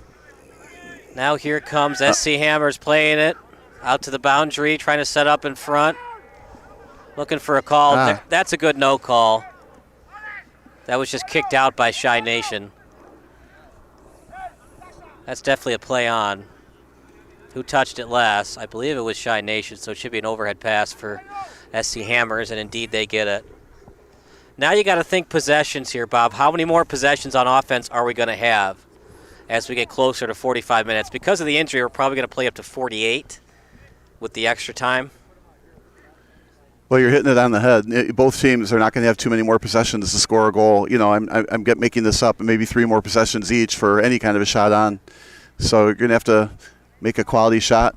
Now here comes SC Hammers playing it. Out to the boundary, trying to set up in front. Looking for a call. That's a good no call. That was just kicked out by Chi Nation. That's definitely a play on. Who touched it last? I believe it was Chi Nation, so it should be an overhead pass for SC Hammers, and indeed they get it. Now you got to think possessions here, Bob. How many more possessions on offense are we going to have as we get closer to 45 minutes? Because of the injury, we're probably going to play up to 48 with the extra time. Well, you're hitting it on the head. Both teams are not going to have too many more possessions to score a goal. You know, I'm making this up, maybe 3 more possessions each for any kind of a shot on. So you're going to have to make a quality shot.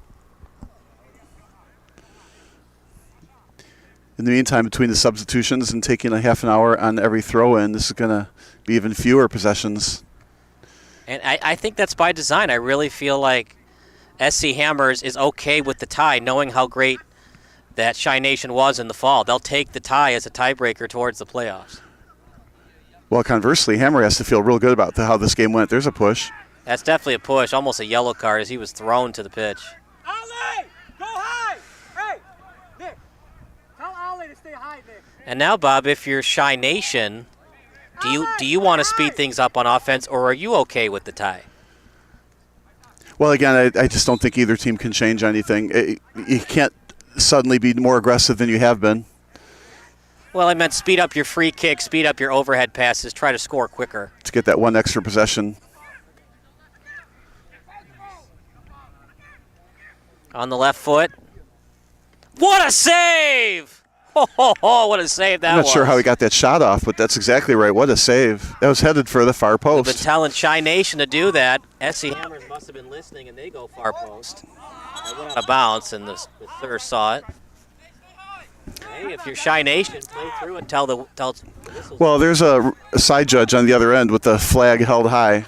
In the meantime, between the substitutions and taking a half an hour on every throw-in, this is going to be even fewer possessions. And I think that's by design. I really feel like SC Hammers is okay with the tie, knowing how great that Chi Nation was in the fall. They'll take the tie as a tiebreaker towards the playoffs. Well, conversely, Hammer has to feel real good about how this game went. There's a push. That's definitely a push, almost a yellow card as he was thrown to the pitch. Ollie, go high! Hey, Nick, tell Ollie to stay high, Nick. And now, Bob, if you're Chi Nation, do you want to speed things up on offense, or are you okay with the tie? Well, again, I just don't think either team can change anything. You can't suddenly be more aggressive than you have been. Well, I meant speed up your free kick, speed up your overhead passes, try to score quicker. To get that one extra possession. On the left foot. What a save! Oh, what a save that was. I'm not sure how he got that shot off, but that's exactly right. What a save. That was headed for the far post. They've been telling Chi Nation to do that. SC Hammers must have been listening, and they go far post. They went out of bounds, and the third saw it. Hey, if you're Chi Nation, play through and tell the Well, there's a side judge on the other end with the flag held high.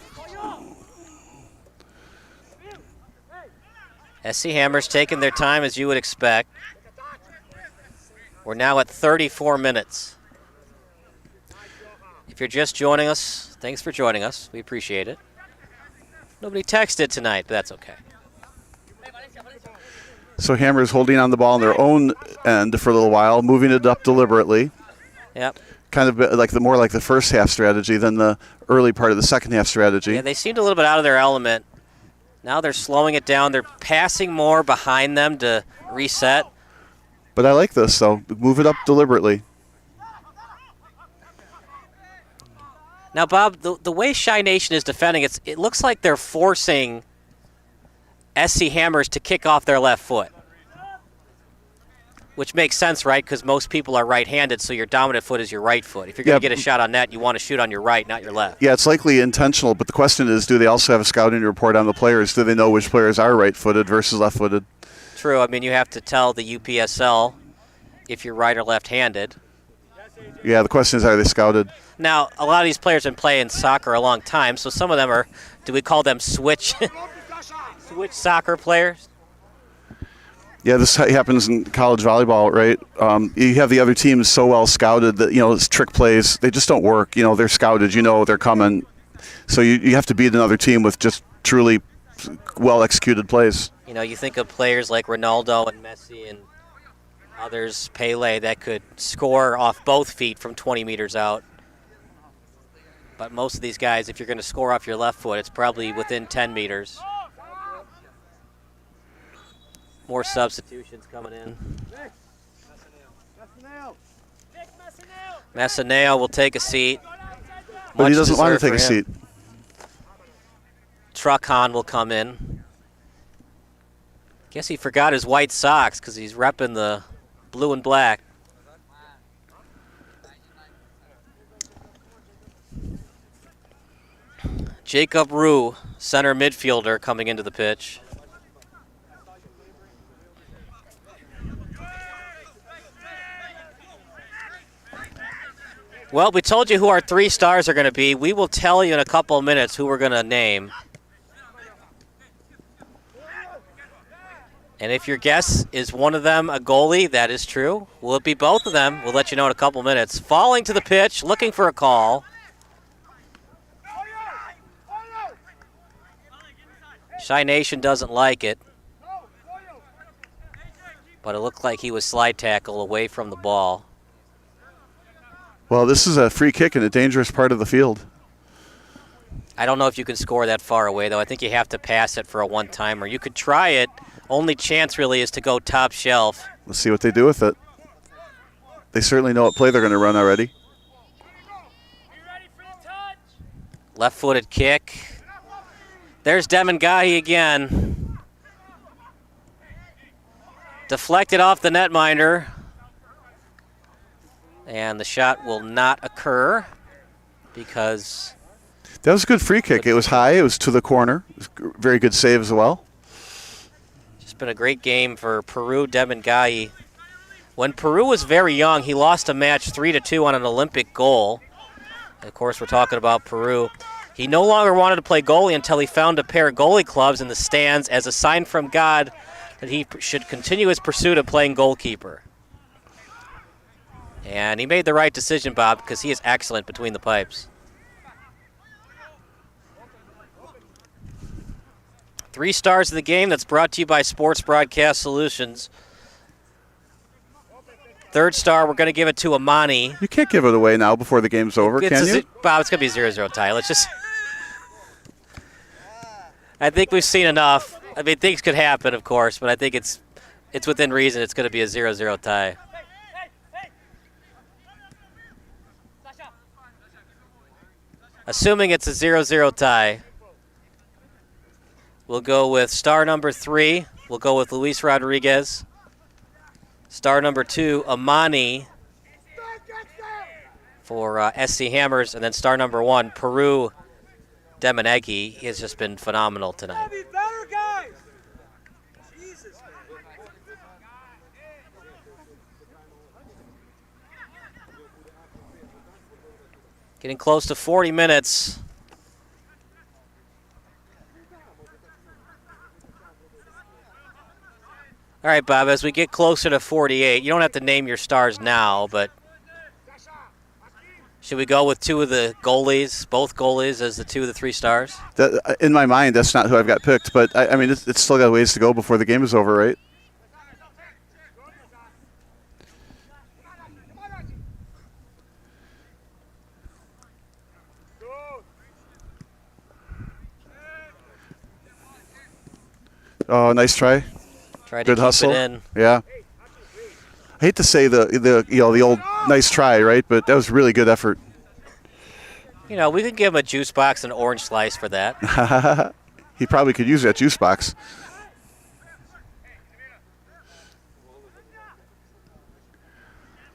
SC Hammers taking their time as you would expect. We're now at 34 minutes. If you're just joining us, thanks for joining us. We appreciate it. Nobody texted tonight, but that's okay. So Hammer's holding on the ball on their own end for a little while, moving it up deliberately. Yep. Kind of more like the first half strategy than the early part of the second half strategy. Yeah, they seemed a little bit out of their element. Now they're slowing it down. They're passing more behind them to reset. But I like this, though. Move it up deliberately. Now, Bob, the way Chi Nation is defending, it looks like they're forcing SC Hammers to kick off their left foot, which makes sense, right? Because most people are right-handed, so your dominant foot is your right foot. If you're going to get a shot on net, you want to shoot on your right, not your left. Yeah, it's likely intentional, but the question is, do they also have a scouting report on the players? Do they know which players are right-footed versus left-footed? True. I mean, you have to tell the UPSL if you're right or left-handed. Yeah, the question is, are they scouted? Now, a lot of these players have been playing soccer a long time, so some of them are, do we call them switch soccer players? Yeah, this happens in college volleyball, right? You have the other teams so well scouted that, it's trick plays, they just don't work. They're scouted, they're coming. So you have to beat another team with just truly well-executed plays. You think of players like Ronaldo and Messi and others, Pele, that could score off both feet from 20 meters out. But most of these guys, if you're going to score off your left foot, it's probably within 10 meters. More substitutions coming in. Massaneo will take a seat. But he doesn't want to take a seat. Truckhahn will come in. Guess he forgot his white socks because he's repping the blue and black. Jacob Rue, center midfielder, coming into the pitch. Well, we told you who our 3 stars are going to be. We will tell you in a couple of minutes who we're going to name. And if your guess is one of them a goalie, that is true. Will it be both of them? We'll let you know in a couple of minutes. Falling to the pitch, looking for a call. Chi Nation doesn't like it. But it looked like he was slide tackle away from the ball. Well, this is a free kick in a dangerous part of the field. I don't know if you can score that far away, though. I think you have to pass it for a one-timer. You could try it. Only chance, really, is to go top shelf. Let's see what they do with it. They certainly know what play they're going to run already. Left-footed kick. There's Demengahi again. Deflected off the netminder. And the shot will not occur because... That was a good free kick. It was high. It was to the corner. It was a very good save as well. It's been a great game for Peru Demengahi. When Peru was very young, he lost a match 3-2 on an Olympic goal. And of course, we're talking about Peru. He no longer wanted to play goalie until he found a pair of goalie clubs in the stands as a sign from God that he should continue his pursuit of playing goalkeeper. And he made the right decision, Bob, because he is excellent between the pipes. 3 stars of the game. That's brought to you by Sports Broadcast Solutions. 3rd star, we're going to give it to Amani. You can't give it away now before the game's over, can you? Bob, it's going to be a 0-0 tie. Let's just... I think we've seen enough. I mean, things could happen, of course, but I think it's within reason it's going to be a 0-0 tie. Assuming it's a 0-0 tie, we'll go with star number 3. We'll go with Luis Rodriguez. Star number 2, Amani for SC Hammers. And then star number 1, Peru Demengahi. He has just been phenomenal tonight. Getting close to 40 minutes. All right, Bob, as we get closer to 48, you don't have to name your stars now, but should we go with 2 of the goalies, both goalies, as the 2 of the 3 stars? In my mind, that's not who I've got picked, but I mean, it's still got ways to go before the game is over, right? Oh, nice try. Tried Good to keep hustle. it in. Yeah. I hate to say the old nice try, right? But that was really good effort. You know, we could give him a juice box and orange slice for that. He probably could use that juice box.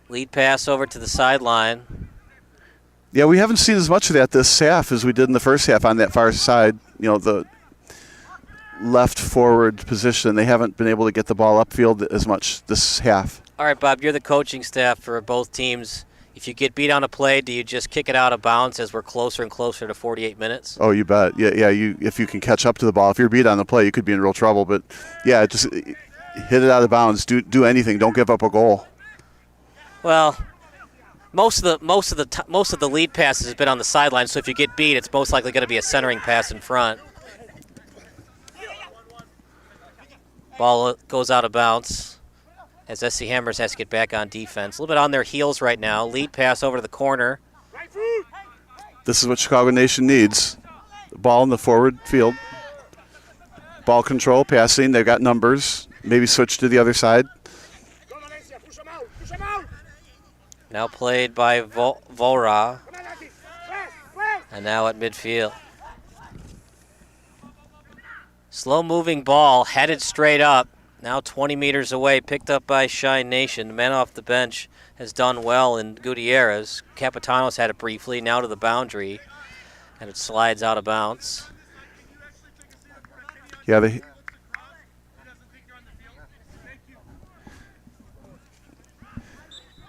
Lead pass over to the sideline. Yeah, we haven't seen as much of that this half as we did in the first half on that far side. You know, the left forward position. They haven't been able to get the ball upfield as much this half. All right, Bob, you're the coaching staff for both teams. If you get beat on a play, do you just kick it out of bounds as we're closer and closer to 48 minutes? Oh, you bet. Yeah. If you can catch up to the ball, if you're beat on the play, you could be in real trouble. But yeah, just hit it out of bounds. Do anything. Don't give up a goal. Well, most of the lead passes has been on the sideline. So if you get beat, it's most likely going to be a centering pass in front. Ball goes out of bounds as SC Hammers has to get back on defense. A little bit on their heels right now. Lead pass over to the corner. This is what Chicago Nation needs. The ball in the forward field. Ball control, passing. They've got numbers. Maybe switch to the other side. Now played by Volra. And now at midfield. Slow-moving ball, headed straight up. Now 20 meters away, picked up by Shine Nation. The man off the bench has done well in Gutierrez. Capitanos had it briefly, now to the boundary. And it slides out of bounds. Yeah,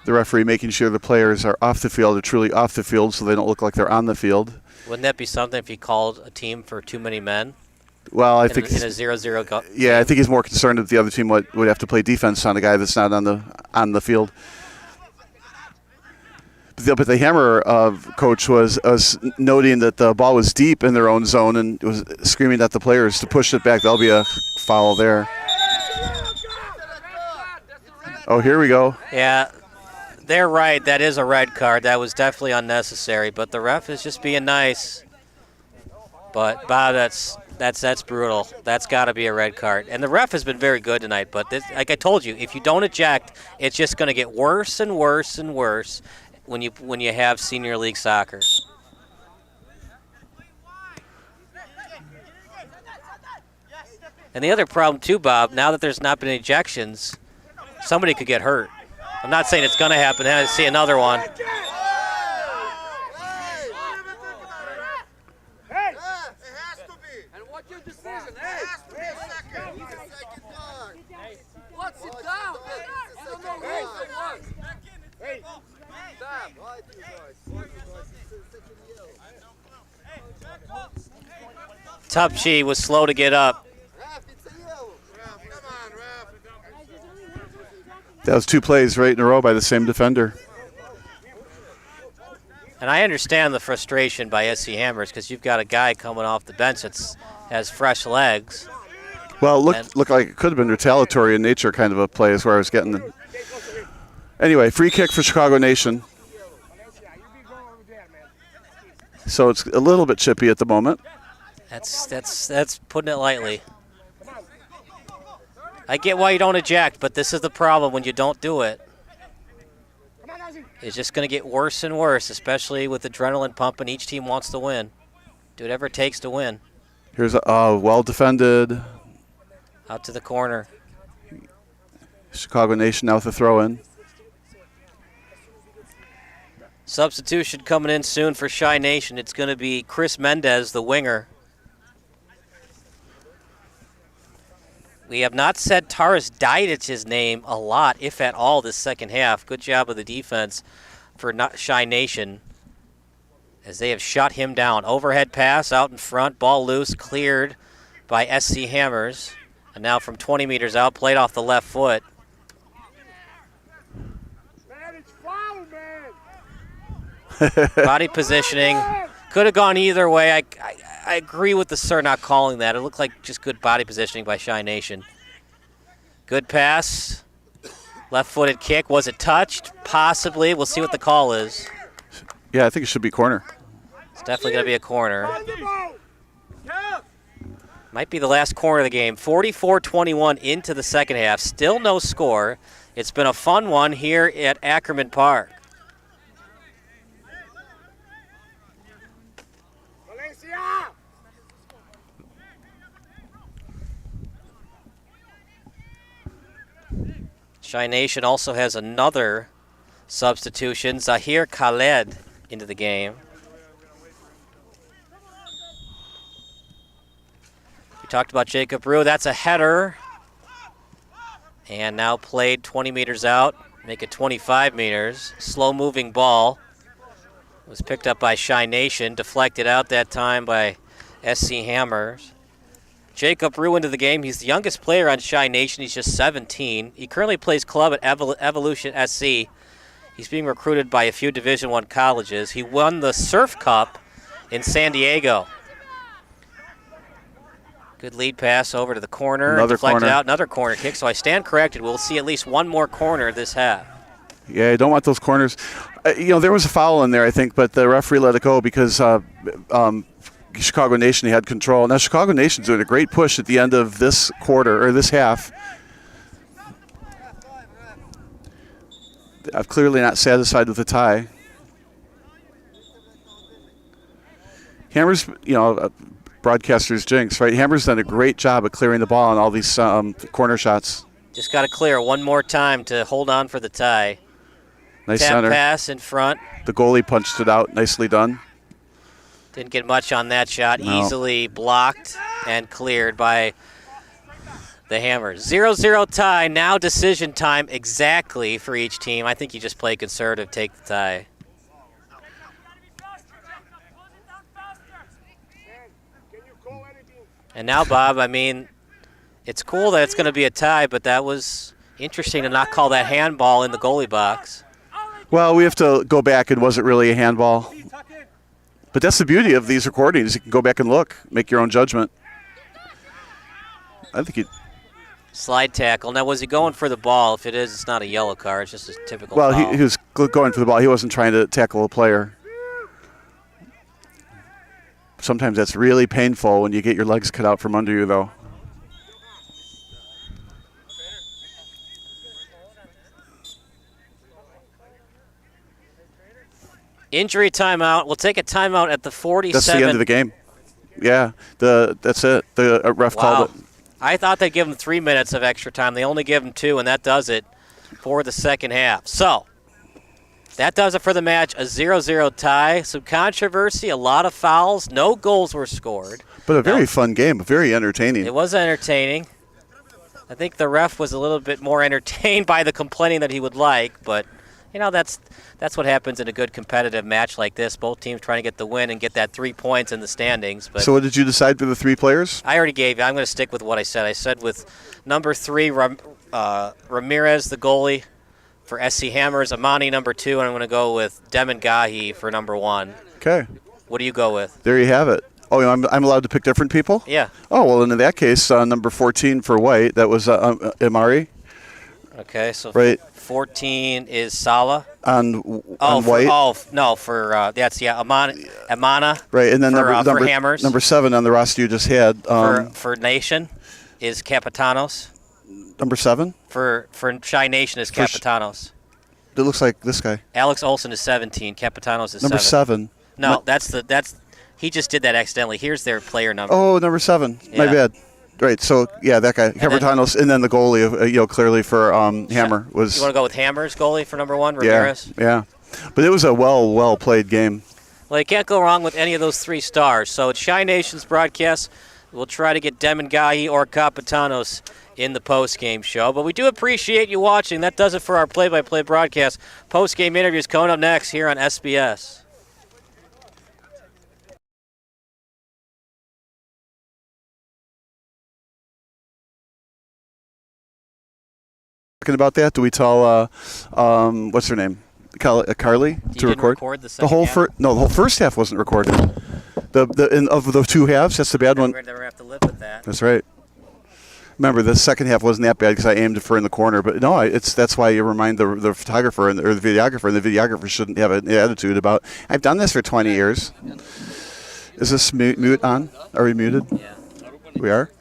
the referee making sure the players are off the field, are truly off the field, so they don't look like they're on the field. Wouldn't that be something if he called a team for too many men? Well, I think in a 0-0 go. Yeah, I think he's more concerned that the other team would have to play defense on a guy that's not on the field. But the Hammer coach was noting that the ball was deep in their own zone and was screaming at the players to push it back. There'll be a foul there. Oh, here we go. Yeah, they're right. That is a red card. That was definitely unnecessary. But the ref is just being nice. But Bob, that's brutal. That's got to be a red card. And the ref has been very good tonight. But this, like I told you, if you don't eject, it's just going to get worse and worse and worse when you have senior league soccer. And the other problem too, Bob, now that there's not been ejections, somebody could get hurt. I'm not saying it's going to happen. I see another one. Tupchi was slow to get up. That was two plays right in a row by the same defender. And I understand the frustration by SC Hammers because you've got a guy coming off the bench that has fresh legs. Well, it looked like it could have been retaliatory in nature kind of a play is where I was getting it. Anyway, free kick for Chicago Nation. So it's a little bit chippy at the moment. That's putting it lightly. I get why you don't eject, but this is the problem when you don't do it. It's just going to get worse and worse, especially with adrenaline pumping. Each team wants to win. Do whatever it takes to win. Here's a well defended. Out to the corner. Chicago Nation now with the throw in. Substitution coming in soon for Shy Nation. It's going to be Chris Mendez, the winger. We have not said Taras Daidich's name a lot, if at all, this second half. Good job of the defense for Shy Nation as they have shut him down. Overhead pass out in front, ball loose, cleared by SC Hammers. And now from 20 meters out, played off the left foot. Body positioning. Could have gone either way. I agree with the sir not calling that. It looked like just good body positioning by Shy Nation. Good pass. Left-footed kick. Was it touched? Possibly. We'll see what the call is. Yeah, I think it should be corner. It's definitely going to be a corner. Might be the last corner of the game. 44-21 into the second half. Still no score. It's been a fun one here at Ackerman Park. Chi Nation also has another substitution. Zahir Khaled into the game. We talked about Jacob Rue. That's a header. And now played 20 meters out. Make it 25 meters. Slow-moving ball. Was picked up by Chi Nation. Deflected out that time by SC Hammers. Jacob Rue into the game. He's the youngest player on Chi Nation. He's just 17. He currently plays club at Evolution SC. He's being recruited by a few Division I colleges. He won the Surf Cup in San Diego. Good lead pass over to the corner. Another deflected corner. out. Another corner kick. So I stand corrected. We'll see at least one more corner this half. Yeah, you don't want those corners. There was a foul in there, I think, but the referee let it go because Chicago Nation had control. Now Chicago Nation's doing a great push at the end of this quarter, or this half. I'm clearly not satisfied with the tie. Hammers, broadcaster's jinx, right? Hammer's done a great job of clearing the ball on all these corner shots. Just got to clear one more time to hold on for the tie. Nice Tap center. pass in front. The goalie punched it out. Nicely done. Didn't get much on that shot. No. Easily blocked and cleared by the Hammers. 0-0 tie. Now decision time exactly for each team. I think you just play conservative, take the tie. And now, Bob, it's cool that it's going to be a tie, but that was interesting to not call that handball in the goalie box. Well, we have to go back. It wasn't really a handball. But that's the beauty of these recordings. You can go back and look, make your own judgment. I think he... Slide tackle. Now, was he going for the ball? If it is, it's not a yellow card. It's just a typical Well, foul. he was going for the ball. He wasn't trying to tackle a player. Sometimes that's really painful when you get your legs cut out from under you, though. Injury timeout. We'll take a timeout at the 47. That's the end of the game. Yeah, that's it. The ref called it. I thought they'd give him 3 minutes of extra time. They only give him 2, and that does it for the second half. So that does it for the match. A 0-0 tie. Some controversy, a lot of fouls. No goals were scored. But a very fun game, very entertaining. It was entertaining. I think the ref was a little bit more entertained by the complaining that he would like, but that's what happens in a good competitive match like this. Both teams trying to get the win and get that 3 points in the standings. But So what did you decide for the 3 players? I already gave you. I'm going to stick with what I said. I said with number 3, Ramirez, the goalie, for SC Hammers, Amani number 2, and I'm going to go with Demon Gahi for number 1. Okay. What do you go with? There you have it. Oh, I'm allowed to pick different people? Yeah. Oh, well, in that case, number 14 for White, that was Imari. Okay, so right. 14 is Sala. On White? Amana. Right, and then for Hammers. Number 7 on the roster you just had. For Nation is Capitanos. Number 7? For Chi Nation is Capitanos. It looks like this guy. Alex Olson is 17. Capitanos is number 7. No, that's he just did that accidentally. Here's their player number. Oh, number 7. Yeah. My bad. Right, so yeah, that guy, Capitanos, and then the goalie, clearly for Hammer was. You want to go with Hammer's goalie for number 1, Ramirez? Yeah. But it was a well played game. Well, you can't go wrong with any of those 3 stars. So it's Chi Nation's broadcast. We'll try to get Demon Gahi or Capitanos in the post-game show. But we do appreciate you watching. That does it for our play-by-play broadcast. Post-game interviews coming up next here on SBS. Talking about that, do we tell what's her name, Carly, to record the whole the whole first half wasn't recorded. Of the 2 halves, that's the bad one. We're never have to live with that. That's right. Remember, the second half wasn't that bad because I aimed for in the corner. But no, that's why you remind the photographer or the videographer, and the videographer shouldn't have an attitude about, I've done this for 20 years. Is this mute on? Are we muted? Yeah. We are?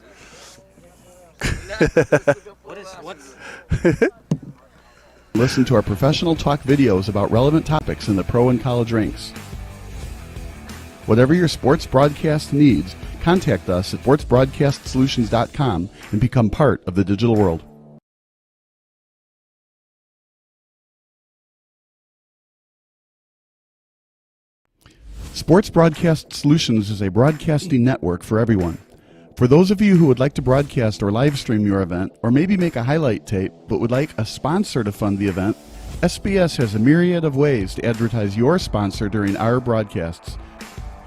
Listen to our professional talk videos about relevant topics in the pro and college ranks. Whatever your sports broadcast needs, contact us at sportsbroadcastsolutions.com and become part of the digital world. Sports Broadcast Solutions is a broadcasting network for everyone. For those of you who would like to broadcast or live stream your event, or maybe make a highlight tape but would like a sponsor to fund the event, SBS has a myriad of ways to advertise your sponsor during our broadcasts.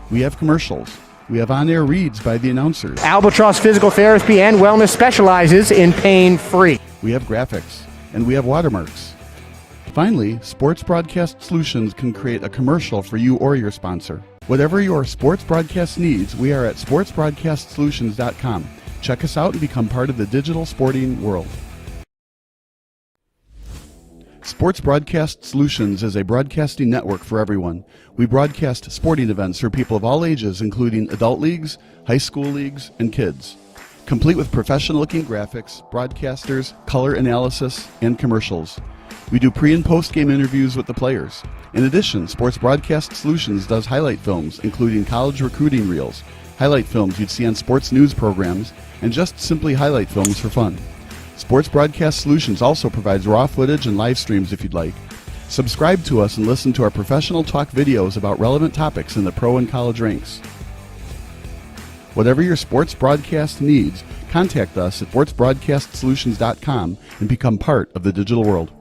We have commercials. We have on-air reads by the announcers. Albatross Physical Therapy and Wellness specializes in pain-free. We have graphics, and we have watermarks. Finally, Sports Broadcast Solutions can create a commercial for you or your sponsor. Whatever your sports broadcast needs, we are at sportsbroadcastsolutions.com. Check us out and become part of the digital sporting world. Sports Broadcast Solutions is a broadcasting network for everyone. We broadcast sporting events for people of all ages, including adult leagues, high school leagues, and kids. Complete with professional-looking graphics, broadcasters, color analysis, and commercials. We do pre- and post-game interviews with the players. In addition, Sports Broadcast Solutions does highlight films, including college recruiting reels, highlight films you'd see on sports news programs, and just simply highlight films for fun. Sports Broadcast Solutions also provides raw footage and live streams if you'd like. Subscribe to us and listen to our professional talk videos about relevant topics in the pro and college ranks. Whatever your sports broadcast needs, contact us at sportsbroadcastsolutions.com and become part of the digital world.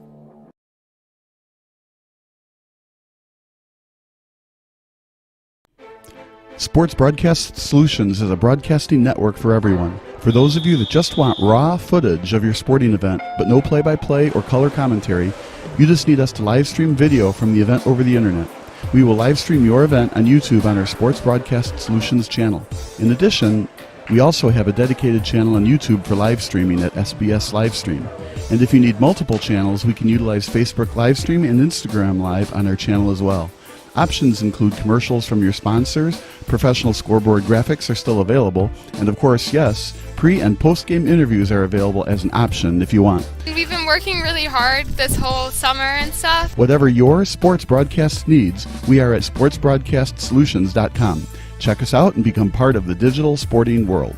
Sports Broadcast Solutions is a broadcasting network for everyone. For those of you that just want raw footage of your sporting event, but no play-by-play or color commentary, you just need us to live stream video from the event over the internet. We will live stream your event on YouTube on our Sports Broadcast Solutions channel. In addition, we also have a dedicated channel on YouTube for live streaming at SBS Livestream. And if you need multiple channels, we can utilize Facebook Livestream and Instagram Live on our channel as well. Options include commercials from your sponsors, professional scoreboard graphics are still available, and of course, yes, pre- and post-game interviews are available as an option if you want. We've been working really hard this whole summer and stuff. Whatever your sports broadcast needs, we are at sportsbroadcastsolutions.com. Check us out and become part of the digital sporting world.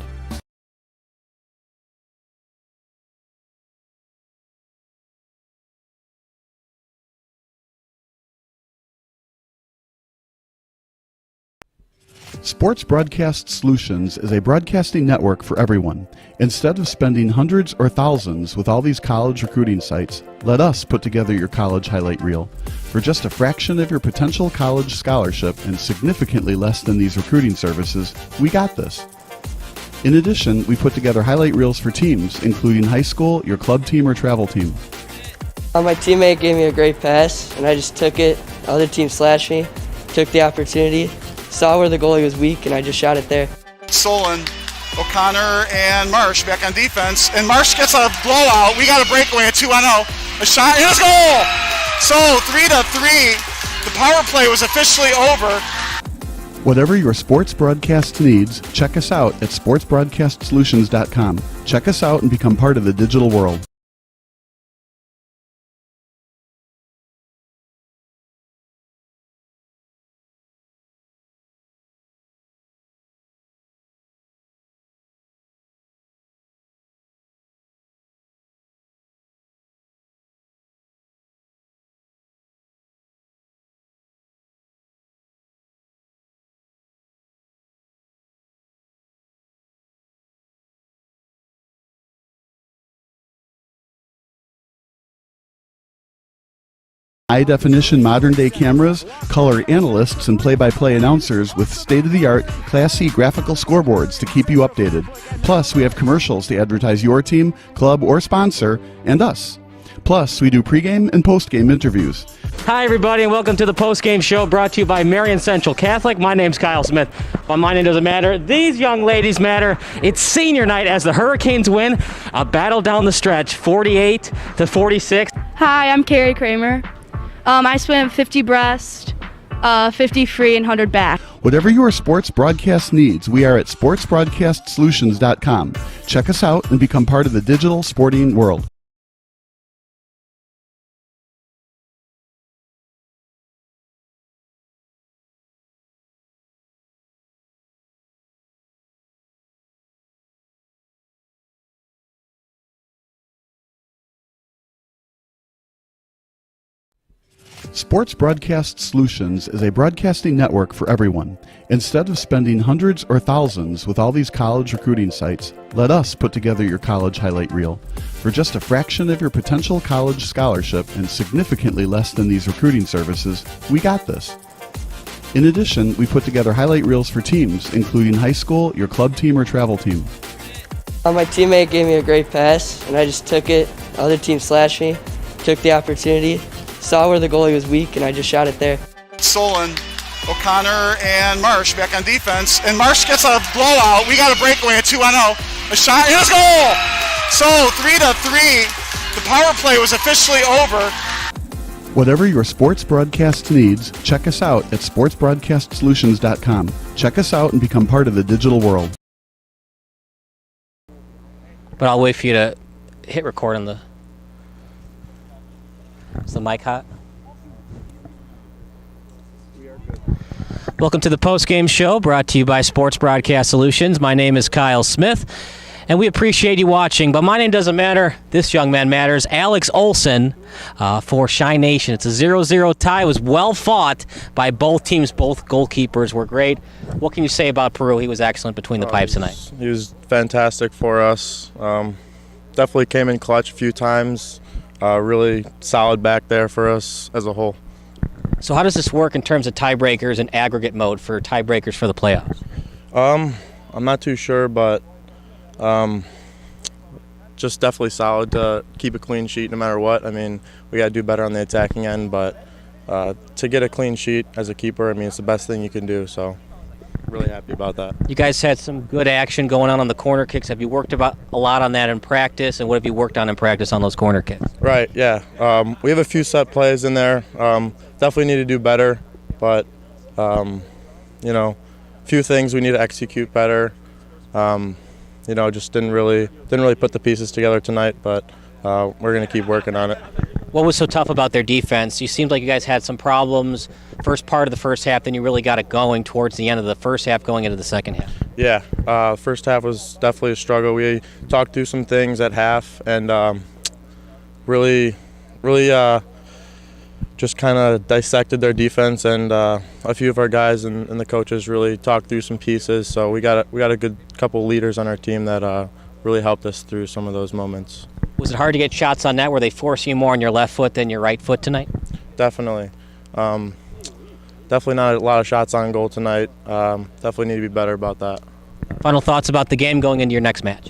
Sports Broadcast Solutions is a broadcasting network for everyone. Instead of spending hundreds or thousands with all these college recruiting sites, let us put together your college highlight reel. For just a fraction of your potential college scholarship and significantly less than these recruiting services, we got this. In addition, we put together highlight reels for teams, including high school, your club team, or travel team. My teammate gave me a great pass, and I just took it. The other team slashed me, took the opportunity, saw where the goalie was weak, and I just shot it there. Solon, O'Connor, and Marsh back on defense. And Marsh gets a blowout. We got a breakaway at 2-0. A shot, and a goal! So, 3-3. The power play was officially over. Whatever your sports broadcast needs, check us out at sportsbroadcastsolutions.com. Check us out and become part of the digital world. High-definition modern-day cameras, color analysts, and play-by-play announcers with state-of-the-art, classy graphical scoreboards to keep you updated. Plus, we have commercials to advertise your team, club, or sponsor, and us. Plus, we do pregame and postgame interviews. Hi, everybody, and welcome to the postgame show brought to you by Marion Central Catholic. My name's Kyle Smith. But my name doesn't matter. These young ladies matter. It's senior night as the Hurricanes win a battle down the stretch, 48-46. Hi, I'm Carrie Kramer. I swim 50 breast, 50 free and 100 back. Whatever your sports broadcast needs, we are at sportsbroadcastsolutions.com. Check us out and become part of the digital sporting world. Sports Broadcast Solutions is a broadcasting network for everyone. Instead of spending hundreds or thousands with all these college recruiting sites, let us put together your college highlight reel. For just a fraction of your potential college scholarship and significantly less than these recruiting services, we got this. In addition, we put together highlight reels for teams, including high school, your club team, or travel team. My teammate gave me a great pass, and I just took it. Other team slashed me, took the opportunity, saw where the goalie was weak, and I just shot it there. Solon, O'Connor, and Marsh back on defense. And Marsh gets a blowout. We got a breakaway at 2-0. A shot, and a goal! So 3-3. The power play was officially over. Whatever your sports broadcast needs, check us out at sportsbroadcastsolutions.com. Check us out and become part of the digital world. But I'll wait for you to hit record on the... Is the mic hot? Welcome to the post-game show brought to you by Sports Broadcast Solutions. My name is Kyle Smith, and we appreciate you watching. But my name doesn't matter. This young man matters. Alex Olson for Shy Nation. It's a 0-0 tie. It was well fought by both teams. Both goalkeepers were great. What can you say about Peru? He was excellent between the pipes tonight. He was fantastic for us. Definitely came in clutch a few times. Really solid back there for us as a whole. So how does this work in terms of tiebreakers and aggregate mode for tiebreakers for the playoffs? I'm not too sure, but just definitely solid to keep a clean sheet no matter what. I mean, we got to do better on the attacking end, but to get a clean sheet as a keeper, I mean, it's the best thing you can do, so really happy about that. You guys had some good action going on the corner kicks. Have you worked a lot on that in practice, and what have you worked on in practice on those corner kicks? Right, yeah. We have a few set plays in there. Definitely need to do better, but you know, a few things we need to execute better. You know, just didn't really put the pieces together tonight, but we're going to keep working on it. What was so tough about their defense? You seemed like you guys had some problems first part of the first half, then you really got it going towards the end of the first half going into the second half. Yeah, first half was definitely a struggle. We talked through some things at half and really just kind of dissected their defense, and a few of our guys and the coaches really talked through some pieces. So we got a good couple leaders on our team that really helped us through some of those moments. Was it hard to get shots on net? Were they forcing you more on your left foot than your right foot tonight? Definitely. Definitely not a lot of shots on goal tonight. Definitely need to be better about that. Final thoughts about the game going into your next match?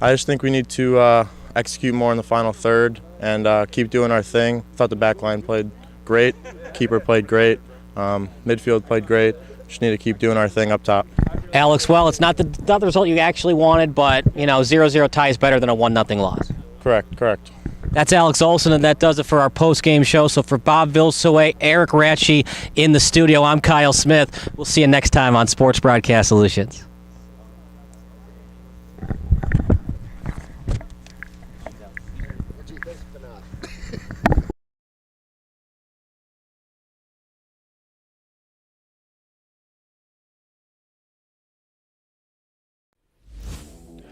I just think we need to execute more in the final third and keep doing our thing. Thought the back line played great. Keeper played great. Midfield played great. Just need to keep doing our thing up top. Alex, well, it's not the result you actually wanted, but, you know, 0-0 tie is better than a 1-0 loss. Correct. That's Alex Olson, and that does it for our post-game show. So for Bob Vilsoe, Eric Ratchey in the studio, I'm Kyle Smith. We'll see you next time on Sports Broadcast Solutions.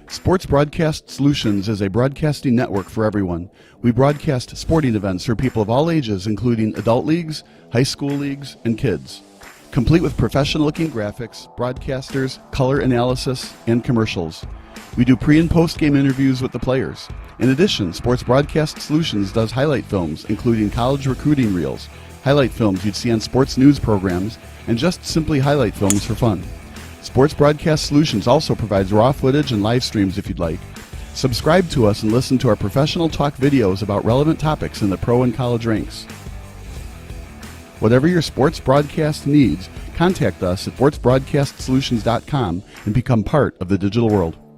Sports Broadcast Solutions is a broadcasting network for everyone. We broadcast sporting events for people of all ages, including adult leagues, high school leagues, and kids. Complete with professional-looking graphics, broadcasters, color analysis, and commercials. We do pre- and post-game interviews with the players. In addition, Sports Broadcast Solutions does highlight films, including college recruiting reels, highlight films you'd see on sports news programs, and just simply highlight films for fun. Sports Broadcast Solutions also provides raw footage and live streams if you'd like. Subscribe to us and listen to our professional talk videos about relevant topics in the pro and college ranks. Whatever your sports broadcast needs, contact us at sportsbroadcastsolutions.com and become part of the digital world.